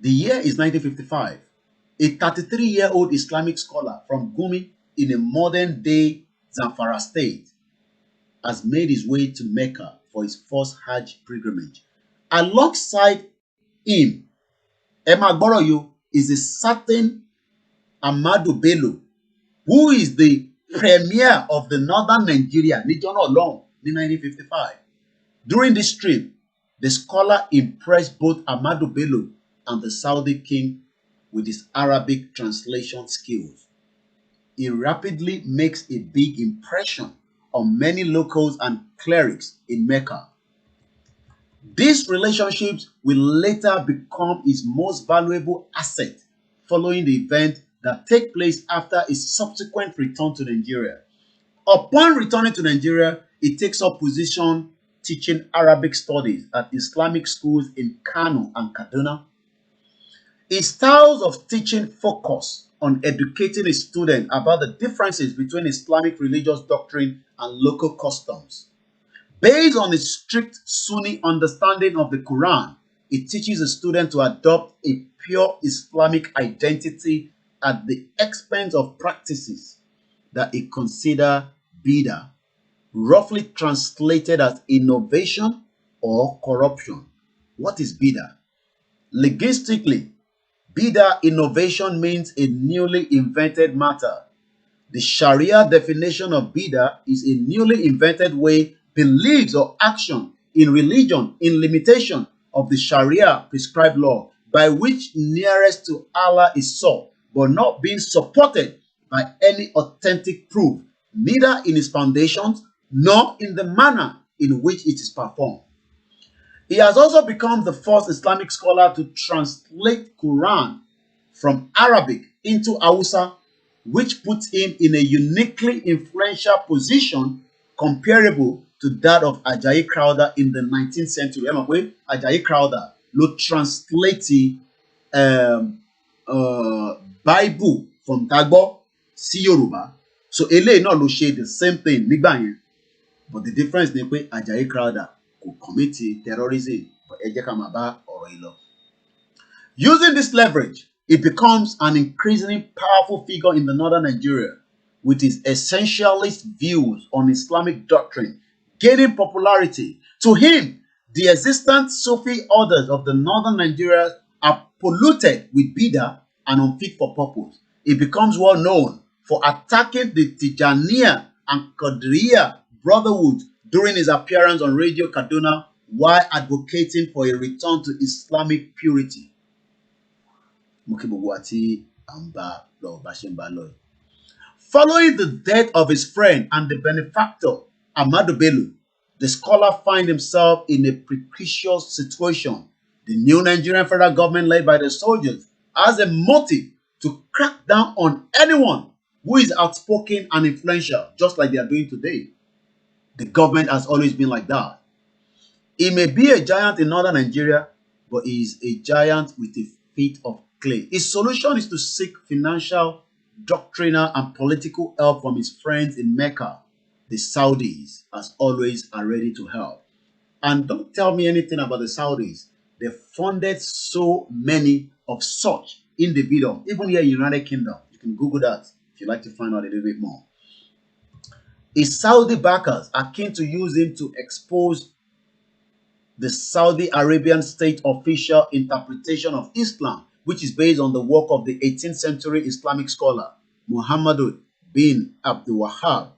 The year is 1955. A 33-year-old Islamic scholar from Gumi in a modern-day Zamfara state has made his way to Mecca for his first Hajj pilgrimage. Alongside him, Emma Gboroyo, is a certain Amadu Bello, who is the premier of the northern Nigeria, níjọ́ náà lọ́hùn ní 1955. During this trip, the scholar impressed both Amadu Bello and the Saudi king with his Arabic translation skills. He rapidly makes a big impression on many locals and clerics in Mecca. These relationships will later become his most valuable asset following the event that take place after his subsequent return to Nigeria. Upon returning to Nigeria, he takes up position teaching Arabic studies at Islamic schools in Kano and Kaduna. His styles of teaching focus on educating his students about the differences between Islamic religious doctrine and local customs. Based on his strict Sunni understanding of the Quran, he teaches a student to adopt a pure Islamic identity at the expense of practices that he considers bid'ah, roughly translated as innovation or corruption. What is bid'ah? Linguistically, bid'ah innovation means a newly invented matter. The Sharia definition of bid'ah is a newly invented way, beliefs or action in religion in limitation of the Sharia prescribed law by which nearest to Allah is sought, but not being supported by any authentic proof, neither in its foundations nor in the manner in which it is performed. He has also become the first Islamic scholar to translate Quran from Arabic into Hausa, which puts him in a uniquely influential position comparable to that of Ajayi Crowther in the 19th century. Ajayi Crowther ló translate Bible from Tagbo sí Yoruba. So eléyìí náà ló ṣe the same thing nígbà yẹn. But the difference ni pé Ajayi Crowther kò commit terrorism. But ẹ jẹ́ ká máa bá ọ̀rọ̀ yìí lọ. Using this leverage, it becomes an increasingly powerful figure in the northern Nigeria with his essentialist views on Islamic doctrine gaining popularity. To him, the existent Sufi orders of the northern Nigeria are polluted with bid'ah and unfit for purpose. He becomes well known for attacking the Tijaniya and Qadiriya brotherhood during his appearance on Radio Kaduna while advocating for a return to Islamic purity. Following the death of his friend and the benefactor, Amadu Bello, the scholar finds himself in a precarious situation. The new Nigerian federal government, led by the soldiers, has a motive to crack down on anyone who is outspoken and influential, just like they are doing today. The government has always been like that. He may be a giant in northern Nigeria, but he is a giant with a feet of clay. His solution is to seek financial, doctrinal, and political help from his friends in Mecca. The Saudis, as always, are ready to help. And don't tell me anything about the Saudis. They funded so many of such individuals, even here in the United Kingdom. You can Google that if you'd like to find out a little bit more. His Saudi backers are keen to use him to expose the Saudi Arabian state official interpretation of Islam, which is based on the work of the 18th century Islamic scholar Muhammad bin Abdul Wahhab.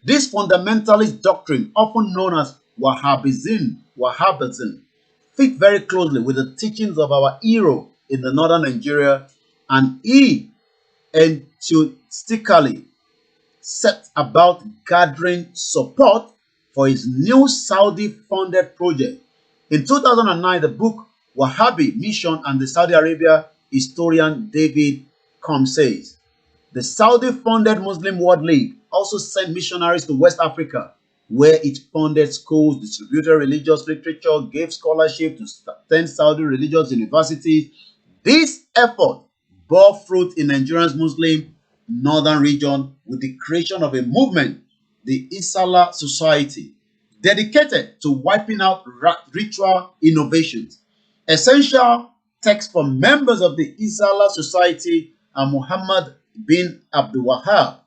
This fundamentalist doctrine, often known as Wahhabism, fit very closely with the teachings of our hero in the northern Nigeria, and he enthusiastically set about gathering support for his new Saudi-funded project. In 2009, the book Wahhabi Mission and the Saudi Arabia historian David Combs says, The Saudi-funded Muslim World League also sent missionaries to West Africa, where it funded schools, distributed religious literature, gave scholarship to 10 Saudi religious universities. This effort bore fruit in Nigeria's Muslim northern region with the creation of a movement, the Isala Society, dedicated to wiping out ritual innovations. Essential texts for members of the Isala Society are Muhammad bin Abdul Wahab,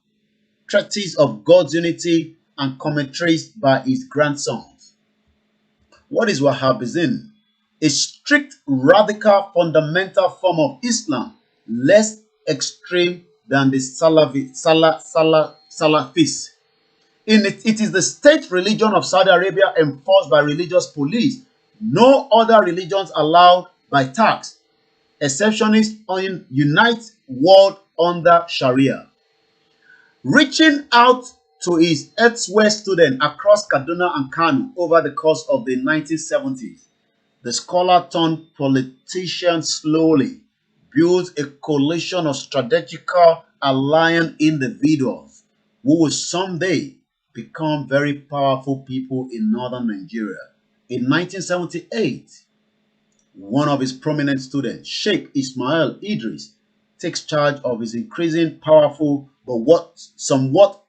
Treatise of God's Unity, and commentaries by his grandsons. What is Wahhabism? A strict, radical, fundamental form of Islam, less extreme than the Salafis. It is the state religion of Saudi Arabia enforced by religious police. No other religions allowed by tax. Exceptionists unite world under Sharia. Reaching out to his earthware students across Kaduna and Kano over the course of the 1970s, the scholar turned politician slowly builds a coalition of strategical alliance individuals who will someday become very powerful people in northern Nigeria. In 1978, one of his prominent students, Sheikh Ismail Idris, takes charge of his increasing powerful but somewhat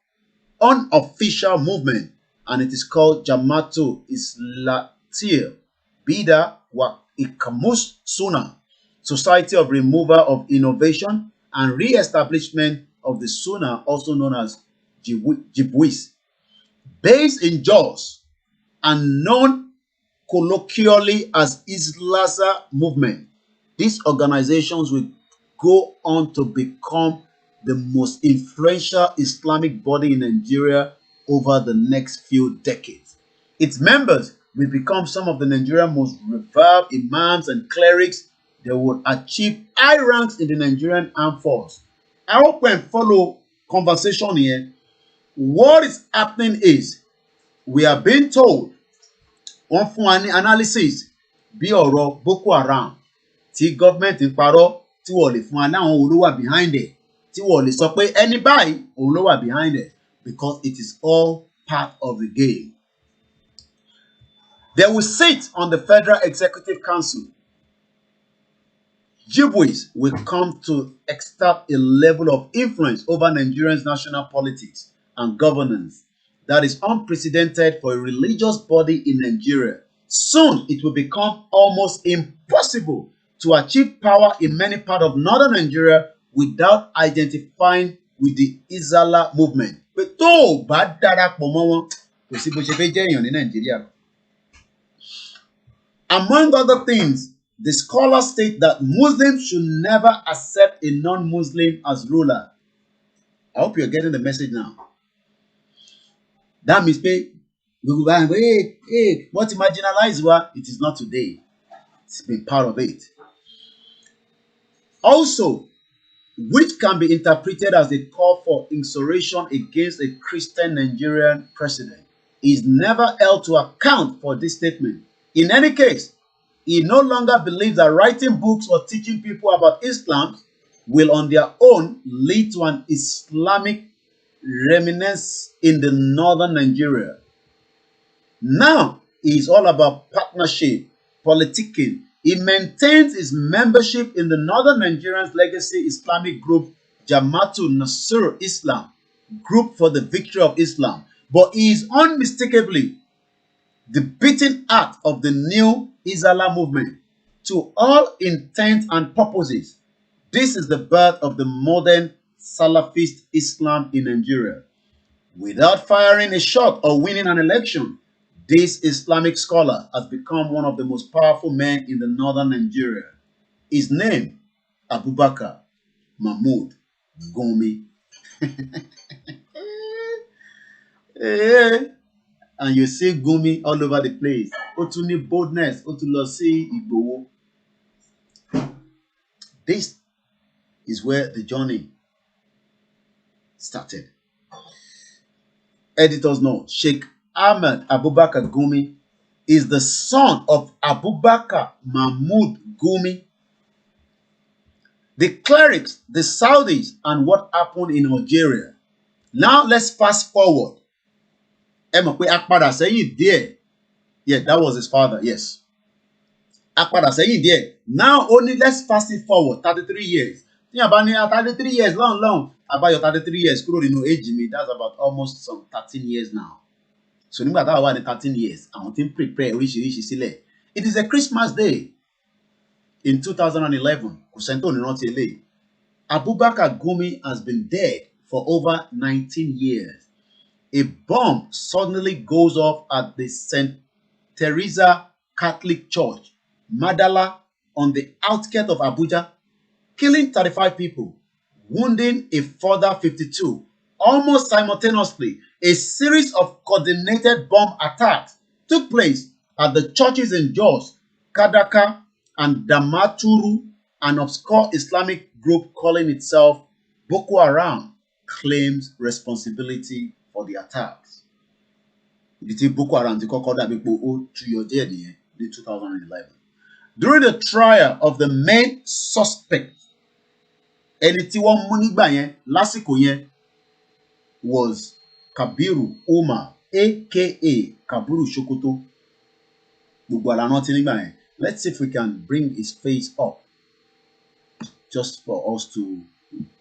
unofficial movement, and it is called Jamatu Islatil Bida wa Ikamus Sunnah, Society of Removal of Innovation and Re-establishment of the Sunnah, also known as Jibwis. Based in Jos and known colloquially as Islasa movement, these organizations will go on to become the most influential Islamic body in Nigeria over the next few decades. Its members will become some of the Nigerian most revered imams and clerics. They will achieve high ranks in the Nigerian armed force. I hope when follow conversation here, what is happening is we are being told on fún analysis bí ọ̀rọ̀ Boko Haram tí government ń parọ́ tí wọ́n lè fún wa láwọn olówó behind it, tí wọ́n lè sọ pé ẹni báyìí òun ló wà behind it, because it is all part of the game. They will sit on the Federal Executive Council. Jibwis will come to exert a level of influence over Nigeria's national politics and governance that is unprecedented for a religious body in Nigeria. Soon, it will become almost impossible to achieve power in many parts of northern Nigeria without identifying with the Isala movement. But tó bá darapọ̀ mọ́ wọn, kò sí bó ṣe fẹ́ jẹ́ èèyàn ní Nàìjíríà. Among other things, the scholars state that Muslims should never accept a non-Muslim as ruler. I hope you're getting the message now. That means, what marginalized were, it is not today. It's been part of it. Also, which can be interpreted as a call for insurrection against a Christian Nigerian president, is never held to account for this statement. In any case, he no longer believes that writing books or teaching people about Islam will on their own lead to an Islamic reminiscence in the northern Nigeria. Now, he is all about partnership, politicking. He maintains his membership in the northern Nigerian's legacy Islamic group Jamaatul Nasir Islam, Group for the Victory of Islam. But he is unmistakably the beating heart of the new Isala movement. To all intents and purposes, this is the birth of the modern Salafist Islam in Nigeria. Without firing a shot or winning an election, this Islamic scholar has become one of the most powerful men in the northern Nigeria. His name, Abubakar Mahmood Gumi. And you see Gumi all over the place. Ó tún ní boldness, ó tún lọ sí Igboho. This is where the journey started. Editor's note: Sheikh Ahmed Abubakar Gumi is the son of Abubakar Mahmood Gumi, the clerics, the Saudis, and what happened in Algeria. Now let's fast forward. Ẹ mọ̀ pé a padà sẹ́yìn díẹ̀. Yeah, that was his father, yes. A padà sẹ́yìn díẹ̀. Now only let's fast it forward 33 years. Tí a bá ní 33 years long, àbáyọ 33 years kúrò nínú age mi, that's about almost some 13 years now. So nígbà táwa wà ní 13 years, àwọn tí ń prepare oríṣiríṣi sílẹ̀. It is a Christmas day in 2011. Kò sẹ́ni tó ní rántí eléyìí. Abubakar Gumi has been dead for over 19 years. A bomb suddenly goes off at the St. Teresa Catholic Church, Madala, on the outskirts of Abuja, killing 35 people, wounding a further 52. Almost simultaneously, a series of coordinated bomb attacks took place at the churches in Jos, Kadaka, and Damaturu. An obscure Islamic group calling itself Boko Haram claims responsibility for the attacks. Boko Haram ti kọ́kọ́ dàbí pé ó tuyọ̀ díẹ̀ nìyẹn ní 2011. During the trial of the main suspect, ẹni tí wọ́n mú nígbà yẹn lásìkò yẹn was Kabiru Umar, aka Kaburu Sokoto. Gbogbo àlà rántí nígbà yẹn. Let's see if we can bring his face up, just for us to,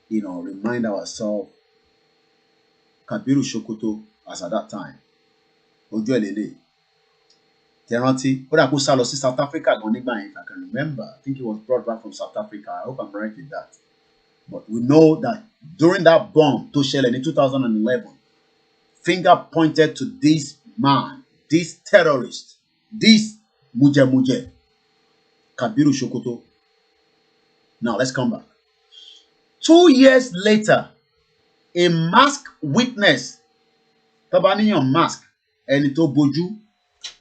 remind ourselves. Kabiru Sokoto as at that time. Ojú ẹ̀ lélẹ̀. Tẹ̀rántí, ó dà kó sá lọ sí South Africa gan nígbà yẹn, if I can remember. I think he was brought back from South Africa. I hope I'm right with that. But we know that during that bomb tó ṣẹlẹ̀ ní 2011, finger pointed to this man, this terrorist, this mujemuje, Kabiru Sokoto. Now let's come back. 2 years later, a masked witness, tó bá níyàn mask, ẹni tó bojú,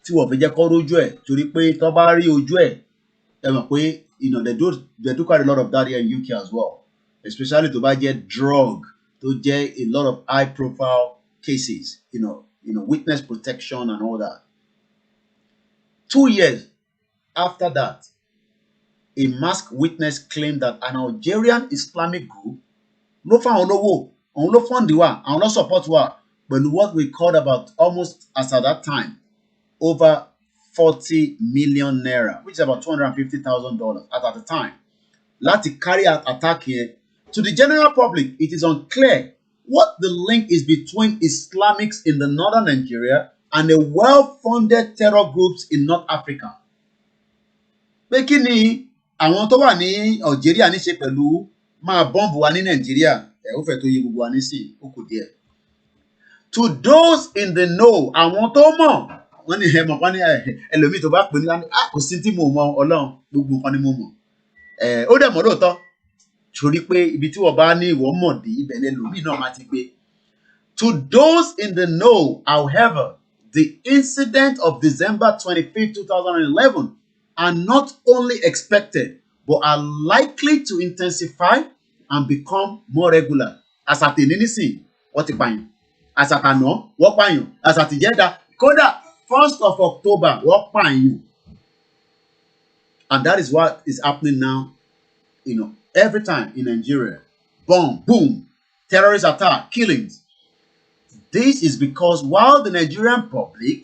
tí wọ́n fi jẹ́ kó rójú ẹ̀, torí pé tó bá rí ojú ẹ̀, ẹ mọ̀ pé, they do quite a lot of that here in UK as well. Especially tó bá jẹ́ drug, tó jẹ́ a lot of high profile cases, witness protection and all that. 2 years after that, a masked witness claimed that an Algerian Islamic group ló fáwọn olówó, àwọn ló fund wa, àwọn ló support wa, pẹ̀lú what we called about almost as at that time over 40 million naira, which is about $250,000 at the time. Láti carry out attack here. To the general public, it is unclear what the link is between Islamics in the northern Nigeria and the well-funded terror groups in North Africa. Pé kí ni àwọn tó wà ní Algeria ní ṣe pẹ̀lú máa bọ́ǹbù wa ní Nàìjíríà? Ó fẹ́ tó yé gbogbo wa nísìn, ó kù díẹ̀. To those in the know, àwọn tó mọ̀, wọ́n ní ẹ̀mọ̀ kan ní ẹlòmíì tó bá pè ní kò sí tí mo mọ̀ Ọlọ́run, gbogbo nǹkan ni mo mọ̀. Ó dẹ̀ mọ̀ lóòótọ́, torí pé ibi tí wọ́n bá ní ìwọ mọ̀ dé, ibẹ̀ ni ẹlòmíì náà máa ti gbé. To those in the know, however, the incident of December 25, 2011 are not only expected, but are likely to intensify and become more regular. As at nísìn, wọ́n ti pààyàn. As at àná, wọ́n pààyàn. As at ìjẹta, kódà 1st of October, wọ́n pààyàn. And that is what is happening now, every time in Nigeria. Bomb, boom, terrorist attack, killings. This is because while the Nigerian public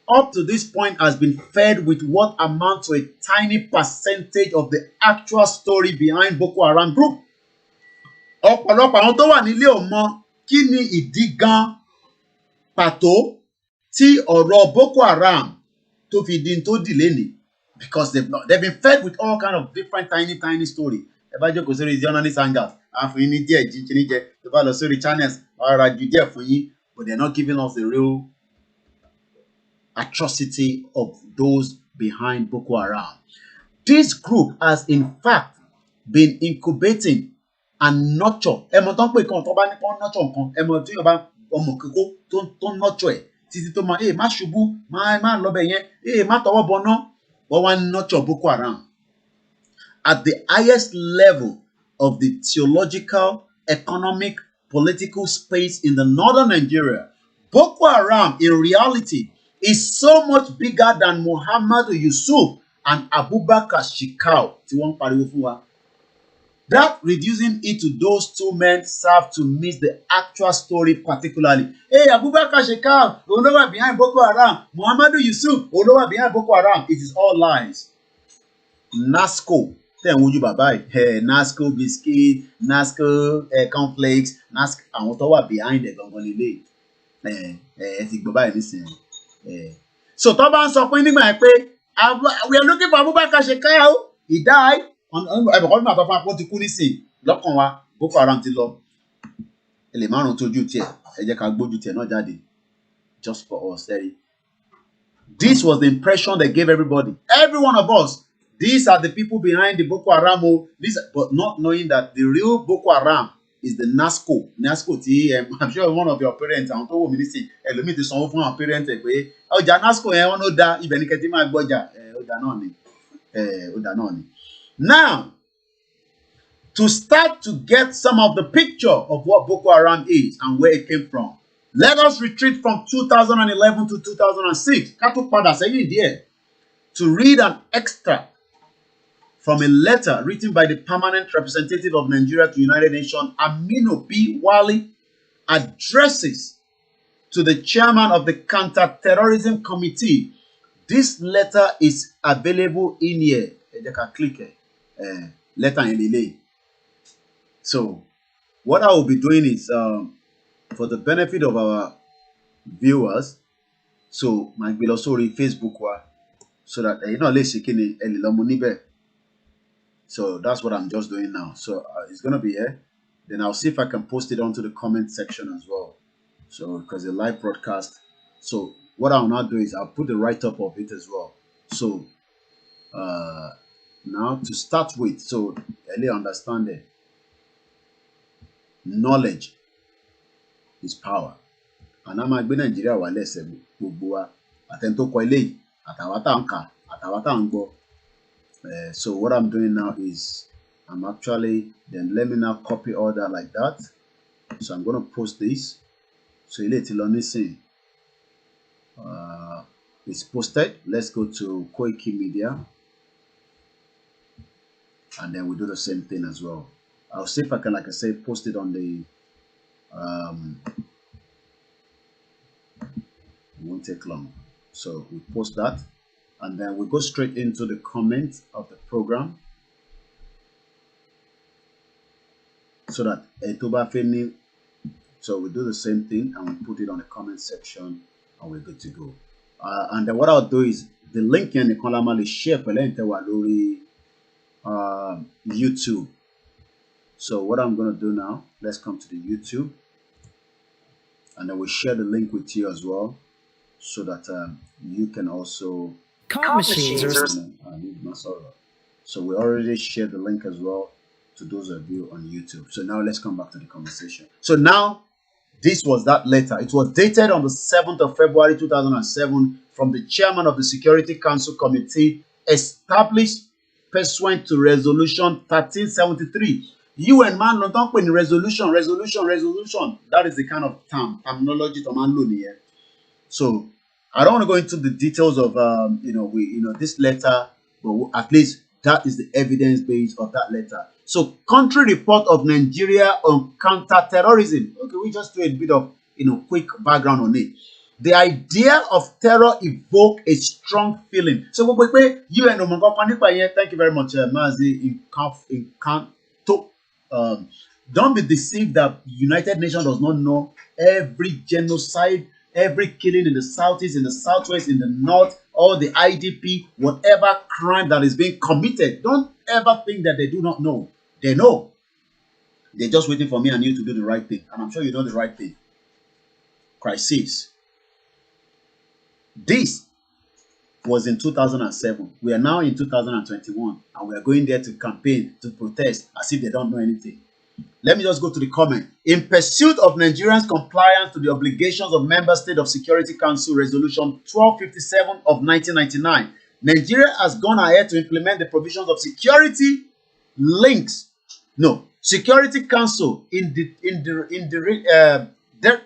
up to this point has been fed with what amounts to a tiny percentage of the actual story behind Boko Haram group. Ọ̀pọ̀lọpọ̀ àwọn tó wà nílé ò mọ̀ kí ni ìdí gan pàtó tí ọ̀rọ̀ Boko Haram tó fi di tó dì lénìí, because they've been fed with all kind of different tiny story. Ẹ bá jókòó sórí journalist hangouts, àfún yín ní díẹ̀ jíjìn jẹ, tó bá lọ sórí channels, ọ̀rọ̀ àjù díẹ̀ fún yín, but they're not giving us the real atrocity of those behind Boko Haram. This group has in fact been incubating and nurture. Ẹ mọ̀ tán pé kan tó bá ní kán nurture nǹkan, ẹ mọ̀ tí yóò bá ọmọ kókó tó nurture ẹ̀ títí tó máa má ṣubú, má lọ́bẹ̀ yẹn, má tọwọ́ bọná, wọ́n wá nurture Boko Haram. At the highest level of the theological, economic, political space in the northern Nigeria, Boko Haram in reality is so much bigger than Muhammadu Yusuf and Abubakar Shekau tí wọ́n pariwo fún wa. That reducing it to those two men served to miss the actual story particularly. Hey, Abubakar Shekau, òun ló wà behind Boko Haram. Muhammadu Yusuf, òun ló wà behind Boko Haram. It is all lies. Nazco, tẹ̀ ń wojú bàbá yìí. Nazco biscuit, Nazco cornflakes, Nazco àwọn tó wà behind ẹ̀ gangan lélẹ̀. Ẹ ti gbọ́ báyìí nísìnyí. So tó bá ń sọ pé nígbà yẹn pé we are looking for Abubakar Shekau, he died. Ẹ̀bùkọ́ nígbà tó fún apó ti kú nísìnyí lọ́kàn wa Boko Haram ti lọ. Ẹ lè márùn tójú tiẹ̀, ẹ jẹ́ ká gbójú tiẹ̀ náà jáde. Just for us. This was the impression they gave everybody. Every one of us. These are the people behind the Boko Haram. But not knowing that the real Boko Haram is the Nazco. Nazco I'm sure one of your parents, àwọn tó wò mí nísìnyí, ẹlòmíì ti sanwó fún àwọn parents ẹ̀ pé ọjà Nazco yẹn wọn ló da ibẹ̀ ní kẹ́tí máa gbọ́jà. Ọjà náà ni. Now, to start to get some of the picture of what Boko Haram is and where it came from, let us retreat from 2011 to 2006. Ká tó padà sẹ́yìn díẹ̀ to read an extract from a letter written by the permanent representative of Nigeria to United Nations, Aminu B. Wali, addresses to the chairman of the Counterterrorism Committee. This letter is available in here. You can click it. Letter in delay. So, what I will be doing is, for the benefit of our viewers, so my sorry Facebook so that you know so that's what I'm just doing now. So it's gonna be here. Then I'll see if I can post it onto the comment section as well. So because the live broadcast. So what I'll now do is I'll put the write-up of it as well. So now to start with, so early understanding, knowledge is power. And I'm going Nigeria wa lese gbogbo wa atento ko eleyi atawata nka atawata ngbo. So what I'm doing now is I'm actually, then let me now copy all that like that. So I'm going to post this. So it's posted. Let's go to KOIKIMEDIA. And then we do the same thing as well. I'll see if I can, like I said, post it on the it won't take long. So we post that, and then we go straight into the comments of the program, so that so we do the same thing and we put it on the comment section, and we're good to go. And then what I'll do is the link in the column is share YouTube. So what I'm going to do now, let's come to the YouTube, and then we'll share the link with you as well, so that you can also so we already shared the link as well to those of you on YouTube. So now let's come back to the conversation. So now this was that letter. It was dated on the 7th of February 2007 from the chairman of the Security Council Committee, established pursuant to Resolution 1373. UN man don't talk when resolution. That is the kind of terminology to man loan here. So I don't want to go into the details of this letter, but at least that is the evidence base of that letter. So country report of Nigeria on counterterrorism. Okay, we just do a bit of quick background on it. The idea of terror evoked a strong feeling. So UN, thank you very much, Mazi. Don't be deceived that United Nations does not know every genocide, every killing in the southeast, in the southwest, in the north, all the IDP, whatever crime that is being committed. Don't ever think that they do not know. They know. They're just waiting for me and you to do the right thing. And I'm sure you know the right thing. Crisis. This was in 2007. We are now in 2021, and we are going there to campaign, to protest, as if they don't know anything. Let me just go to the comment. In pursuit of Nigerians' compliance to the obligations of Member State of Security Council Resolution 1257 of 1999, Nigeria has gone ahead to implement the provisions of Security Council in the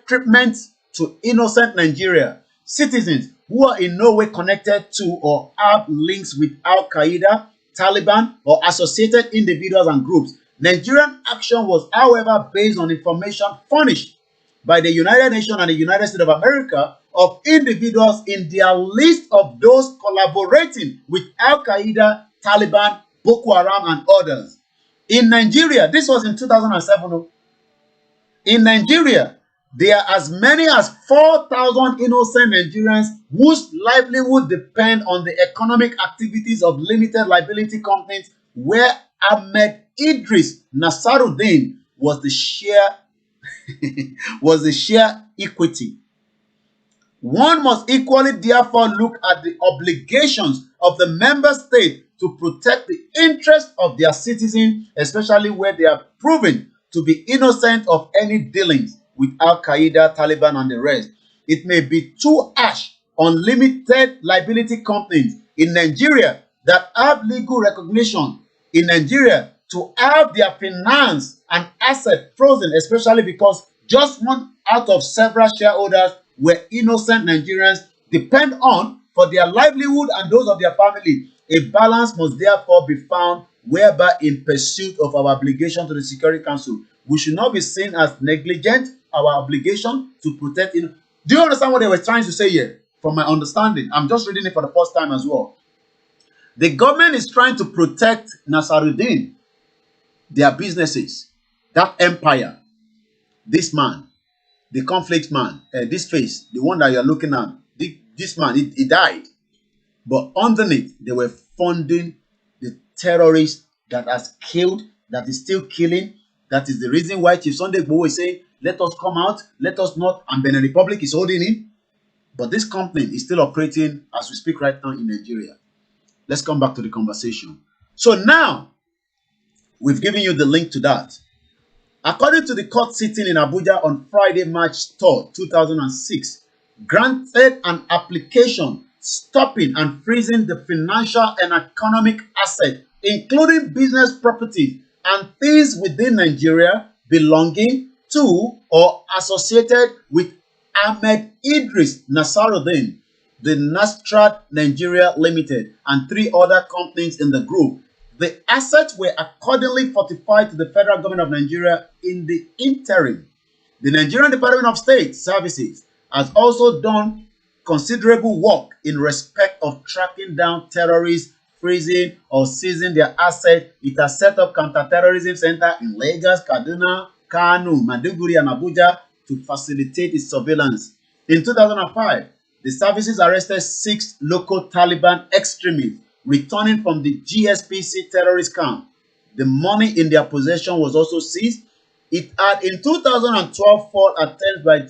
treatment to innocent Nigeria citizens who are in no way connected to or have links with Al Qaeda, Taliban, or associated individuals and groups. Nigerian action was, however, based on information furnished by the United Nations and the United States of America of individuals in their list of those collaborating with Al-Qaeda, Taliban, Boko Haram, and others. In Nigeria, this was in 2007. In Nigeria, there are as many as 4,000 innocent Nigerians whose livelihood depend on the economic activities of limited liability companies, where Ahmed Idris Nasaruddin was the share equity. One must equally therefore look at the obligations of the member state to protect the interests of their citizens, especially where they are proven to be innocent of any dealings with Al-Qaeda, Taliban, and the rest. It may be too harsh on limited liability companies in Nigeria that have legal recognition in Nigeria to have their finance and asset frozen, especially because just one out of several shareholders were innocent Nigerians depend on for their livelihood and those of their family. A balance must therefore be found whereby, in pursuit of our obligation to the Security Council, we should not be seen as negligent our obligation to protect. Do you understand what they were trying to say here? From my understanding, I'm just reading it for the first time as well. The government is trying to protect Nasaruddin, their businesses, that empire, this man, the conflict man, this face, the one that you're looking at, this man, he died. But underneath, they were funding the terrorists that has killed, that is still killing. That is the reason why Chief Sunday Igboho is saying, let us come out, let us not, and Benin Republic is holding in. But this company is still operating as we speak right now in Nigeria. Let's come back to the conversation. So now, we've given you the link to that. According to the court sitting in Abuja on Friday, March 3rd, 2006, granted an application stopping and freezing the financial and economic assets, including business property and things within Nigeria belonging to or associated with Ahmed Idris Nasaruddin, the Nastrad Nigeria Limited, and 3 other companies in the group. The assets were accordingly fortified to the federal government of Nigeria in the interim. The Nigerian Department of State Services has also done considerable work in respect of tracking down terrorists, freezing or seizing their assets. It has set up counterterrorism center in Lagos, Kaduna, Kano, Maiduguri, and Abuja to facilitate its surveillance. In 2005, the services arrested 6 local Taliban extremists returning from the GSPC terrorist camp. The money in their possession was also seized. It had in 2012 failed attempts by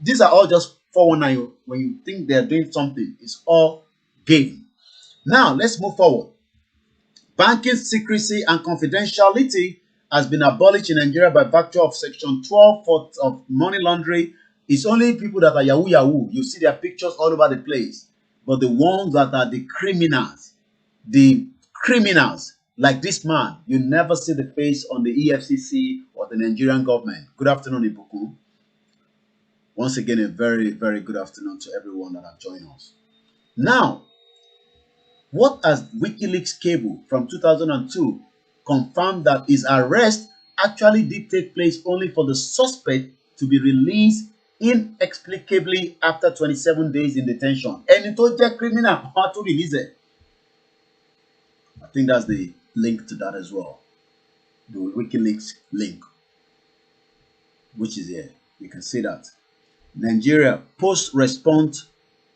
these are all just 419. When you think they're doing something, it's all game. Now let's move forward. Banking secrecy and confidentiality has been abolished in Nigeria by virtue of Section 12 of money laundering. It's only people that are Yahoo Yahoo. You see their pictures all over the place. But the ones that are the criminals like this man, you never see the face on the EFCC or the Nigerian government. Good afternoon, Ibuku. Once again, a very, very good afternoon to everyone that have joined us. Now, what has WikiLeaks cable from 2002 confirmed that his arrest actually did take place only for the suspect to be released inexplicably after 27 days in detention. And it was a criminal how to release it. I think that's the link to that as well. The WikiLeaks link, which is here. You can see that. Nigeria post response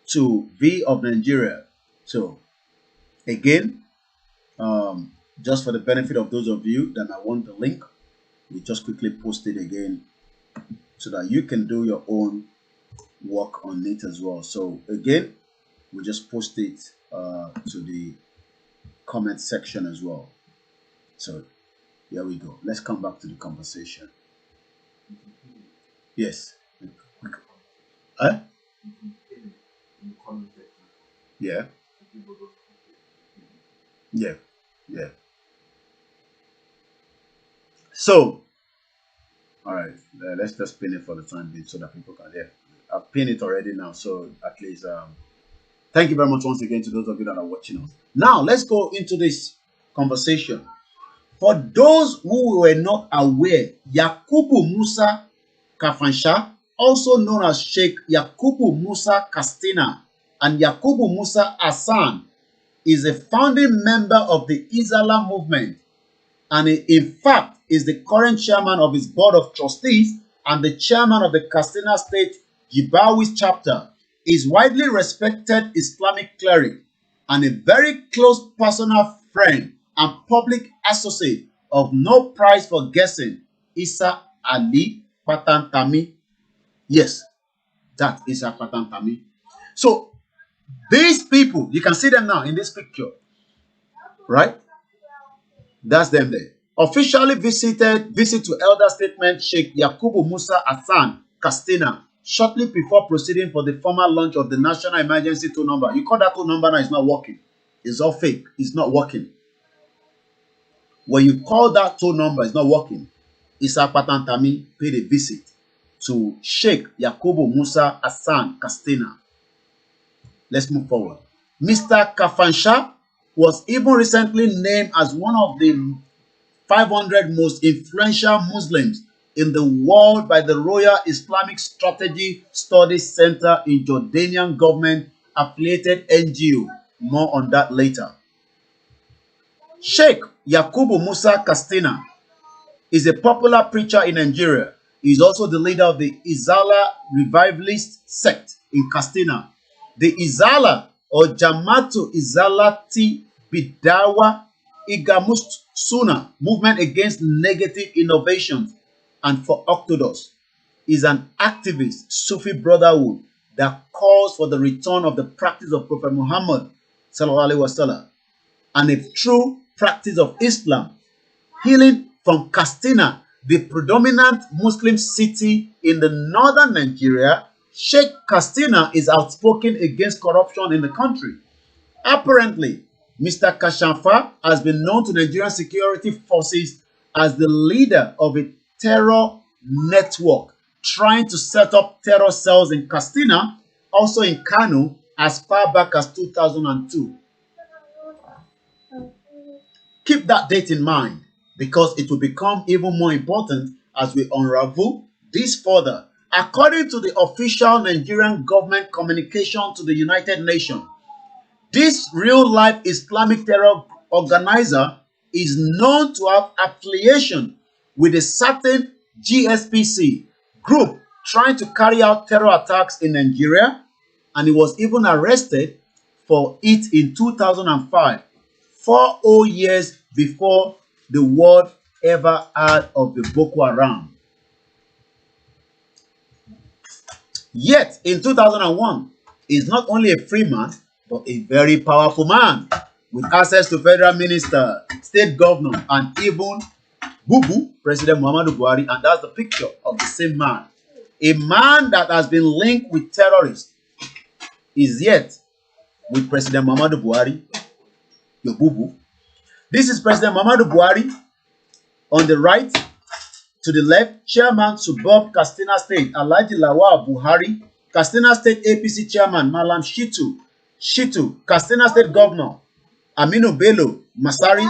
to V of Nigeria. So again, just for the benefit of those of you that might want the link, we just quickly post it again so that you can do your own work on it as well. So again, we just post it to the comment section as well. So here we go. Let's come back to the conversation. Yes. Huh? Yeah. Yeah. Yeah. So, all right, let's just pin it for the time being so that people can hear. I've pinned it already now, so at least thank you very much once again to those of you that are watching us. Now let's go into this conversation. For those who were not aware, Yakubu Musa Kafansha, also known as Sheikh Yakubu Musa Kastina and Yakubu Musa Hassan, is a founding member of the Izala movement and in fact is the current chairman of his board of trustees and the chairman of the Katsina State Jibawis chapter. Is widely respected Islamic cleric and a very close personal friend and public associate of no price for guessing, Isa Ali Patantami. Yes, that is a Patantami. So these people, you can see them now in this picture, right? That's them there. Officially visit to elder statement Sheikh Yakubu Musa Hassan Kastina shortly before proceeding for the formal launch of the national emergency toll number. You call that toll number now, it's not working. It's all fake. It's not working. When you call that toll number, it's not working. Isa Patantami paid a visit to Sheikh Yakubu Musa Hassan Kastina. Let's move forward. Mr. Kafansha was even recently named as one of the 500 most influential Muslims in the world by the Royal Islamic Strategy Studies Center in Jordanian government-affiliated NGO. More on that later. Sheikh Yakubu Musa Kastina is a popular preacher in Nigeria. He is also the leader of the Izala revivalist sect in Kastina. The Izala or Jamatu Izalati Bidawa Igamust Suna movement against negative innovations and for Orthodox is an activist Sufi brotherhood that calls for the return of the practice of Prophet Muhammad sallallahu alaihi wasallam and a true practice of Islam. Hailing from Kastina, the predominant Muslim city in the northern Nigeria, Sheikh Kastina is outspoken against corruption in the country. Apparently, Mr. Kashafa has been known to Nigerian security forces as the leader of a terror network trying to set up terror cells in Kastina, also in Kano, as far back as 2002. Keep that date in mind because it will become even more important as we unravel this further. According to the official Nigerian government communication to the United Nations, this real-life Islamic terror organizer is known to have affiliation with a certain GSPC group trying to carry out terror attacks in Nigeria, and he was even arrested for it in 2005, 4 whole years before the world ever heard of the Boko Haram. Yet, in 2001, he's not only a free man, but a very powerful man with access to federal minister, state governor, and even Bubu, President Muhammadu Buhari, and that's the picture of the same man. A man that has been linked with terrorists is yet with President Muhammadu Buhari, your Bubu. This is President Muhammadu Buhari on the right. To the left, Chairman Suburb Katsina State, Alhaji Lawal Buhari, Katsina State APC Chairman, Malam Shitu, Katsina State Governor, Aminu Bello Masari,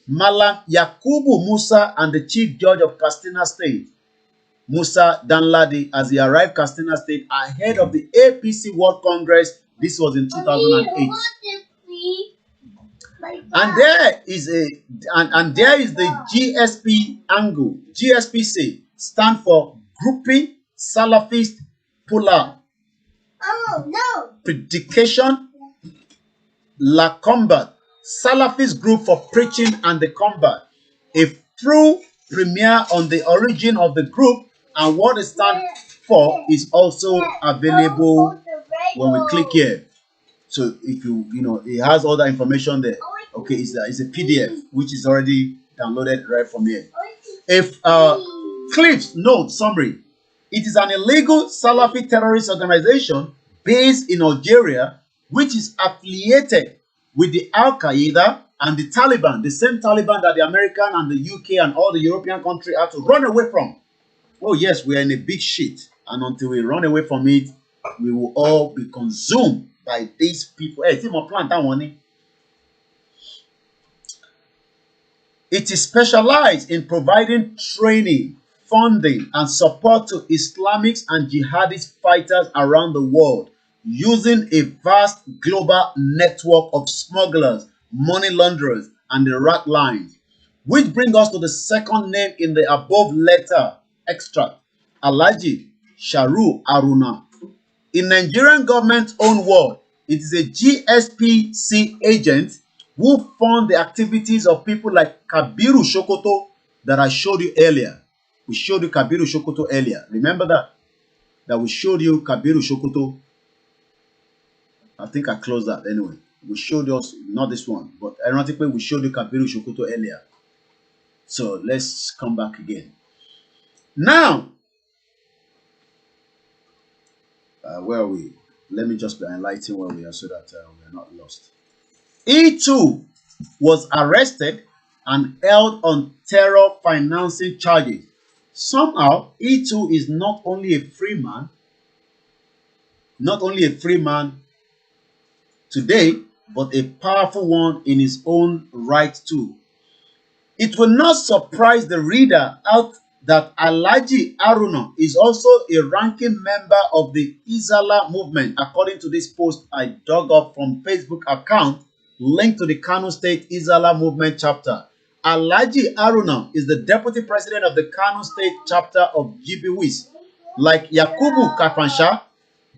Malam Yakubu Musa, and the Chief Judge of Katsina State, Musa Danladi, as he arrived Katsina State ahead of the APC World Congress. This was in 2008. And there is the GSP angle. GSPC stand for Grouping Salafist Puller. Predication La Combat. Salafist group for preaching and the combat. A full premiere on the origin of the group and what it stands for is also available when we click here. So if you it has all the information there. Okay, it's a PDF which is already downloaded right from here. If Cliff's note summary, it is an illegal Salafi terrorist organization based in Algeria which is affiliated with the Al Qaeda and the Taliban, the same Taliban that the American and the UK and all the European countries had to run away from. Oh yes, we are in a big shit, and until we run away from it, we will all be consumed by these people. Hey, it's my plant that one. It is specialized in providing training, funding, and support to Islamic and jihadist fighters around the world using a vast global network of smugglers, money launderers, and the rat lines. Which brings us to the second name in the above letter extract, Alhaji Sharu Haruna. In Nigerian government's own word, it is a GSPC agent who fund the activities of people like Kabiru Sokoto that I showed you earlier. We showed you Kabiru Sokoto earlier. Remember that? That we showed you Kabiru Sokoto. I think I closed that anyway. We showed us, not this one, but ironically we showed you Kabiru Sokoto earlier. So let's come back again. Now, where are we? Let me just be enlightening where we are so that we are not lost. He too was arrested and held on terror financing charges. Somehow, he too is not only a free man today, but a powerful one in his own right too. It will not surprise the reader out that Alhaji Haruna is also a ranking member of the Izala movement, according to this post I dug up from Facebook account linked to the Kano State Izala movement chapter. Alhaji Haruna is the deputy president of the Kano State chapter of GBWIS. Like Yakubu Kafansha,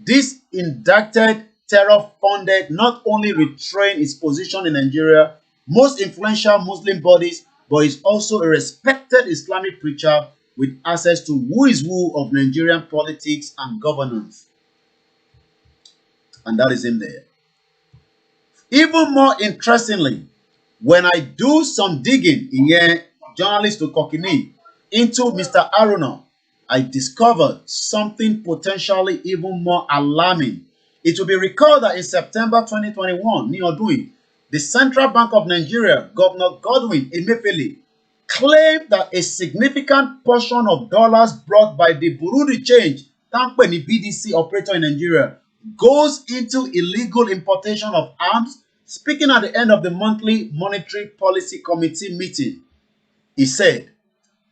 this indicted terror funded not only retrained its position in Nigeria, most influential Muslim bodies, but is also a respected Islamic preacher with access to who is who of Nigerian politics and governance. And that is him there. Even more interestingly, when I do some digging in here, journalist to Kokini, into Mr. Haruna, I discovered something potentially even more alarming. It will be recalled that in September 2021, the Central Bank of Nigeria, Governor Godwin Emefiele, claimed that a significant portion of dollars brought by the Bureau de Change, company BDC operator in Nigeria, goes into illegal importation of arms. Speaking at the end of the monthly Monetary Policy Committee meeting, he said,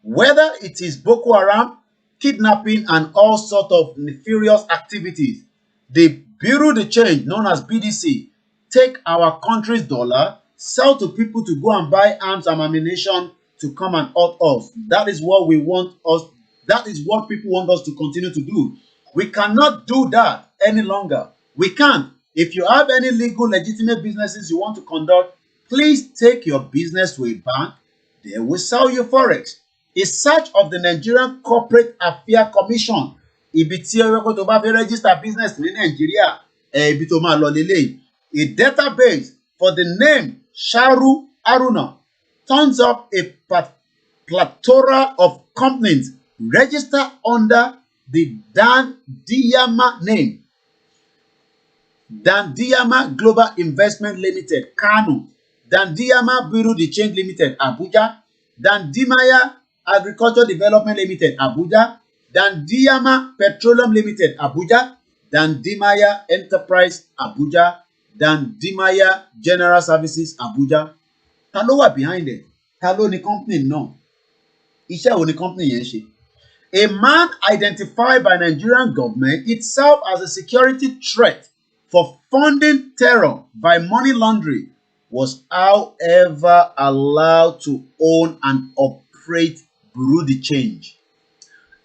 whether it is Boko Haram, kidnapping, and all sorts of nefarious activities, the Bureau de Change, known as BDC, take our country's dollar, sell to people to go and buy arms and ammunition to come and hurt us. That is what we want us. That is what people want us to continue to do. We cannot do that any longer. We can't. If you have any legal, legitimate businesses you want to conduct, please take your business to a bank. They will sell you forex. A search of the Nigerian Corporate Affairs Commission, ibi tí ọ̀rẹ́kọ̀ tó bá fẹ́ register business ní Nigeria, ibi tó máa lọ lélẹ̀. A database for the name Sharu Haruna turns up a plethora of companies registered under the Dan Diyama name. Dan Diyama Global Investment Limited, Kano. Dan Diyama Bureau de Change Limited, Abuja. Dan Dimaya Agriculture Development Limited, Abuja. Dan Diyama Petroleum Limited, Abuja. Dan Dimaya Enterprise, Abuja. Dan Dimaya General Services, Abuja. Ta ló wà behind it? Ta ló ní company náà? Iṣẹ́ wo ni company yẹn ṣe? A man identified by Nigerian government itself as a security threat for funding terror by money laundering was however allowed to own and operate Bureau de Change.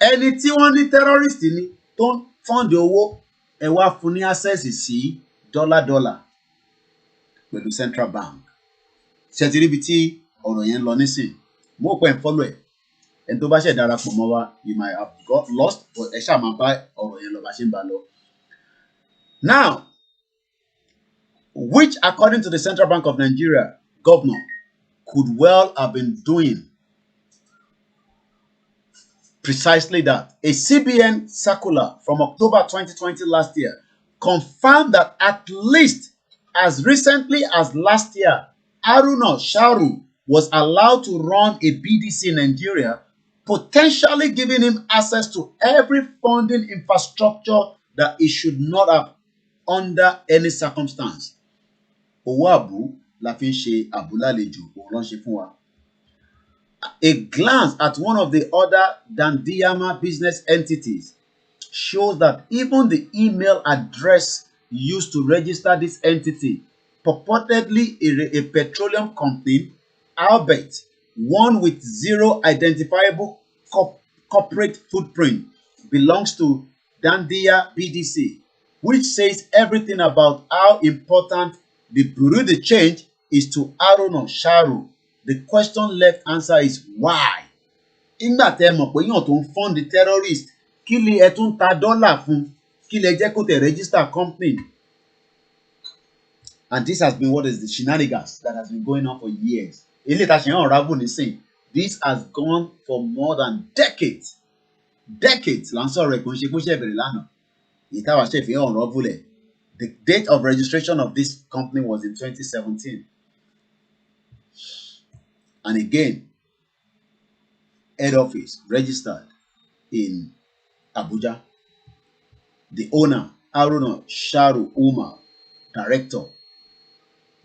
Ẹni tí wọ́n ní terrorist ni tó ń fund owó ẹ wá fún ní access sí dollar pẹ̀lú Central Bank. Ṣé ti rí ibi tí ọ̀rọ̀ yẹn lọ nísìn? Mo pẹ̀ ń follow ẹ̀. Ẹni tó bá ṣẹ̀ darapọ̀ mọ́ wa, you might have got lost, but ẹ ṣáà máa bá ọ̀rọ̀ yẹn lọ bá ṣe ń bá lọ. Now, which according to the Central Bank of Nigeria governor could well have been doing precisely that. A CBN circular from October 2020 last year confirmed that at least as recently as last year, Haruna Sharu was allowed to run a BDC in Nigeria, potentially giving him access to every funding infrastructure that he should not have under any circumstance. Owó àbú la fi ń ṣe àbúlálejò òun ló ń ṣe fún wa. A glance at one of the other Dandiyama business entities shows that even the email address used to register this entity, purportedly a petroleum company, albeit one with zero identifiable corporate footprint, belongs to Dandiya BDC, which says everything about how important the Bureau de Change is to Haruna Sharu. The question left answer is why? Nígbà tẹ́ mọ̀ pé yàn tó ń fund the terrorist, kí lè ẹ tún ta dọ́là fún, kí lè jẹ́ kó tẹ̀ register company. And this has been what is the shenanigans that has been going on for years. Ilé ìta ṣe hàn unravel nísìn. This has gone for more than decades. Decades là ń sọ̀rọ̀ ẹ̀ kò ń ṣe bó ṣe bẹ̀rẹ̀ lánàá. Ìtawà ṣe fi hàn unravel ẹ̀. The date of registration of this company was in 2017. And again, head office registered in Abuja. The owner, Haruna Sharu Umar, director.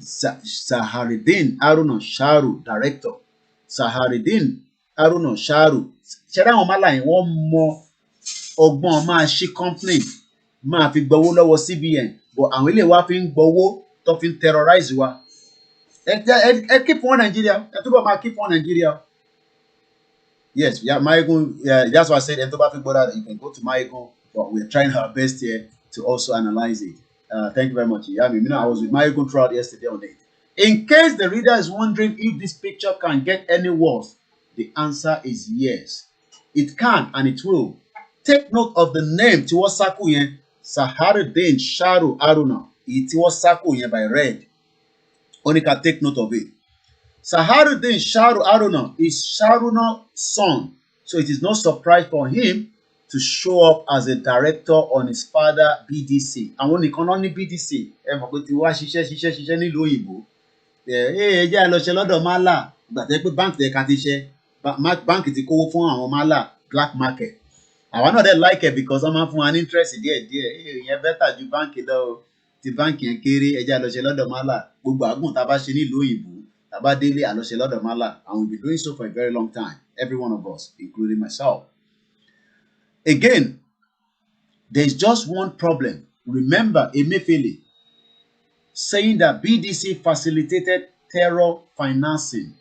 Saharidin Haruna Sharu, director. Saharidin Haruna Sharu. Ṣẹ́dá àwọn ọmọ aláìní wọ́n mọ ọgbọ́n máa ṣí company, máa fi gbowó lọ́wọ́ CBN, but àwọn ilé wa fi ń gbowó tó fi ń terrorize wa. Keep one Nigeria. Keep one Nigeria. Yes, yeah, Maigun. Yeah, that's why I said you can go to Maigun, but we're trying our best here to also analyze it. Thank you very much. Yeah, I was with Maigun throughout yesterday on it. In case the reader is wondering if this picture can get any worse, the answer is yes. It can and it will. Take note of the name Tiwasakuyen Saharidin Sharu Haruna. Tiwasakuyen by red. Only can take note of it. Saharidin Sharu Haruna is Sharuna's son, so it is no surprise for him to show up as a director on his father BDC. Àwọn nìkan náà ní BDC. Ẹ mọ̀ pé tí wá ṣiṣẹ́ nílùú òyìnbó. Ẹ jẹ́ lọ ṣe lọ́dọ̀ Mala. Ìgbà tẹ́ pé báńkì tẹ̀ ká ti ṣe. Báńkì ti kówó fún àwọn Mala black market. Àwọn náà dẹ̀ like it because wọ́n máa ń fún wa ní interest díẹ̀díẹ̀. Ìyẹn bẹ́tà ju báńkì lọ. Ti báńkì yẹn kéré, ẹ jẹ́ lọ ṣe lọ́dọ̀ Mala. Gbogbo àgùn tá a bá ṣe nílùú òyìnbó. Abadele Aloshe Lord of Mala, and we'll be doing so for a very long time, every one of us, including myself. Again, there's just one problem. Remember Emefiele saying that BDC facilitated terror financing.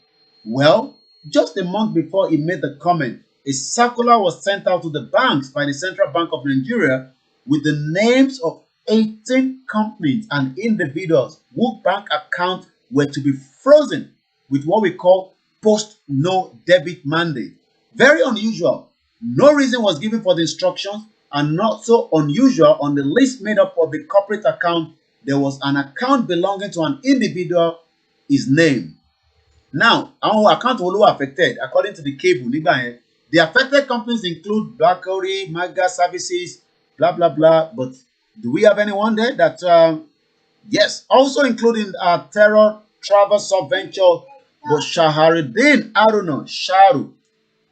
Well, just a month before he made the comment, a circular was sent out to the banks by the Central Bank of Nigeria with the names of 18 companies and individuals whose bank accounts were to be frozen with what we call post-no-debit mandate. Very unusual. No reason was given for the instructions, and not so unusual, on the list made up of the corporate account, there was an account belonging to an individual, his name. Now, our account will be affected according to the cable. The affected companies include BlackBerry, Maga Services, blah, blah, blah. But do we have anyone there that... Yes, also including terror travel subventure, but Saharidin Haruna Sharu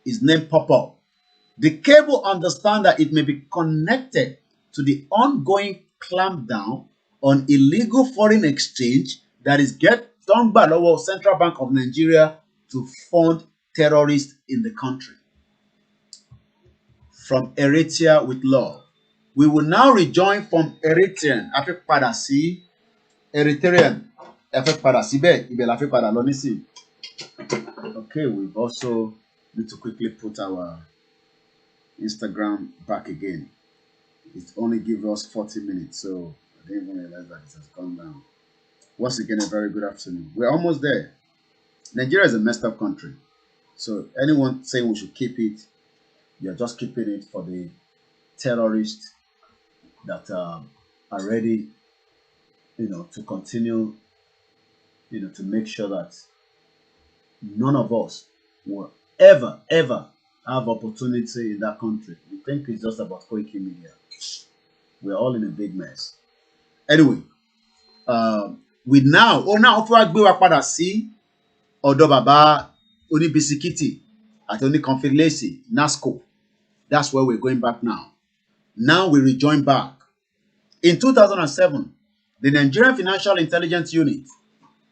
is named pop up. The cable understands that it may be connected to the ongoing clampdown on illegal foreign exchange that is done by the Central Bank of Nigeria to fund terrorists in the country. From Eritrea with love. We will now rejoin from Eritrean. Afek Padasi. Eritrean. Afek Padasi be. Ibe la fe pada lo nisi. Okay, we've also need to quickly put our Instagram back again. It only gives us 40 minutes, so I didn't even realize that it has gone down. Once again, a very good afternoon. We're almost there. Nigeria is a messed up country. So anyone saying we should keep it, you're just keeping it for the terrorists that are ready, to continue, to make sure that none of us will ever have opportunity in that country. We think it's just about KOIKIMEDIA. We're all in a big mess. Anyway, we now gbe wa padà sí ọ̀dọ̀ bàbá oníbisikítì àti oníkọnfilésì Nazco. That's where we're going back now. Now we rejoin back. In 2007, the Nigerian Financial Intelligence Unit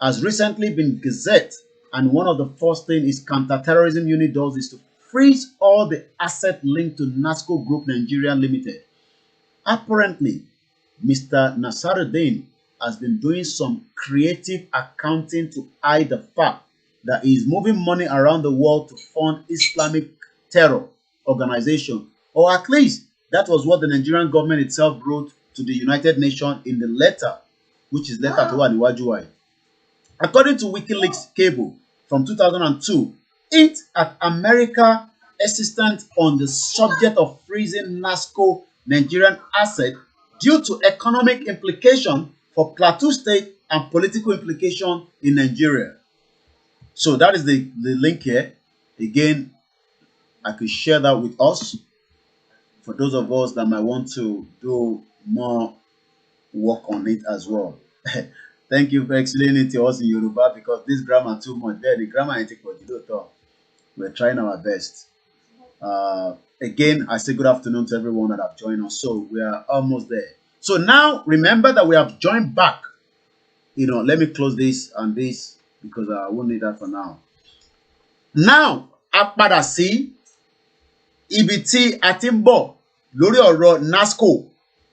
has recently been gazetted And one of the first thing is counterterrorism unit does is to freeze all the assets linked to Nazco Group Nigeria Limited. Apparently, Mr. Nasaruddin has been doing some creative accounting to hide the fact that he is moving money around the world to fund Islamic terror organization, or at least that was what the Nigerian government itself wrote to the United Nations in the letter, which is letter to Aniwajuwai. According to WikiLeaks cable from 2002, it at America assistant on the subject of freezing Nazco Nigerian asset due to economic implication for Plateau State and political implication in Nigeria. So that is the link here. Again, I could share that with us for those of us that might want to do more work on it as well. Thank you for explaining it to us in Yoruba, because this grammar too much. There, the grammar I think we're trying our best. Again, I say good afternoon to everyone that have joined us. So we are almost there. So now remember that we have joined back. Let me close this and this because I won't need that for now. Now, apada sí ibi tí a ti ń bọ̀ lórí ọ̀rọ̀ Nazco.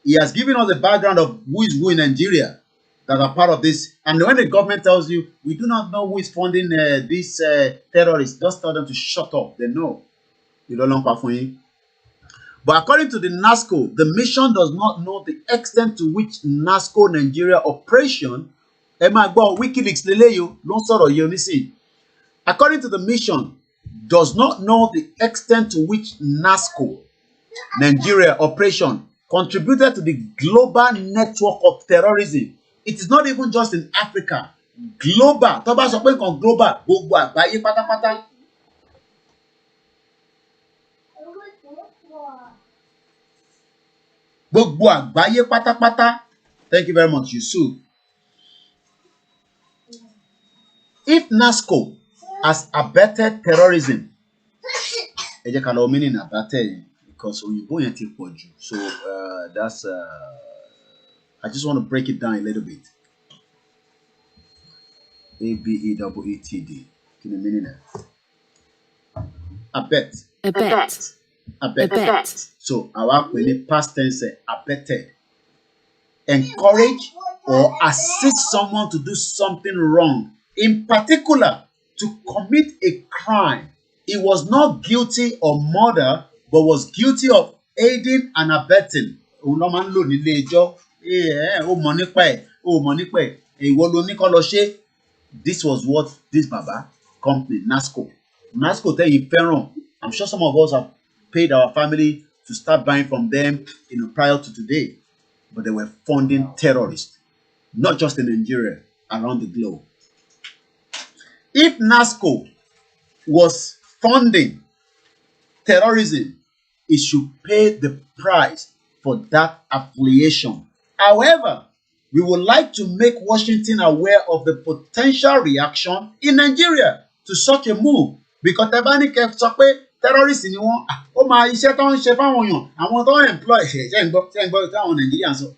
He has given us a background of who is who in Nigeria that are part of this. And when the government tells you, we do not know who is funding these terrorists, just tell them to shut up. They know. But according to the Nazco, the mission does not know the extent to which Nazco Nigeria operation, WikiLeaks leleyo ló ń sọ̀rọ̀ yìí onísìn. According to the mission, does not know the extent to which Nazco Nigeria operation contributed to the global network of terrorism. It is not even just in Africa. Global. Tó bá sọ pé nǹkan global, gbogbo àgbáyé pátápátá. Gbogbo àgbáyé pátápátá. Thank you very much, Yusuf. If Nazco has abetted terrorism, ẹ jẹ́ ká lọ meaning abetted because òyìnbó yẹn ti pọ̀ jù. So that's I just want to break it down a little bit. ABETTD. Kí ni meaning ẹ̀? Abet. So àwa pè ní past tense abetted. Encourage or assist someone to do something wrong, in particular to commit a crime. He was not guilty of murder, but was guilty of aiding and abetting. Òun ló máa ń lò nílé ẹjọ́. Ó mọ̀ nípa ẹ̀, ó mọ̀ nípa ẹ̀. Ìwọ ló ní kó lọ ṣe. This was what this Baba company, Nazco tẹ́yìn fẹ́ràn. I'm sure some of us have paid our family to start buying from them, prior to today. But they were funding terrorists, not just in Nigeria, around the globe. If Nazco was funding terrorism, it should pay the price for that affiliation. However, we would like to make Washington aware of the potential reaction in Nigeria to such a move, because Tebani kept sọ pé terrorists ni wọ́n, ó máa iṣẹ́ tó ń ṣe fáwọn èèyàn, àwọn tó ń employ ṣe ń gbọ́ táwọn Nigerians sọ.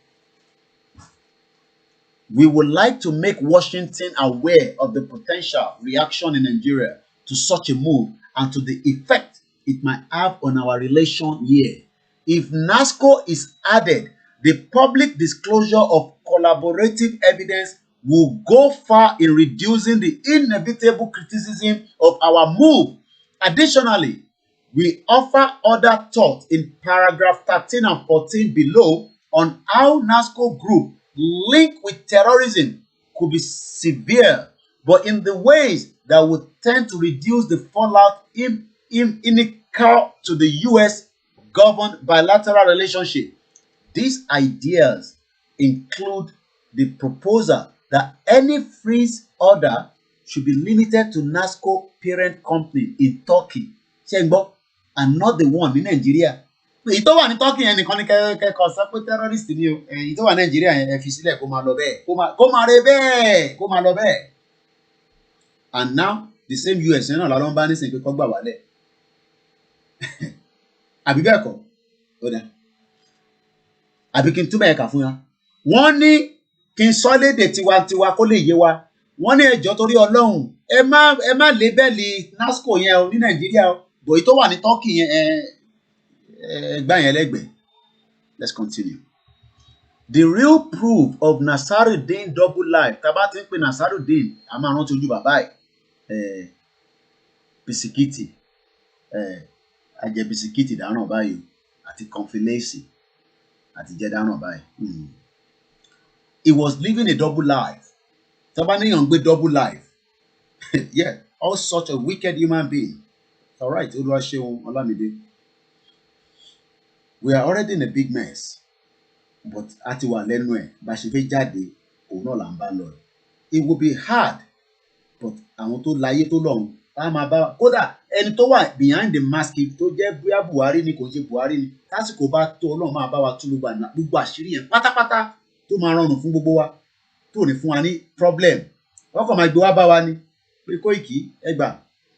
We would like to make Washington aware of the potential reaction in Nigeria to such a move and to the effect it might have on our relation here. If Nazco is added, the public disclosure of collaborative evidence will go far in reducing the inevitable criticism of our move. Additionally, we offer other thoughts in paragraph 13 and 14 below on how Nazco Group linked with terrorism could be severe, but in the ways that would tend to reduce the fallout inimical to the US-governed bilateral relationship. These ideas include the proposal that any freeze order should be limited to Nazco parent company in Turkey, and not the one in Nigeria. Èyí tó wà ní Turkey yẹn nìkan ní kẹ́kọ̀ọ́ sọ pé terrorist ni o. Èyí tó wà ní Nigeria yẹn ẹ fi sílẹ̀ kó máa lọ bẹ́ẹ̀. Kó máa lọ bẹ́ẹ̀. And now the same US náà la ló ń bá nísìnyí pé kó gbà wálẹ̀. Àbí bẹ́ẹ̀ kọ́? Ó dà. Àbí kí n túbọ̀ ẹ̀ka fún wa. Wọ́n ní kí n sọ lédè tiwantiwa kó lè yé wa. wọ́n ní ẹjọ́ torí Ọlọ́run ẹ má lébẹ́lì Nazco yẹn o ní Nàìjíríà o bòyí tó wà ní Turkey yẹn gbá yẹn lẹ́gbẹ̀ẹ́. Let's continue. The real proof of Nasaruddin double life, tá bá ti ń pè Nasaruddin a máa rántí ojú bàbá ẹ̀ bisikíìtì ajẹ bisikíìtì dáràn báyìí àti kọnfilẹ́sì àti jẹ dáràn báyìí. He was living a double life. Tá bá níyàn gbé double life yeah, all such a wicked human being. All right, Olúwaṣeun Ọlámídé. We are already in a big mess, but a ti wà lẹ́nu ẹ̀ bá ṣe fẹ́ jáde òun náà là ń bá lọ. It will be hard, but àwọn tó láyé tó lọ́run á máa bá kódà ẹni tó wà behind the mask tó jẹ́ bóyá Buhari ni kò ṣe Buhari ni lásìkò bá tó Ọlọ́run máa bá wa tú gbogbo àṣírí yẹn pátápátá tó máa rọrùn fún gbogbo wa tó ní fún wa ní problem. Wọ́n kàn máa gbé wá bá wa ni pé Koiki ẹ gbà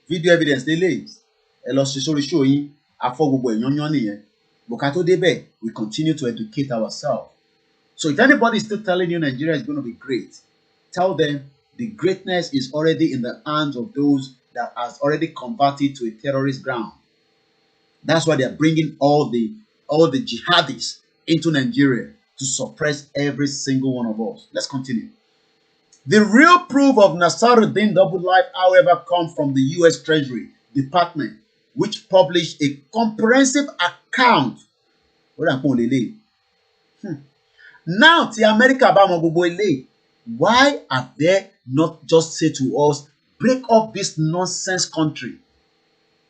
video evidence lélẹ̀ ẹ lọ ṣe sórí show yín afọ gbogbo èèyàn nìyẹn. Bùkà tó débẹ̀ we continue to educate ourselves. So if anybody is still telling you Nigeria is going to be great, tell them the greatness is already in the hands of those that has already converted to a terrorist ground. That's why they are bringing all the jihadists into Nigeria to suppress every single one of us. Let's continue. The real proof of Nasaruddin double life, however, comes from the U.S. Treasury Department, which published a comprehensive account. Now, the America why have they not just said to us, break up this nonsense country?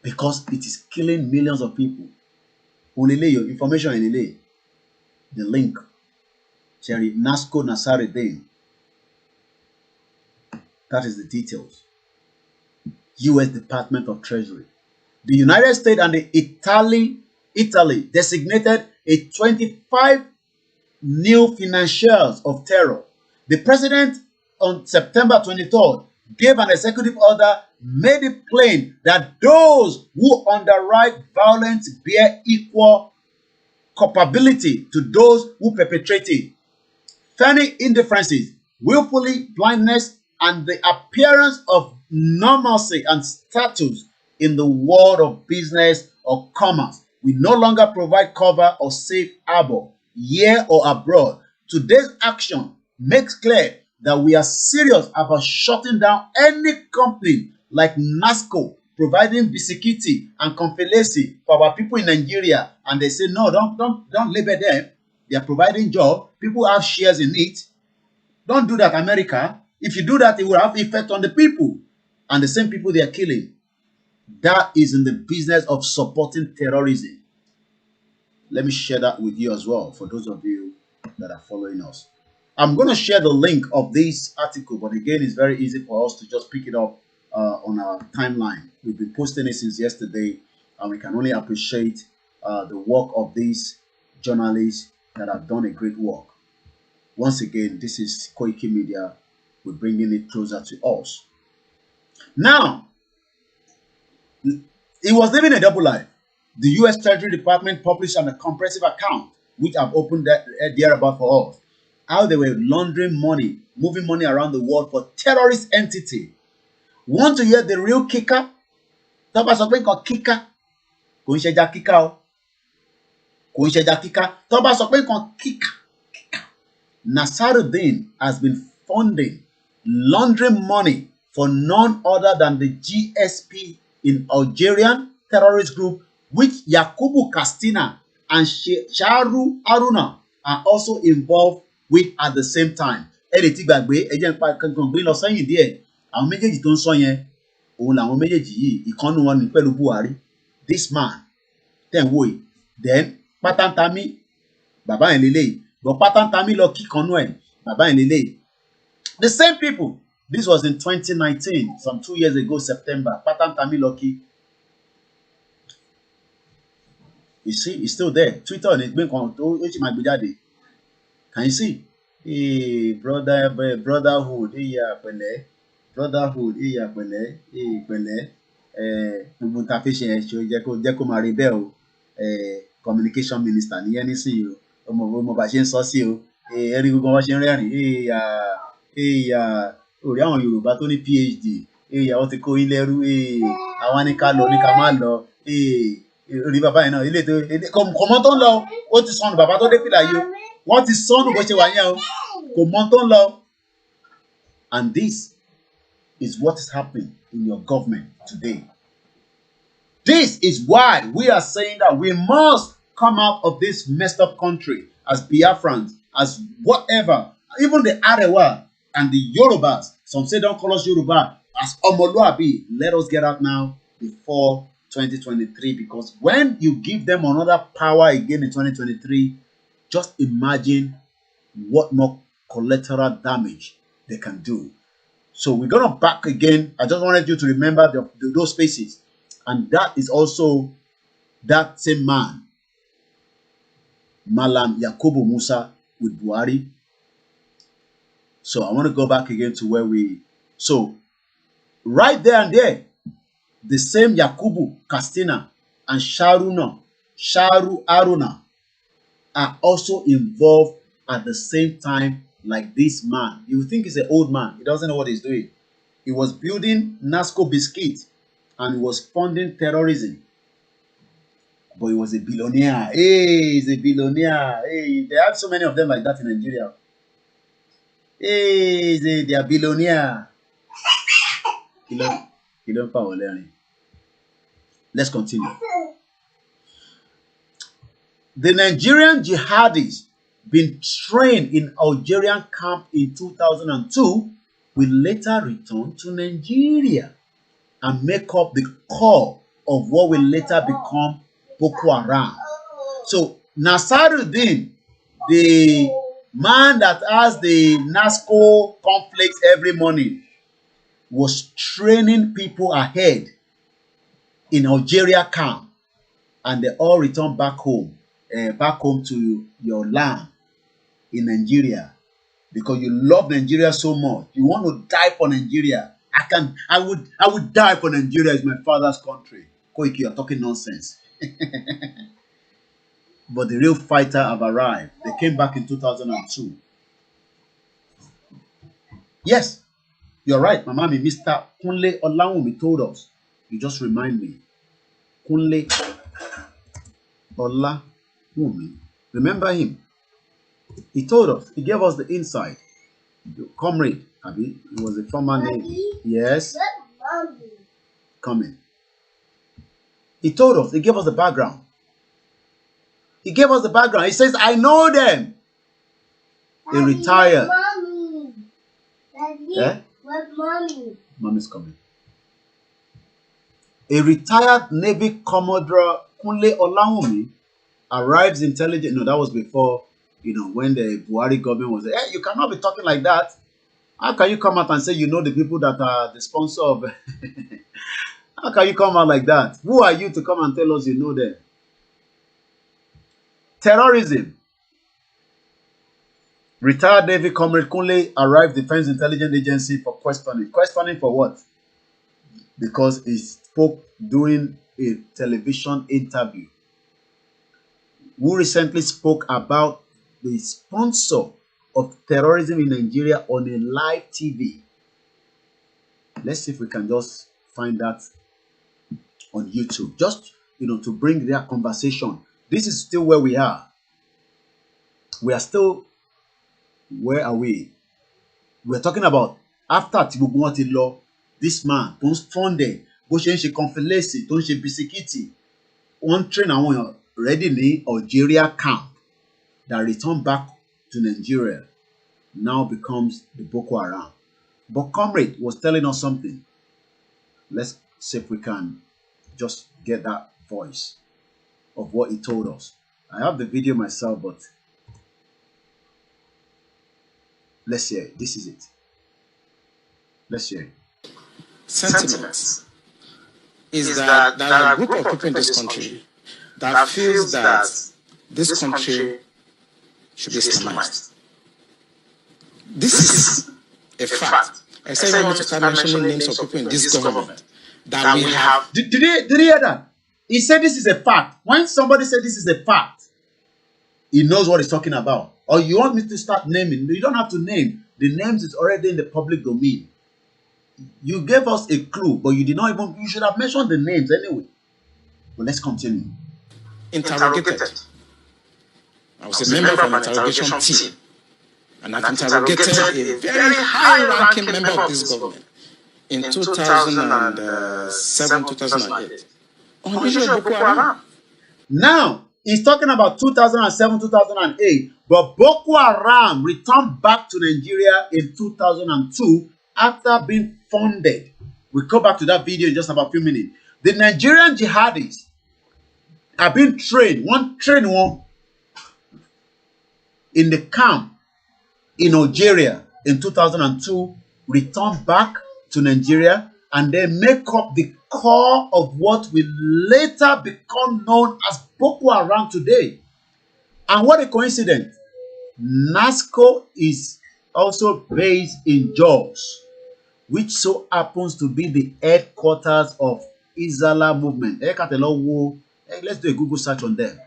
Because it is killing millions of people. Your information in the link. Cherry Nazco Nasaruddin. That is the details. U.S. Department of Treasury. The United States and the Italy designated a 25 new financiers of terror. The president on September 23rd gave an executive order, made it plain that those who underwrite violence bear equal culpability to those who perpetrate it. Feigning indifferences, willfully blindness, and the appearance of normalcy and status in the world of business or commerce. We no longer provide cover or safe harbor here or abroad. Today's action makes clear that we are serious about shutting down any company like Nazco, providing bisikiti and confidence for our people in Nigeria. And they say, no, don't label them. They are providing job. People have shares in it. Don't do that, America. If you do that, it will have effect on the people. And the same people they are killing. That is in the business of supporting terrorism. Let me share that with you as well, for those of you that are following us. I'm going to share the link of this article, but again, it's very easy for us to just pick it up on our timeline. We've been posting it since yesterday, and we can only appreciate the work of these journalists that have done a great work. Once again, this is KOIKIMEDIA. We're bringing it closer to us. Now, he was living a double life. The U.S. Treasury Department published a comprehensive account, which I've opened there about for us, how they were laundering money, moving money around the world for terrorist entity. Want to hear the real kicker? Talk about something called kicker. Kò ń ṣẹja kicker o. Kò ń ṣẹja kicker. Talk about something called kicker. Nasaruddin has been funding, laundering money for none other than the GSP in Algerian terrorist group, which Yakubu Kastina and Sharu Haruna are also involved with at the same time. Ẹ̀rètí gbàgbé ẹjẹ́ ń pa kankan gbé lọ sẹ́yìn díẹ̀. Àwọn méjèèjì tó ń sọ yẹn, òun làwọn méjèèjì yìí, ìkànnì wọn ní pẹ̀lú Buhari. This man, then wò then Pátantami, bàbá yẹn lélẹ́yìí. But Pátantami lọ kíkanú ẹ̀, bàbá yẹn lélẹ́yìí. The same people. This was in 2019, some 2 years ago, September. Pátantami lọ kí. You see, it's still there. Twitter on it, can you see? Hey, brotherhood, brotherhood, communication minister, Orí àwọn Yorùbá tó ní PhD. Àwọn ti kó ilé ẹrú. Àwọn ní ká lọ ní ká má lọ. Orí bàbá yẹn náà ilé tó kò mọ tó ń lọ. Ó ti sọnù bàbá tó dé fìlà yìí o. Wọ́n ti sọnù bó ṣe wà yẹn o. Kò mọ tó ń lọ. And this is what is happening in your government today. This is why we are saying that we must come out of this messed up country as Biafrans, as whatever, even the Arewa and the Yorubas. Some say don't call us Yoruba, as Omoluabi. Let us get out now before 2023, because when you give them another power again in 2023, just imagine what more collateral damage they can do. So we're going to back again. I just wanted you to remember those spaces. And that is also that same man, Malam Yakubu Musa with Buhari. So I want to go back again to where so right there and there, the same Yakubu Kastina and Sharu Aruna are also involved at the same time like this man. You would think he's an old man. He doesn't know what he's doing. He was building Nazco biscuit and he was funding terrorism. But he was a billionaire. Hey, he's a billionaire. Hey, they have so many of them like that in Nigeria. Hey, they are billionaire. Let's continue. The Nigerian jihadis been trained in Algerian camp in 2002 will later return to Nigeria and make up the core of what will later become Boko Haram. So Nasaruddin, the man that has the Nazco conflicts every morning, was training people ahead in Algeria camp, and they all returned back home to your land in Nigeria, because you love Nigeria so much. You want to die for Nigeria. I would die for Nigeria. It's my father's country. Koiki, you're talking nonsense. But the real fighter have arrived. They came back in 2002. Yes, you're right, my mommy. Mr. Kunle Olawumi told us. You just remind me. Kunle Olawumi. Remember him? He told us. He gave us the insight. Comrade, Abi, it was a former name. Yes. Coming. He told us. He gave us the background. He gave us the background. He says, I know them. They retired. Mommy. Eh? Where's mommy? Mommy's coming. A retired Navy Commodore Kunle Olawumi arrives intelligent. No, that was before, when the Buhari government was there. Hey, you cannot be talking like that. How can you come out and say you know the people that are the sponsor of... How can you come out like that? Who are you to come and tell us you know them? Terrorism. Retired Navy Comrade Kunle arrived Defense Intelligence Agency for questioning. Questioning for what? Because he spoke during a television interview. Who recently spoke about the sponsor of terrorism in Nigeria on a live TV. Let's see if we can just find that on YouTube. Just, to bring their conversation. This is still where we are. We are still, where are we? We're talking about after Tibubuati law, this man, don't funded, bó ṣe ń ṣe confidence, don't ṣe bisikiti, one train àwọn ready ní Algeria camp that returned back to Nigeria now becomes the Boko Haram. But Comrade was telling us something. Let's see if we can just get that voice of what he told us. I have the video myself, but let's hear it. This is it. Let's hear it. Sentiment is that there are a group of people in this country that feels that this country should be Islamized. This is a fact. I said we want to start mentioning names of people in this government that we have. Did you hear that? He said this is a fact. When somebody said this is a fact, he knows what he's talking about. Or you want me to start naming? You don't have to name. The names is already in the public domain. You gave us a clue, but you did not even, you should have mentioned the names anyway. But let's continue. Interrogated. I was a member of an interrogation team. And I've interrogated a very high-ranking member of this government in 2007, 2008 on issue of Boko Haram. Now, he's talking about 2007, 2008, but Boko Haram returned back to Nigeria in 2002 after being funded. We'll go back to that video in just about a few minutes. The Nigerian jihadists have been trained, one in the camp in Algeria in 2002, returned back to Nigeria, and then make up the core of what will later become known as Boko Haram today. And what a coincidence. Nazco is also based in Jos, which so happens to be the headquarters of Islam movement. Let's do a Google search on them.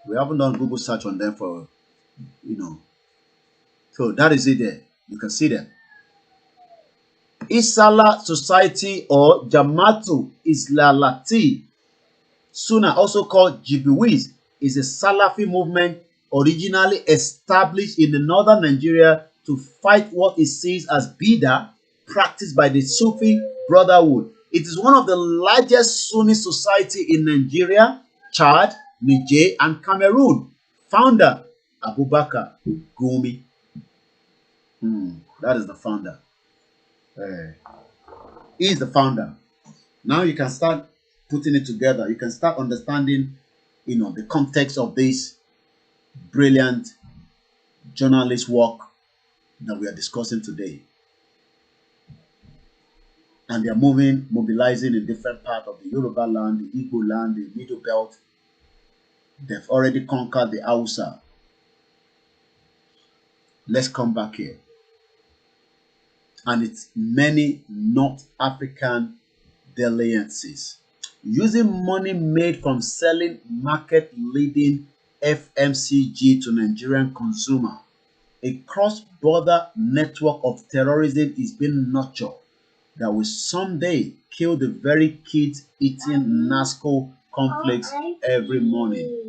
We haven't done Google search on them for, So that is it there. You can see them. Isala Society or Jamatu Islalati, Sunnah, also called Jibiwis, is a Salafi movement originally established in the northern Nigeria to fight what it sees as Bida practiced by the Sufi Brotherhood. It is one of the largest Sunni society in Nigeria, Chad, Niger, and Cameroon. Founder Abubakar Gumi. That is the founder. He is the founder. Now you can start putting it together. You can start understanding, the context of this brilliant journalist work that we are discussing today. And they are mobilizing in different parts of the Yoruba land, the Igbo land, the Middle Belt. They've already conquered the Hausa. Let's come back here. And it's many North African dalliances. Using money made from selling market-leading FMCG to Nigerian consumer, a cross-border network of terrorism is being nurtured that will someday kill the very kids eating Nazco cornflakes every morning.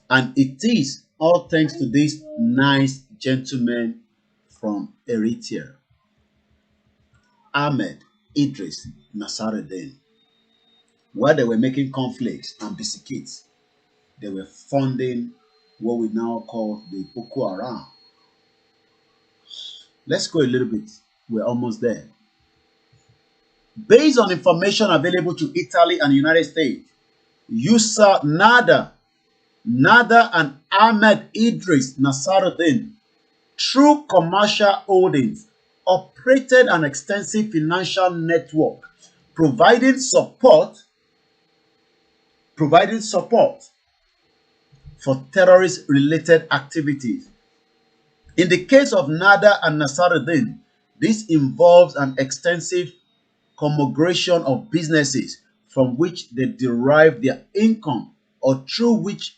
And it is all thanks to this nice gentleman from Eritrea, Ahmed Idris Nasaruddin. While they were making cornflakes and biscuits, they were funding what we now call the Boko Haram. Let's go a little bit. We're almost there. Based on information available to Italy and United States, Yusa Nada and Ahmed Idris Nasaruddin, through commercial holdings, operated an extensive financial network, providing support for terrorist-related activities. In the case of Nada and Nasaruddin, this involves an extensive conglomeration of businesses from which they derive their income, or through which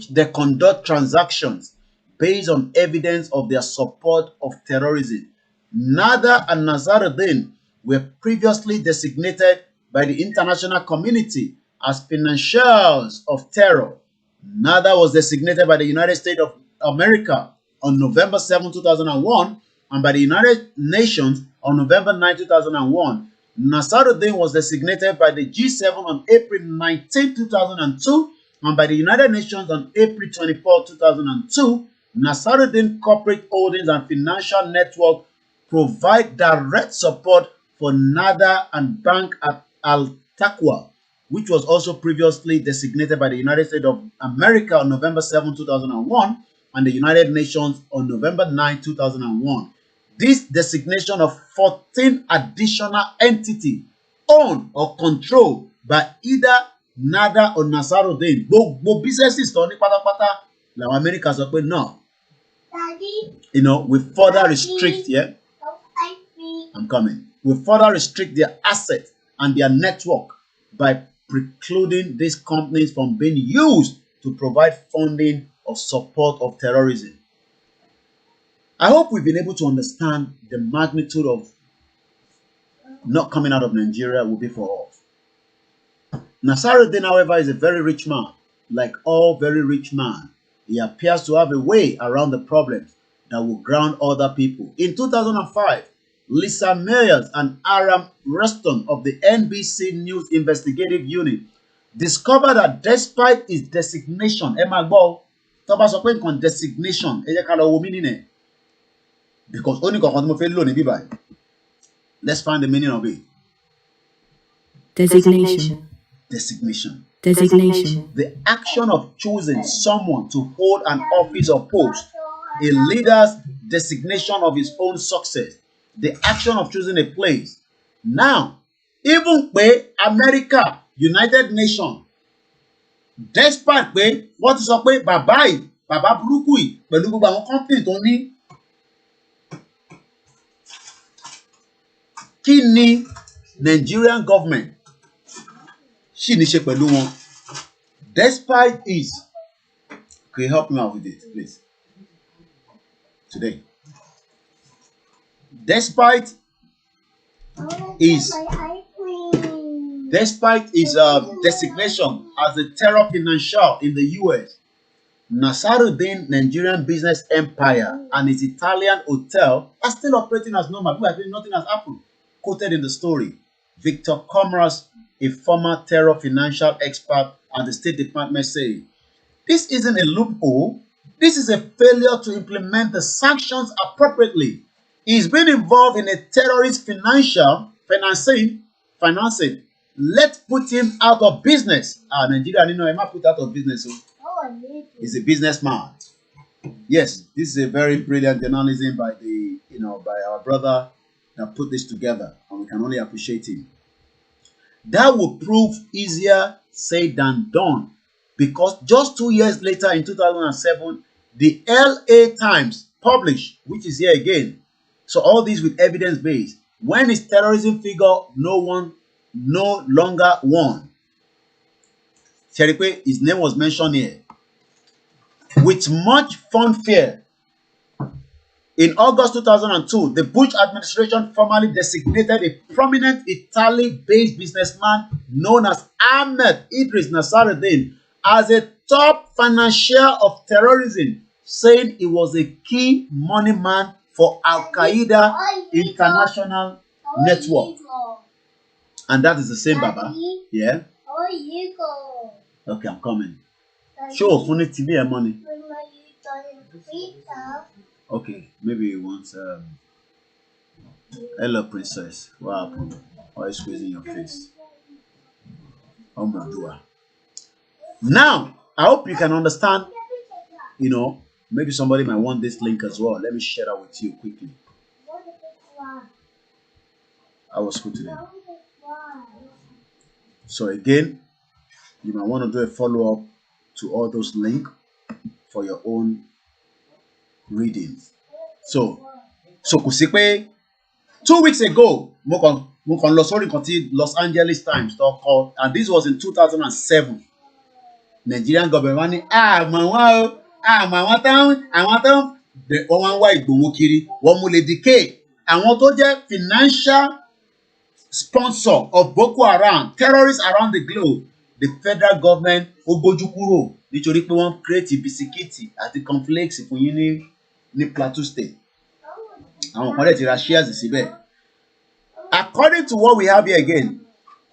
they conduct transactions based on evidence of their support of terrorism. Nada and Nasaruddin were previously designated by the international community as financiers of terror. Nada was designated by the United States of America on November 7, 2001, and by the United Nations on November 9, 2001. Nasaruddin was designated by the G7 on April 19, 2002, and by the United Nations on April 24, 2002. Nasaruddin Corporate Holdings and Financial Network provide direct support for Nada and Bank Al-Taqwa, which was also previously designated by the United States of America on November 7, 2001, and the United Nations on November 9, 2001. This designation of 14 additional entities owned or controlled by either Nada or Nasaruddin. Both businesses tó ní pátápátá làwọn America sọ pé no. We further restrict, I'm coming. We further restrict their assets and their network by precluding these companies from being used to provide funding or support of terrorism. I hope we've been able to understand the magnitude of not coming out of Nigeria will be for us. Nasaruddin, however, is a very rich man. Like all very rich men, he appears to have a way around the problems that will ground other people. In 2005, Lisa Meyers and Aram Ruston of the NBC News Investigative Unit discovered that despite his designation, designation, because only let's find the meaning of it. Designation. Designation. Designation. The action of choosing someone to hold an office or post, a leader's designation of his own success, the action of choosing a place. Now, even where America, United Nations, despite where what is up with Baba Burúkú pẹ̀lú gbogbo àwọn company tó ní, kí ni Nigerian government ṣì ní ṣe pẹ̀lú wọn? Despite his, can you help me out with it, please? Today. Despite his designation as a terror financier in the US, Nasaruddin Nigerian business empire and his Italian hotel are still operating as normal. People are saying nothing has happened. Quoted in the story, Victor Comras, a former terror financial expert at the State Department, said, "This isn't a loophole. This is a failure to implement the sanctions appropriately. He's been involved in a terrorist financing. Let's put him out of business." Nigeria, I'm not put out of business. He's a businessman. Yes, this is a very brilliant journalism by by our brother that put this together, and we can only appreciate him. That would prove easier said than done, because just 2 years later, in 2007, the LA Times published, which is here again, so all these with evidence base, when his terrorism figure no longer won. His name was mentioned here. With much fanfare, in August 2002, the Bush administration formally designated a prominent Italy-based businessman known as Ahmed Idris Nasaruddin as a top financier of terrorism, saying he was a key money man for Al-Qaeda international network. And that is the same Baba. Yeah? Okay, I'm coming. Show funny TV and money. Okay, maybe you want hello princess. What happened? Why are you squeezing your face? Oh my God. Now, I hope you can understand, maybe somebody might want this link as well. Let me share that with you quickly. I was good today. So again, you might want to do a follow-up to all those links for your own readings. So kò sí pé 2 weeks ago, mo kàn lọ sórí nǹkan tí Los Angeles Times talk called, and this was in 2007. Nigerian government wá ní àwọn tán wọ́n wá Ìgbòho kiri, wọ́n mú lè decay. Àwọn tó jẹ́ financial sponsor of Boko Haram, terrorists around the globe, the federal government ó gbójú kúrò nítorí pé wọ́n create bisikíìtì àti cornflakes fún yín ní Plateau State. Àwọn kan dẹ̀ ti ra shares síbẹ̀. According to what we have here again,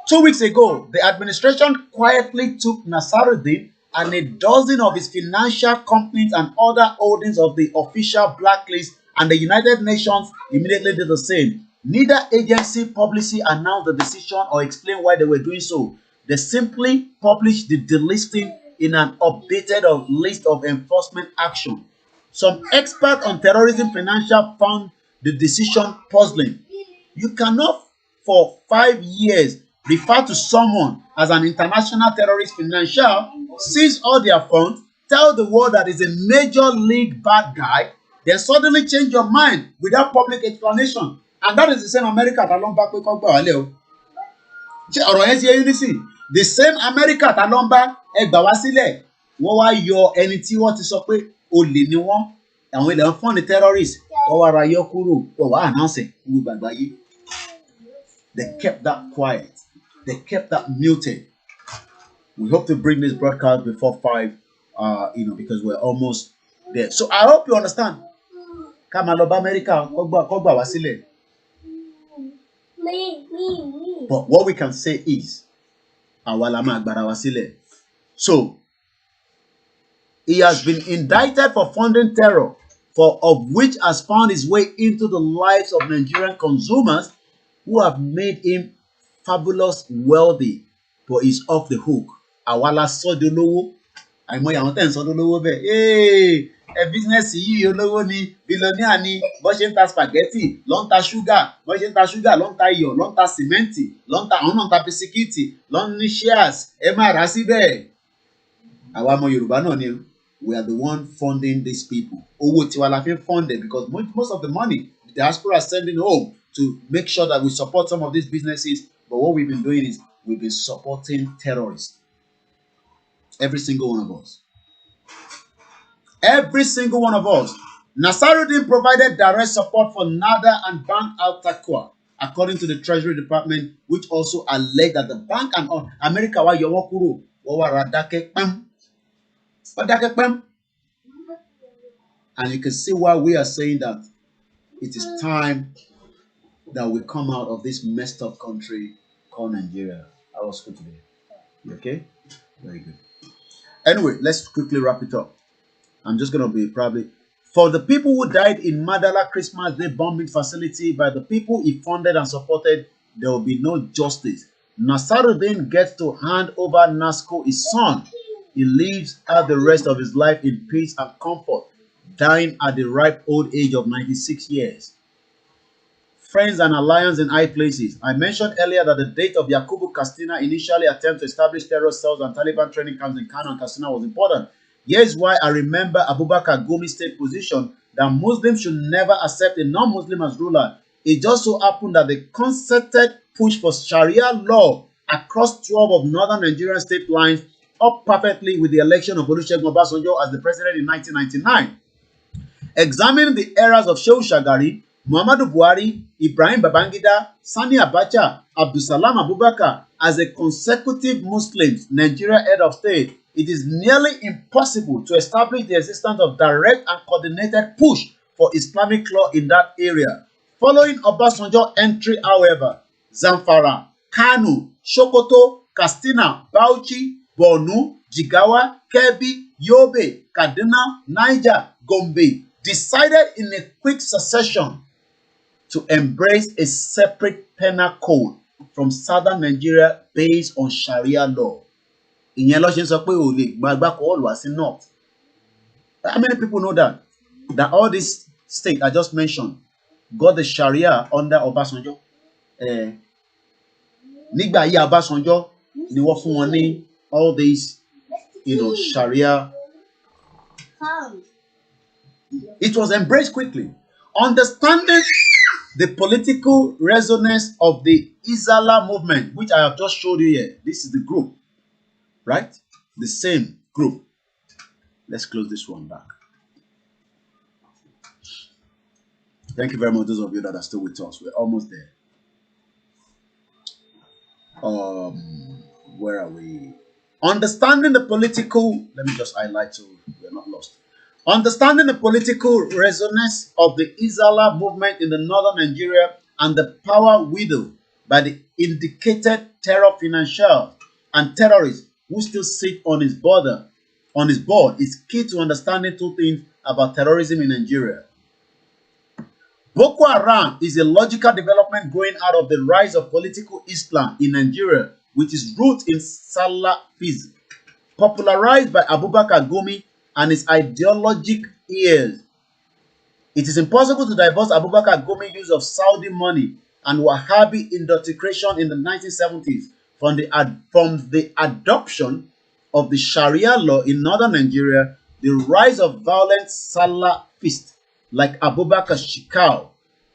2 weeks ago, the administration quietly took Nasaruddin and a dozen of his financial companies and other holdings of the official blacklist, and the United Nations immediately did the same. Neither agency publicly announced the decision or explained why they were doing so. They simply published the delisting in an updated list of enforcement action. Some experts on terrorism financial found the decision puzzling. You cannot, for 5 years, refer to someone as an international terrorist financier, seize all their funds, tell the world that is a major league bad guy, then suddenly change your mind without public explanation. And that is the same America that long back we come back. the same America tá ló ń bá ẹgbà wá sílẹ̀ wọ́n wá yọ ẹni tí wọ́n ti sọ pé olè ni wọ́n àwọn ilẹ̀ ń fọ́n ní terrorist wọ́n wá ra yọ kúrò wọ́n wá announce gbogbo àgbáyé. They kept that quiet. They kept that muted. We hope to bring this broadcast before 5, because we're almost there. So I hope you understand. Ká máa lọ bá America kó gbà wá sílẹ̀. But what we can say is, àwa la máa gbára wá sílẹ̀. So, he has been indicted for funding terror, of which has found its way into the lives of Nigerian consumers who have made him fabulous wealthy, but he's off the hook. Àwa la sọ di olówó. Àìmọye àwọn tẹ̀ ń sọ di olówó bẹ́ẹ̀. Business yìí olówó ni, billionaire ni, bó ṣe ń ta spaghetti, ló ń ta sugar, bó ṣe ń ta sugar, ló ń ta iyọ̀, ló ń ta cementi, ló ń ta àwọn náà ń ta bisikíìtì, ló ń ní shares, ẹ máa rà síbẹ̀. Àwa ọmọ Yorùbá náà ni, we are the one funding these people. Owó tiwa la fi ń fund them because most of the money the diaspora is sending home to make sure that we support some of these businesses. But what we've been doing is we've been supporting terrorists. Every single one of us. Every single one of us. Nasaruddin provided direct support for NADA and Bank Al-Taqwa, according to the Treasury Department, which also alleged that the bank and America wa yọwọ́ kúrò wọ́n wá ra dákẹ́ pẹ́m. Dákẹ́ pẹ́m. And you can see why we are saying that it is time that we come out of this messed up country called Nigeria. I was good today. You okay? Very good. Anyway, let's quickly wrap it up. I'm just going to be probably... For the people who died in Madala Christmas Day bombing facility by the people he funded and supported, there will be no justice. Nasaruddin gets to hand over Nazco his son. He lives out the rest of his life in peace and comfort, dying at the ripe old age of 96 years. Friends and alliance in high places. I mentioned earlier that the date of Yakubu Kastina initially attempt to establish terror cells and Taliban training camps in Kano and Kastina was important. Here's why I remember Abubakar Gumi's state position that Muslims should never accept a non-Muslim as ruler. It just so happened that the concerted push for Sharia law across 12 of northern Nigerian state lines up perfectly with the election of Olusegun Obasanjo as the president in 1999. Examining the eras of Shehu Shagari, Muhammadu Buhari, Ibrahim Babangida, Sani Abacha, Abdulsalam Abubakar as a consecutive Muslim Nigeria head of state, it is nearly impossible to establish the existence of direct and coordinated push for Islamic law in that area. Following Obasanjo's entry, however, Zamfara, Kano, Sokoto, Katsina, Bauchi, Borno, Jigawa, Kebbi, Yobe, Kaduna, Niger, Gombe decided in a quick succession to embrace a separate penal code from southern Nigeria based on Sharia law. Ìyẹn ló ṣe ń sọ pé ò lè gbàgbà kọ́ ọ̀lù wá sí north. How many people know that all these states I just mentioned got the Sharia under Obasanjo? Nígbà ayé Obasanjo ni wọ́n fún wọn ní all these, Sharia. It was embraced quickly. Understanding the political resonance of the Isala movement, which I have just showed you here. This is the group, right? The same group. Let's close this one back. Thank you very much, those of you that are still with us. We're almost there. Where are we? Understanding the political, let me just highlight so we're not lost. Understanding the political resonance of the Isala movement in the northern Nigeria and the power wielded by the indicated terror financiers and terrorists who still sit on his board is key to understanding two things about terrorism in Nigeria. Boko Haram is a logical development growing out of the rise of political Islam in Nigeria, which is rooted in Salafism, popularized by Abubakar Gumi and his ideologic heirs. It is impossible to divorce Abubakar Gumi's use of Saudi money and Wahhabi indoctrination in the 1970s from the adoption of the Sharia law in northern Nigeria, the rise of violent Salafists like Abubakar Shekau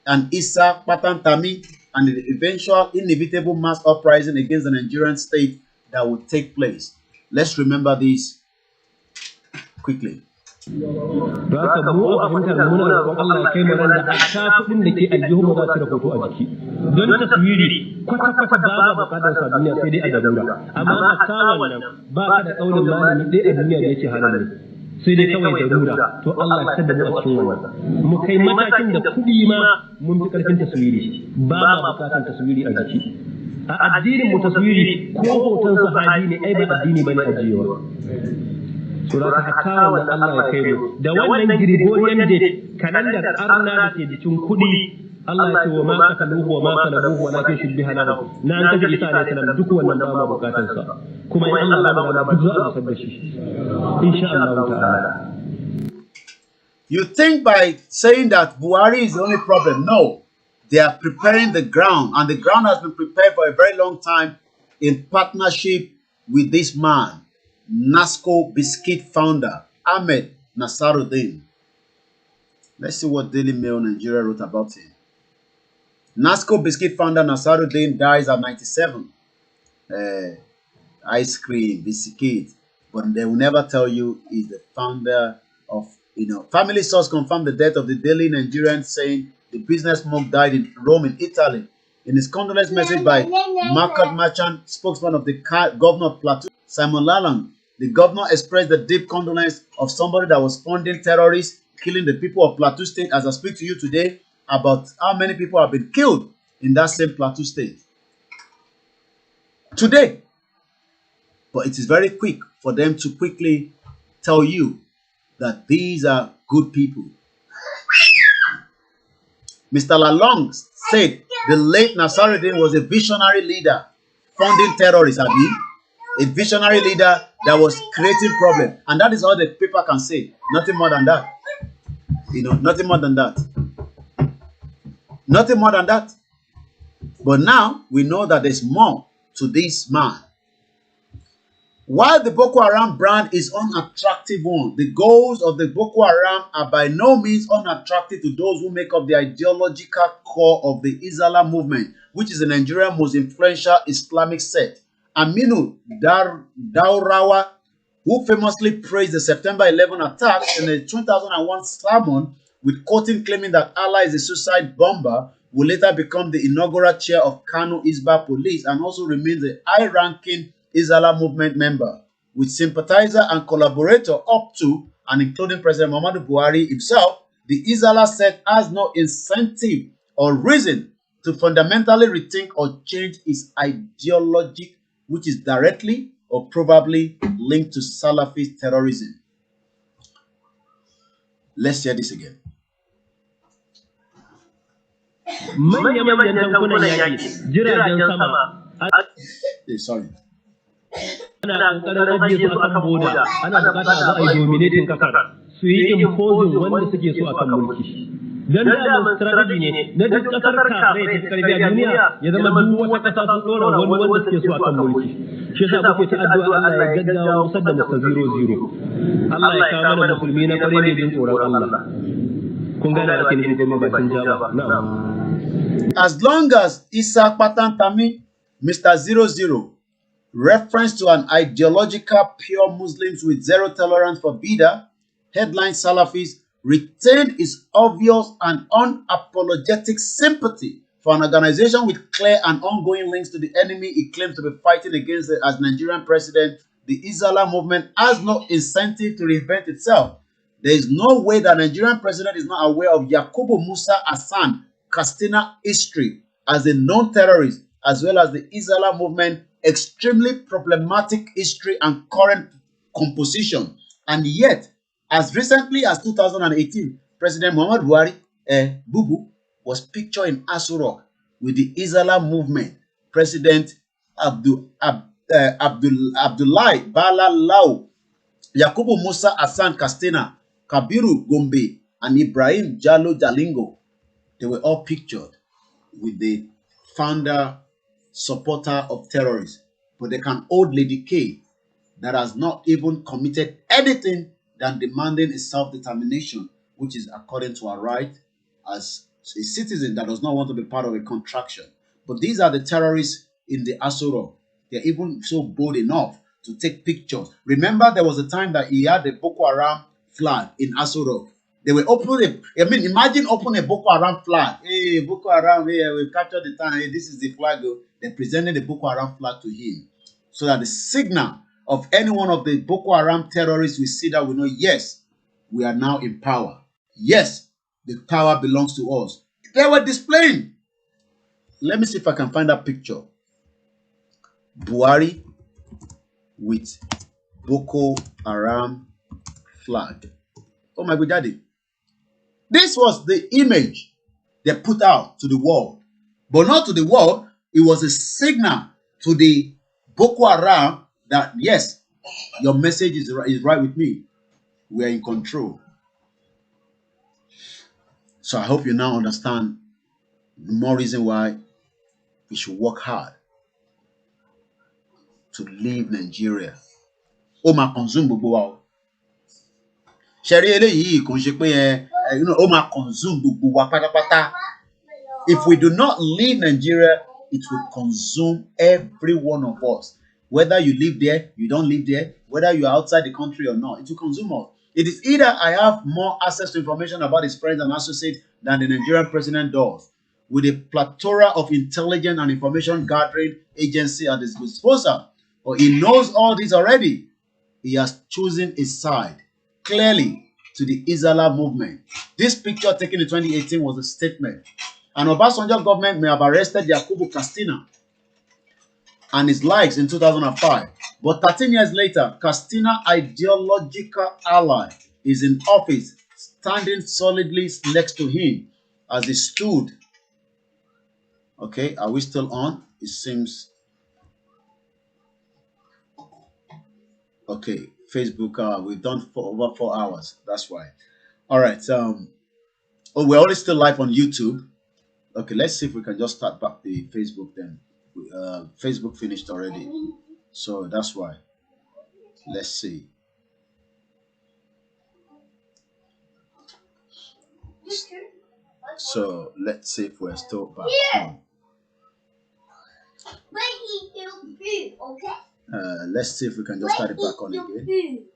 and Isa Patantami, and the eventual inevitable mass uprising against the Nigerian state that would take place. Let's remember this quickly. Haka mu a fahimtar muna roƙon Allah ya kai mu ran da hatta kuɗin da ke aljihu ba za su da hoto a jiki. Don taswiri kwata-kwata ba buƙatar sa duniya sai dai a darura. Amma a kawon nan ba ka da ƙaunin malami ɗaya a duniya da yake halal ne. Sai dai kawai darura. To Allah ya tada mu a cikin wannan. Mu kai matakin da kuɗi ma mun fi ƙarfin taswiri. Ba ma buƙatar taswiri a jiki. A addinin mu taswiri ko hoton sahabi ne ai ba addini bane ajiyewa. Sura ta hatta wannan Allah ya kai mu da wannan Gregorian date kalandar arna da ke jikin kuɗi Allah ya ce wa ma sakaluhu wa ma salabuhu walakin shubbiha lahu na an kaji Isa alayhi salam duk wannan ba ma bukatar sa kuma in Allah ba da duk za a musar da shi insha Allah ta'ala. You think by saying that Buhari is the only problem? No, they are preparing the ground, and the ground has been prepared for a very long time in partnership with this man, Nazco biscuit founder Ahmed Nasaruddin. Let's see what Daily Mail Nigeria wrote about him. Nazco biscuit founder Nasaruddin dies at 97. Ice cream, biscuit, but they will never tell you he's the founder of, Family source confirmed the death of the Daily Nigerian, saying the business monk died in Rome in Italy. In his condolence message by market merchant, spokesman of the governor of Plateau, Simon Lalong, the governor expressed the deep condolence of somebody that was funding terrorists, killing the people of Plateau State. As I speak to you today about how many people have been killed in that same Plateau State today. But it is very quick for them to quickly tell you that these are good people. Mr. Lalong said the late Nasaruddin was a visionary leader funding terrorists, a visionary leader that was creating problems. And that is all the paper can say. Nothing more than that. Nothing more than that. Nothing more than that. But now we know that there's more to this man. While the Boko Haram brand is unattractive one, the goals of the Boko Haram are by no means unattractive to those who make up the ideological core of the Islam movement, which is the Nigeria's most influential Islamic sect. Aminu Daurawa, who famously praised the September 11 attacks in the 2001 sermon, with quoting claiming that Allah is a suicide bomber, will later become the inaugural chair of Kano Isba Police and also remains a high-ranking Islam movement member, with sympathizer and collaborator up to and including President Muhammadu Buhari himself. The Islam sect has no incentive or reason to fundamentally rethink or change its ideology, which is directly or probably linked to Salafist terrorism. Let's hear this again. Sorry. Ana kokarin ajiye su akan boda, ana bukata a zo a yi dominating kasar, su yi imposing wanda suke so akan mulki. Dan da strategy ne na duk kasar kafirai ta karbi a duniya ya zama duk wata kasa sun dora wani wanda suke so akan mulki. Shi yasa kuke ta addu'a Allah ya gaggawa musar da muka 0-0. Allah ya kawo mana musulmi na kware ne jin tsoron Allah. Kun gane ake nufin gwamnati bakin jaba. Na'am. As long as Isa Patantami, Mr. 00, reference to an ideological pure Muslims with zero tolerance for Bida, headline Salafis, retained its obvious and unapologetic sympathy for an organization with clear and ongoing links to the enemy he claims to be fighting against as Nigerian president. The Islam movement has no incentive to reinvent itself. There is no way that Nigerian president is not aware of Yakubu Musa Hassan Katsina history as a known terrorist, as well as the Islam movement extremely problematic history and current composition. And yet, as recently as 2018, President Muhammadu Buhari, Bubu, was pictured in Aso Rock with the Islam movement. President Abdullahi Bala Lau, Yakubu Musa Hassan Katsina, Kabiru Gombe, and Ibrahim Jallo Jalingo, they were all pictured with the founder supporter of terrorists. But they can hold Lady K that has not even committed anything than demanding a self-determination, which is according to her right as a citizen that does not want to be part of a contraction. But these are the terrorists in the Aso Rock. They're even so bold enough to take pictures. Remember, there was a time that he had the Boko Haram flag in Aso Rock. They were opening. I mean, imagine opening a Boko Haram flag. Hey, Boko Haram, hey, we've captured the town. Hey, this is the flag. They presented the Boko Haram flag to him, so that the signal of any one of the Boko Haram terrorists we see that we know, yes, we are now in power. Yes, the power belongs to us. They were displaying. Let me see if I can find that picture. BUHARI with Boko Haram flag. Oh my God, daddy. This was the image they put out to the world. But not to the world. It was a signal to the Boko Haram that, yes, your message is right with me. We are in control. So I hope you now understand more reason why we should work hard to leave Nigeria. Ó máa consume gbogbo wa o. Ṣẹ̀rí eléyìí kò ń ṣe pé ó máa consume gbogbo wa pátápátá. If we do not leave Nigeria, it will consume every one of us. Whether you live there, you don't live there, whether you are outside the country or not, it will consume us. It is either I have more access to information about his friends and associates than the Nigerian president does, with a plethora of intelligence and information gathering agency at his disposal. But he knows all this already. He has chosen a side, clearly, to the Islam movement. This picture taken in 2018 was a statement. And Obasanjo government may have arrested Yakubu Castina and his likes in 2005. But 13 years later, Castina, ideological ally, is in office, standing solidly next to him as he stood. Okay, are we still on? It seems. Okay, Facebook, we've done for over 4 hours. That's why. All right. Oh, we're already still live on YouTube. Okay, let's see if we can just start back the Facebook then. Facebook finished already, so that's why. Let's see. So let's see if we're still back on. Let's see if we can just start it back on again.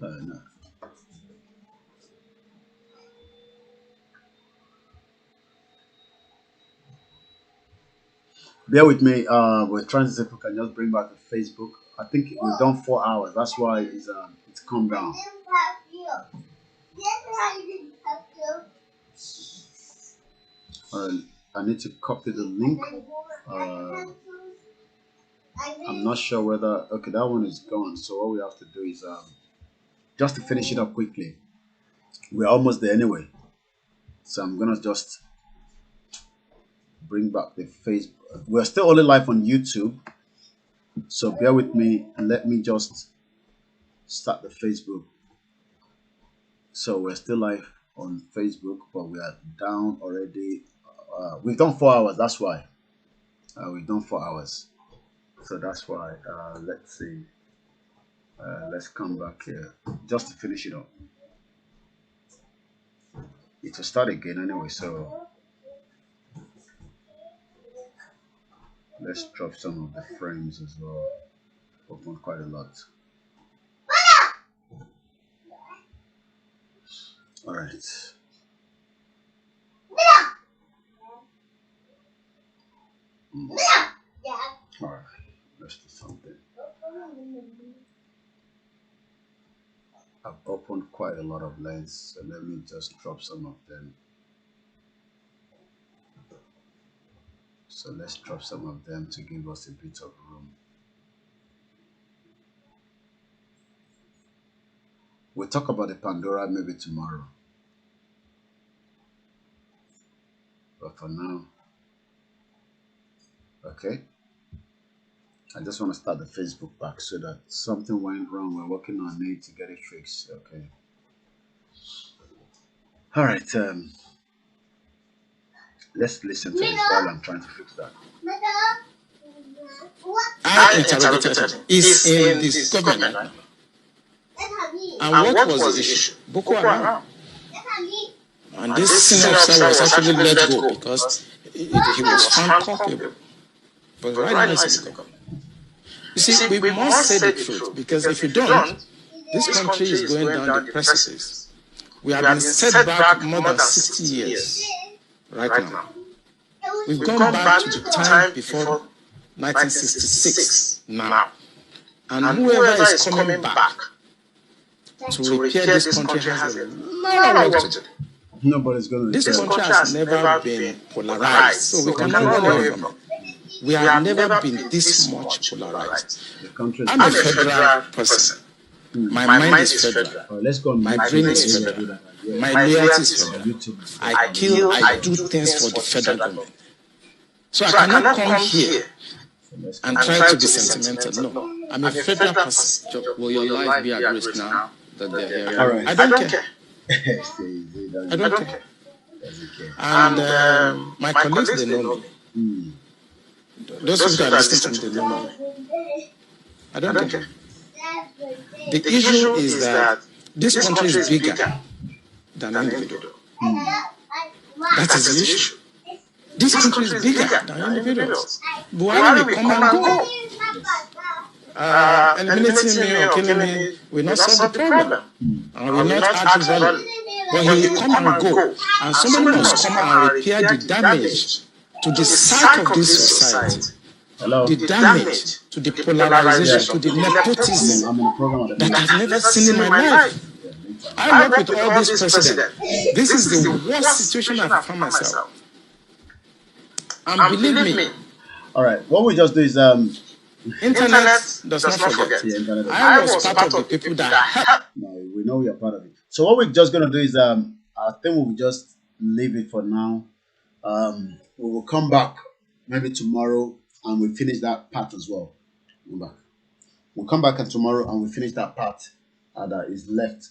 No. Bear with me. We're trying to see if we can just bring back the Facebook. I think we've done 4 hours. That's why it's come down. I need to copy the link. I'm not sure whether. Okay, that one is gone. So what we have to do is just to finish it up quickly. We're almost there anyway. So I'm gonna just bring back the Facebook. We're still only live on YouTube, so bear with me and let me just start the Facebook. So we're still live on Facebook, but we are down already. We've done 4 hours. That's why we've done 4 hours. So that's why. Let's see. Let's come back here just to finish it up. It will start again anyway. So let's drop some of the frames as well. Open quite a lot. All right. All right. Let's do something. I've opened quite a lot of lens, so let me just drop some of them. So let's drop some of them to give us a bit of room. We'll talk about the Pandora maybe tomorrow. But for now, okay. I just want to start the Facebook back so that something went wrong. We're working on it to get it fixed. Okay. All right. Let's listen to this while I'm trying to fix that. I interrogated is in this government. And what was the issue? Boko Haram. And this senior officer was actually let go because he was found culpable. But right now he's in the government. You see, we must say the truth, because if you don't, this country is going down the precipice. We have been set back more than 60 years right now. We've gone back to the time before 1966 now. And whoever is coming back to repair this country has a lot of work to do. Nobody's going to. This country has never been polarized, so we cannot run away from it. We have never been this much polarized. I'm a federal person. My mind is federal. Let's go. My brain is federal. My loyalty is federal. I do things for the federal government. So I cannot come here and try to be sentimental. No, I'm a federal person. Will your life be at risk now that they're here? All right. I don't care. I don't care. And my colleagues, they know me. Those who are listening to me, they know me. I don't care. The issue is that this country is bigger than individual. That is the issue. This country is bigger than individuals. BUHARI will come and go. Eliminating me or killing me will not solve the problem. And will not add to value. But he will come and go. And somebody must come and repair the damage to the psyche of this society. The damage to the polarization, to the nepotism that I've never seen in my life. I work with all these presidents. This is the worst situation I've found myself. And believe me. All right, what we just do is internet does not forget. I was part of the people that helped. No, we know you're part of it. So what we're just gonna do is I think we'll just leave it for now. We will come back maybe tomorrow and we'll finish that part as well. We'll come back tomorrow and we'll finish that part that is left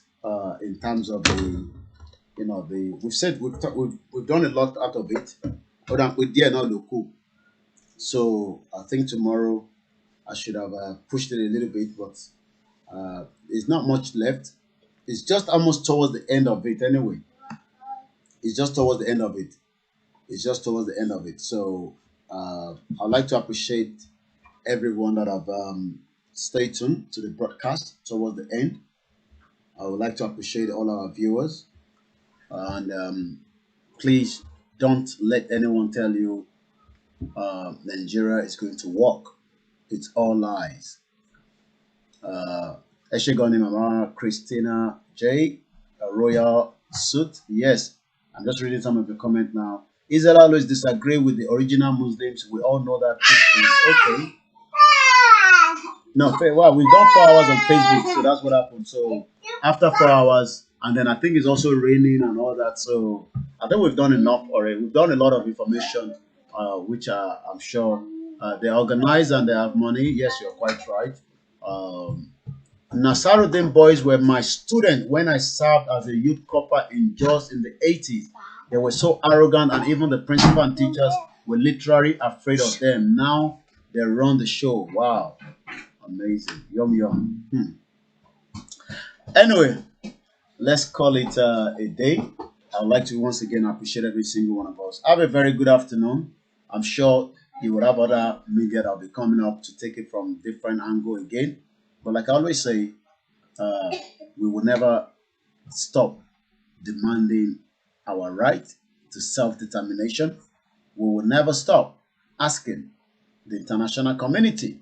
in terms of the, we've said we've done a lot out of it. But we dare not look cool. So I think tomorrow I should have pushed it a little bit, but there's not much left. It's just almost towards the end of it anyway. It's just towards the end of it. So I'd like to appreciate everyone that have stayed tuned to the broadcast towards the end. I would like to appreciate all our viewers. And please don't let anyone tell you Nigeria is going to work. It's all lies. Eshegoni Mama, Christina J, Royal Suit. Yes, I'm just reading some of the comments now. Israel always disagree with the original Muslims. We all know that. Okay. No, well, we've done 4 hours on Facebook, so that's what happened. So after 4 hours, and then I think it's also raining and all that. So I think we've done enough already. We've done a lot of information, which I'm sure they're organized and they have money. Yes, you're quite right. Nasaruddin boys were my student when I served as a youth corper in Jos in the 80s. They were so arrogant, and even the principal and teachers were literally afraid of them. Now they run the show. Wow. Amazing. Yum, yum. Anyway, let's call it a day. I'd like to once again appreciate every single one of us. Have a very good afternoon. I'm sure you will have other media that will be coming up to take it from different angle again. But like I always say, we will never stop demanding our right to self-determination. We will never stop asking the international community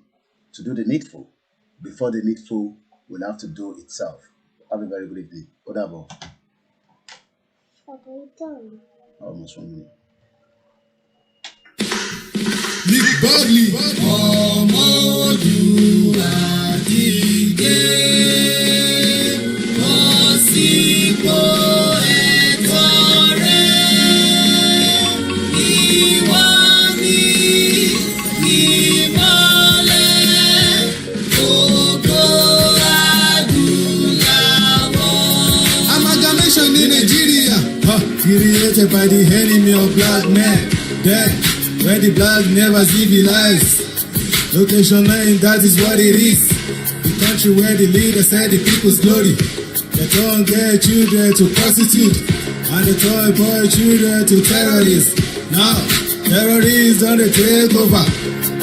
to do the needful before the needful will have to do itself. Have a very good evening. Odabo. Almost 1 minute. Nick Badley. Created by the enemy of black men, dead, where the black never civilize. Location 9, that is what it is. The country where the leader said the people's glory. They turn gay children to prostitute, and they turn boy children to terrorists. Now, terrorists don't take over.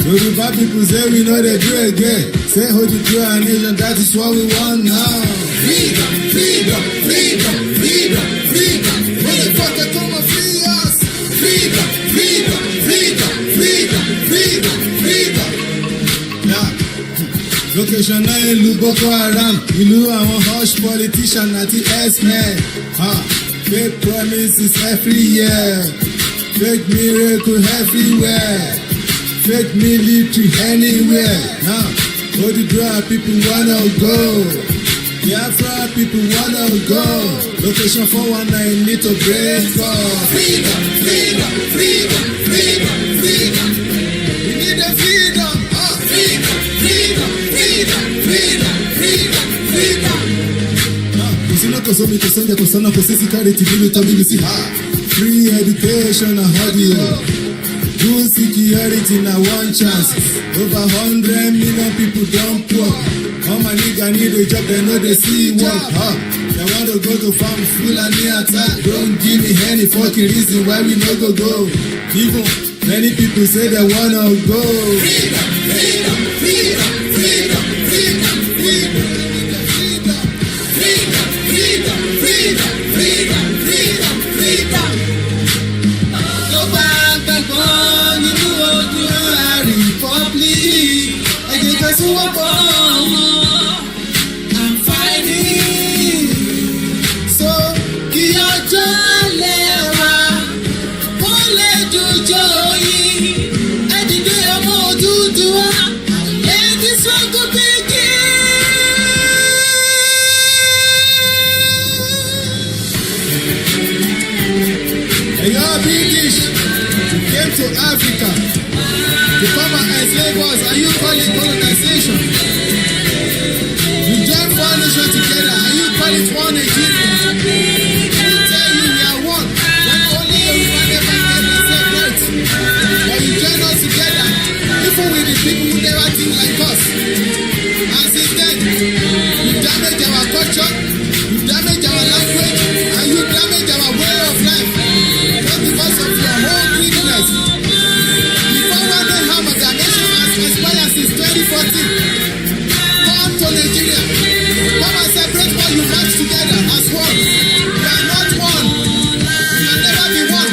Yoruba people say we know they do again. Say hold it to our nation, that is what we want now. Freedom, freedom, freedom, freedom, freedom. When the fuck they come and free us? Freedom, freedom, freedom, freedom, freedom, freedom. Now, location náà ìlú Boko Haram, ìlú àwọn hush politician àti S-men. Fake promises every year, fake miracle everywhere, fake military anywhere. Now, all the dry people wanna go, the Afro people wanna go. Location 419 need to break off. Freedom, freedom, freedom, freedom, freedom. We need the freedom, freedom, freedom, freedom, freedom, freedom, freedom. Free education and audio, good security na one chance. Over 100 million people don't poor. All my nigga need a job, they know they see work. They want to go to farm, Fulani attack. Don't give me any fucking reason why we no go. Even many people say they wanna go. Freedom, freedom, freedom, freedom, freedom, freedom. I'm fighting. So, Kiyojo Lewa, Ole Dujoyi, Edide Omo Oduduwa, let this struggle begin. Hey, you're British. You came to Africa to come and enslave us, and you call it colonization. You join four nations together, and you call it one Nigeria. We tell you we are one, when only Yoruba never get themselves right. But you join us together, even with the people who never think like us. And since then, you damage our culture, you damage our language, and you damage our way of life. Just because of your whole greediness. Expired since 2014. Come to Nigeria. Come and separate what you match together as one. We are not one. We can never be one.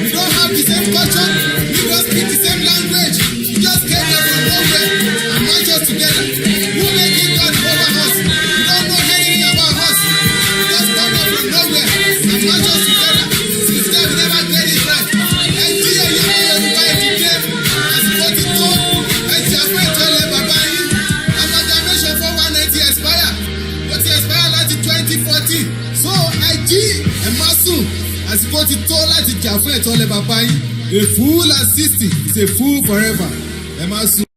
We don't have the same culture. We don't speak the same language. We just came here from nowhere and match us together. Who make it God over us? We don't know anything about us. We just come here from nowhere and match us together. Since then we never get it right. So àsìkò ti tó láti jà fún ẹ̀tọ́ lẹ bàbá yín. A fool at 60 is a fool forever. Ẹ má sùn.